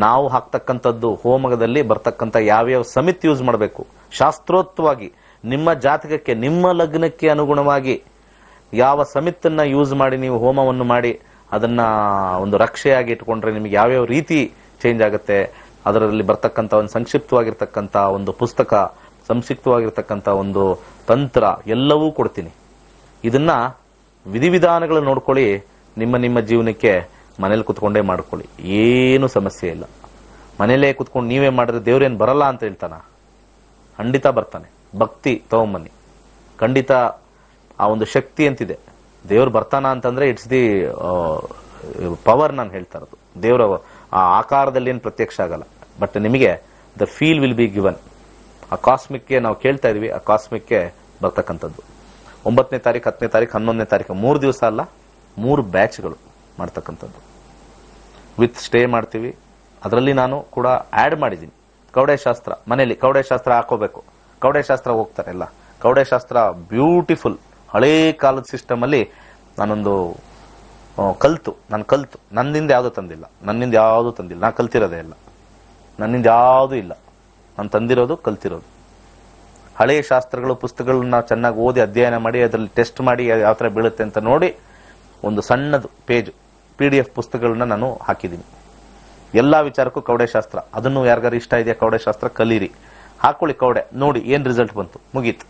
Speaker 1: ನಾವು ಹಾಕ್ತಕ್ಕಂಥದ್ದು ಹೋಮದಲ್ಲಿ ಬರ್ತಕ್ಕಂಥ ಯಾವ್ಯಾವ ಸಮಿತಿ ಯೂಸ್ ಮಾಡಬೇಕು, ಶಾಸ್ತ್ರೋಕ್ತವಾಗಿ ನಿಮ್ಮ ಜಾತಕಕ್ಕೆ, ನಿಮ್ಮ ಲಗ್ನಕ್ಕೆ ಅನುಗುಣವಾಗಿ ಯಾವ ಸಮಿತನ್ನ ಯೂಸ್ ಮಾಡಿ ನೀವು ಹೋಮವನ್ನು ಮಾಡಿ ಅದನ್ನ ಒಂದು ರಕ್ಷೆಯಾಗಿ ಇಟ್ಕೊಂಡ್ರೆ ನಿಮಗೆ ಯಾವ್ಯಾವ ರೀತಿ ಚೇಂಜ್ ಆಗುತ್ತೆ, ಅದರಲ್ಲಿ ಬರ್ತಕ್ಕಂಥ ಒಂದು ಸಂಕ್ಷಿಪ್ತವಾಗಿರ್ತಕ್ಕಂಥ ಒಂದು ಪುಸ್ತಕ, ಸಂಕ್ಷಿಪ್ತವಾಗಿರ್ತಕ್ಕಂಥ ಒಂದು ತಂತ್ರ ಎಲ್ಲವೂ ಕೊಡ್ತೀನಿ. ಇದನ್ನ ವಿಧಿವಿಧಾನಗಳು ನೋಡ್ಕೊಳ್ಳಿ. ನಿಮ್ಮ ಜೀವನಕ್ಕೆ ಮನೇಲಿ ಕುತ್ಕೊಂಡೇ ಮಾಡ್ಕೊಳ್ಳಿ, ಏನು ಸಮಸ್ಯೆ ಇಲ್ಲ. ಮನೇಲೇ ಕುತ್ಕೊಂಡು ನೀವೇ ಮಾಡಿದ್ರೆ ದೇವ್ರೇನು ಬರಲ್ಲ ಅಂತ ಹೇಳ್ತಾನ? ಖಂಡಿತ ಬರ್ತಾನೆ. ಭಕ್ತಿ ತಗೊಂಬನ್ನಿ, ಖಂಡಿತ ಆ ಒಂದು ಶಕ್ತಿ ಅಂತಿದೆ. ದೇವ್ರು ಬರ್ತಾನ ಅಂತಂದ್ರೆ ಇಟ್ಸ್ ದಿ ಪವರ್. ನಾನು ಹೇಳ್ತಾ ಇರೋದು ದೇವರ ಆ ಆಕಾರದಲ್ಲಿ ಏನು ಪ್ರತ್ಯಕ್ಷ ಆಗಲ್ಲ, ಬಟ್ ನಿಮಗೆ the feel will be given. ಆ ಕಾಸ್ಮಿಕ್ಗೆ ನಾವು ಕೇಳ್ತಾ ಇದೀವಿ, ಆ ಕಾಸ್ಮಿಕ್ಗೆ ಬರ್ತಕ್ಕಂಥದ್ದು 9ನೇ ತಾರೀಕು, 10ನೇ ತಾರೀಕು, 11ನೇ ತಾರೀಕು, 3 ದಿವಸ ಅಲ್ಲ, 3 ಬ್ಯಾಚ್ಗಳು ಮಾಡ್ತಕ್ಕಂಥದ್ದು. ವಿತ್ ಸ್ಟೇ ಮಾಡ್ತೀವಿ. ಅದರಲ್ಲಿ ನಾನು ಕೂಡ ಆಡ್ ಮಾಡಿದ್ದೀನಿ ಕವಡೆ ಶಾಸ್ತ್ರ. ಮನೇಲಿ ಕವಡೆ ಶಾಸ್ತ್ರ ಹಾಕೋಬೇಕು, ಕವಡೆ ಶಾಸ್ತ್ರ ಹೋಗ್ತಾರೆ ಎಲ್ಲ. ಕವಡೆ ಶಾಸ್ತ್ರ ಬ್ಯೂಟಿಫುಲ್ ಹಳೇ ಕಾಲದ ಸಿಸ್ಟಮ್ ಅಲ್ಲಿ ನಾನೊಂದು ಕಲ್ತು ನನ್ನಿಂದ ಯಾವುದು ತಂದಿಲ್ಲ, ನಾ ಕಲ್ತಿರೋದೇ ಇಲ್ಲ, ನನ್ನಿಂದ ಯಾವುದೂ ಇಲ್ಲ. ನಾನು ತಂದಿರೋದು, ಕಲ್ತಿರೋದು ಹಳೆಯ ಶಾಸ್ತ್ರಗಳು, ಪುಸ್ತಕಗಳನ್ನ ಚೆನ್ನಾಗಿ ಓದಿ ಅಧ್ಯಯನ ಮಾಡಿ ಅದರಲ್ಲಿ ಟೆಸ್ಟ್ ಮಾಡಿ ಯಾವ ತರ ಬೀಳುತ್ತೆ ಅಂತ ನೋಡಿ ಒಂದು ಸಣ್ಣದು ಪೇಜ್ PDF ಪುಸ್ತಕಗಳನ್ನ ನಾನು ಹಾಕಿದ್ದೀನಿ. ಎಲ್ಲಾ ವಿಚಾರಕ್ಕೂ ಕವಡೆ ಶಾಸ್ತ್ರ. ಅದನ್ನು ಯಾರಿಗಾರು ಇಷ್ಟ ಇದೆಯಾ ಕವಡೆ ಶಾಸ್ತ್ರ ಕಲೀರಿ, ಹಾಕೊಳ್ಳಿ ಕವಡೆ, ನೋಡಿ ಏನ್ ರಿಸಲ್ಟ್ ಬಂತು, ಮುಗೀತು.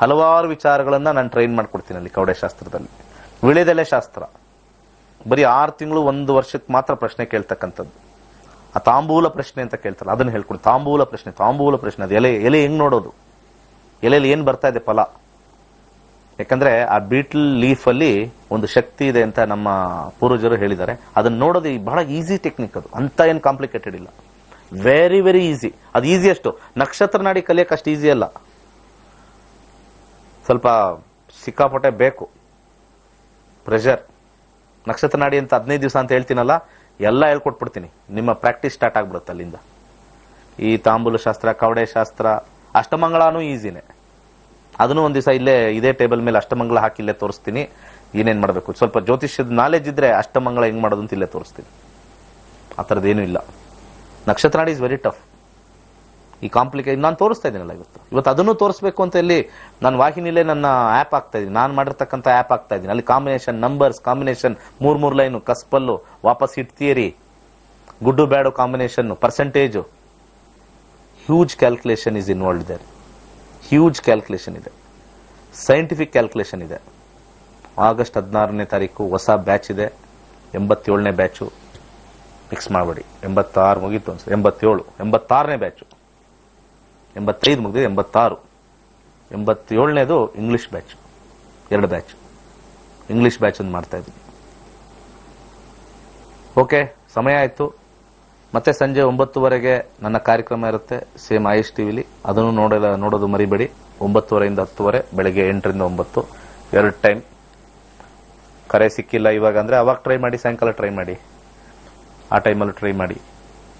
Speaker 1: ಹಲವಾರು ವಿಚಾರಗಳನ್ನ ನಾನು ಟ್ರೈನ್ ಮಾಡ್ಕೊಡ್ತೀನಿ ಅಲ್ಲಿ ಕವಡೆ ಶಾಸ್ತ್ರದಲ್ಲಿ. ವಿಳೆದೆಲೆ ಶಾಸ್ತ್ರ ಬರೀ 6 ತಿಂಗಳು 1 ವರ್ಷಕ್ಕೆ ಮಾತ್ರ ಪ್ರಶ್ನೆ ಕೇಳ್ತಕ್ಕಂಥದ್ದು. ಆ ತಾಂಬೂಲ ಪ್ರಶ್ನೆ ಅಂತ ಕೇಳ್ತಾರೆ, ಅದನ್ನ ಹೇಳ್ಕೊಡಿ. ತಾಂಬೂಲ ಪ್ರಶ್ನೆ ಅದು ಎಲೆ ಹೆಂಗ್ ನೋಡೋದು, ಎಲೆಯಲ್ಲಿ ಏನ್ ಬರ್ತಾ ಇದೆ ಫಲ. ಯಾಕಂದ್ರೆ ಆ ಬೀಟಲ್ ಲೀಫ್ ಅಲ್ಲಿ ಒಂದು ಶಕ್ತಿ ಇದೆ ಅಂತ ನಮ್ಮ ಪೂರ್ವಜರು ಹೇಳಿದ್ದಾರೆ. ಅದನ್ನ ನೋಡೋದು ಬಹಳ ಈಸಿ ಟೆಕ್ನಿಕ್, ಅದು ಅಂತ ಏನ್ ಕಾಂಪ್ಲಿಕೇಟೆಡ್ ಇಲ್ಲ, ವೆರಿ ವೆರಿ ಈಸಿ. ಅದು ಈಸಿ ಅಷ್ಟು. ನಕ್ಷತ್ರ ನಾಡಿ ಕಲಿಯಕ್ಕೆ ಅಷ್ಟು ಈಸಿ ಅಲ್ಲ, ಸ್ವಲ್ಪ ಸಿಕ್ಕಾಪಟ್ಟೆ ಬೇಕು, ಪ್ರೆಷರ್. ನಕ್ಷತ್ರ ನಾಡಿ ಅಂತ 15 ದಿವಸ ಅಂತ ಹೇಳ್ತೀನಲ್ಲ, ಎಲ್ಲ ಹೇಳ್ಕೊಟ್ಬಿಡ್ತೀನಿ. ನಿಮ್ಮ ಪ್ರಾಕ್ಟೀಸ್ ಸ್ಟಾರ್ಟ್ ಆಗ್ಬಿಡುತ್ತೆ ಅಲ್ಲಿಂದ. ಈ ತಾಂಬೂಲ ಶಾಸ್ತ್ರ, ಕವಡೆ ಶಾಸ್ತ್ರ, ಅಷ್ಟಮಂಗಳನೂ ಈಸಿನೇ. ಅದನ್ನು ಒಂದ್ ದಿವಸ ಇಲ್ಲೇ ಇದೇ ಟೇಬಲ್ ಮೇಲೆ ಅಷ್ಟಮಂಗಳ ಹಾಕಿ ಇಲ್ಲೇ ತೋರಿಸ್ತೀನಿ. ಏನೇನ್ ಮಾಡಬೇಕು, ಸ್ವಲ್ಪ ಜ್ಯೋತಿಷ್ಯದ ನಾಲೆಜ್ ಇದ್ರೆ ಅಷ್ಟಮಂಗಳ ಹೆಂಗ್ ಮಾಡೋದು ಅಂತ ಇಲ್ಲೇ ತೋರಿಸ್ತೀನಿ. ಆ ಥರದ್ದೇನೂ ಇಲ್ಲ. ನಕ್ಷತ್ರ ನಾಡಿ ಇಸ್ ವೆರಿ ಟಫ್. ಈ ಕಾಂಪ್ಲಿಕೇಟ್ ನಾನು ತೋರಿಸ್ತಾ ಇದ್ದೀನಲ್ಲ ಇವತ್ತು ಅದನ್ನು ತೋರಿಸ್ಬೇಕು ಅಂತ ಇಲ್ಲಿ ನಾನು ವಾಹಿನಿಲೇ ನನ್ನ ಆ್ಯಪ್ ಆಗ್ತಾ ಇದ್ದೀನಿ. ನಾನು ಮಾಡಿರ್ತಕ್ಕಂಥ ಆ್ಯಪ್ ಆಗ್ತಾ ಇದ್ದೀನಿ. ಅಲ್ಲಿ ಕಾಂಬಿನೇಷನ್, ನಂಬರ್ಸ್ ಕಾಂಬಿನೇಷನ್, 3 ಲೈನು, ಕಸ್ಪಲ್ಲು, ವಾಪಸ್ hit theory, good bad combination, percentage, huge calculation is involved there. Huge calculation ಇದೆ, ಸೈಂಟಿಫಿಕ್ ಕ್ಯಾಲ್ಕುಲೇಷನ್ ಇದೆ. ಆಗಸ್ಟ್ 16ನೇ ತಾರೀಕು ಹೊಸ ಬ್ಯಾಚ್ ಇದೆ, 87ನೇ ಬ್ಯಾಚು. ಮಿಕ್ಸ್ ಮಾಡಬೇಡಿ. 86 ಮುಗೀತು ಅನ್ಸುತ್ತೆ, 87, 86ನೇ ಬ್ಯಾಚು. 85 ಮುಗಿದಿದೆ, 86, 87ನೇದು English batch. 2 batch English batch ಒಂದು ಮಾಡ್ತಾ ಇದ್ದೀನಿ. ಓಕೆ, ಸಮಯ ಆಯ್ತು. ಮತ್ತೆ ಸಂಜೆ 9:30ಗೆ ನನ್ನ ಕಾರ್ಯಕ್ರಮ ಇರುತ್ತೆ, ಸೇಮ್ ಐಎಸ್ ಟಿವಿಲಿ. ಅದನ್ನು ನೋಡೋದು ಮರಿಬೇಡಿ. 9:30ರಿಂದ 10:30, ಬೆಳಗ್ಗೆ 8ರಿಂದ 9, 2 ಟೈಮ್. ಕರೆ ಸಿಕ್ಕಿಲ್ಲ ಇವಾಗ ಅಂದ್ರೆ ಅವಾಗ ಟ್ರೈ ಮಾಡಿ, ಸಾಯಂಕಾಲ ಟ್ರೈ ಮಾಡಿ, ಆ ಟೈಮಲ್ಲೂ ಟ್ರೈ ಮಾಡಿ.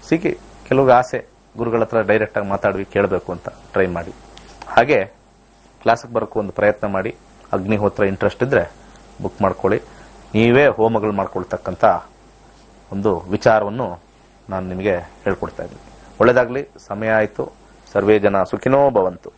Speaker 1: ಸಿಕ್ಕಿ ಕೆಲವ್ರಿಗೆ ಆಸೆ ಗುರುಗಳ ಹತ್ರ ಡೈರೆಕ್ಟ್ ಆಗಿ ಮಾತಾಡಿ ಕೇಳಬೇಕು ಅಂತ, ಟ್ರೈ ಮಾಡಿ. ಹಾಗೆ ಕ್ಲಾಸಿಗೆ ಬರೋಕ್ಕೂ ಒಂದು ಪ್ರಯತ್ನ ಮಾಡಿ. ಅಗ್ನಿಹೋತ್ರ ಇಂಟ್ರೆಸ್ಟ್ ಇದ್ರೆ ಬುಕ್ ಮಾಡ್ಕೊಳ್ಳಿ. ನೀವೇ ಹೋಮಗಳು ಮಾಡ್ಕೊಳ್ತಕ್ಕಂಥ ಒಂದು ವಿಚಾರವನ್ನು ನಾನು ನಿಮಗೆ ಹೇಳ್ಕೊಡ್ತಾ ಇದ್ದೀನಿ. ಒಳ್ಳೆಯದಾಗಲಿ. ಸಮಯ ಆಯಿತು. ಸರ್ವೇ ಜನ ಸುಖಿನೋ ಭವಂತು.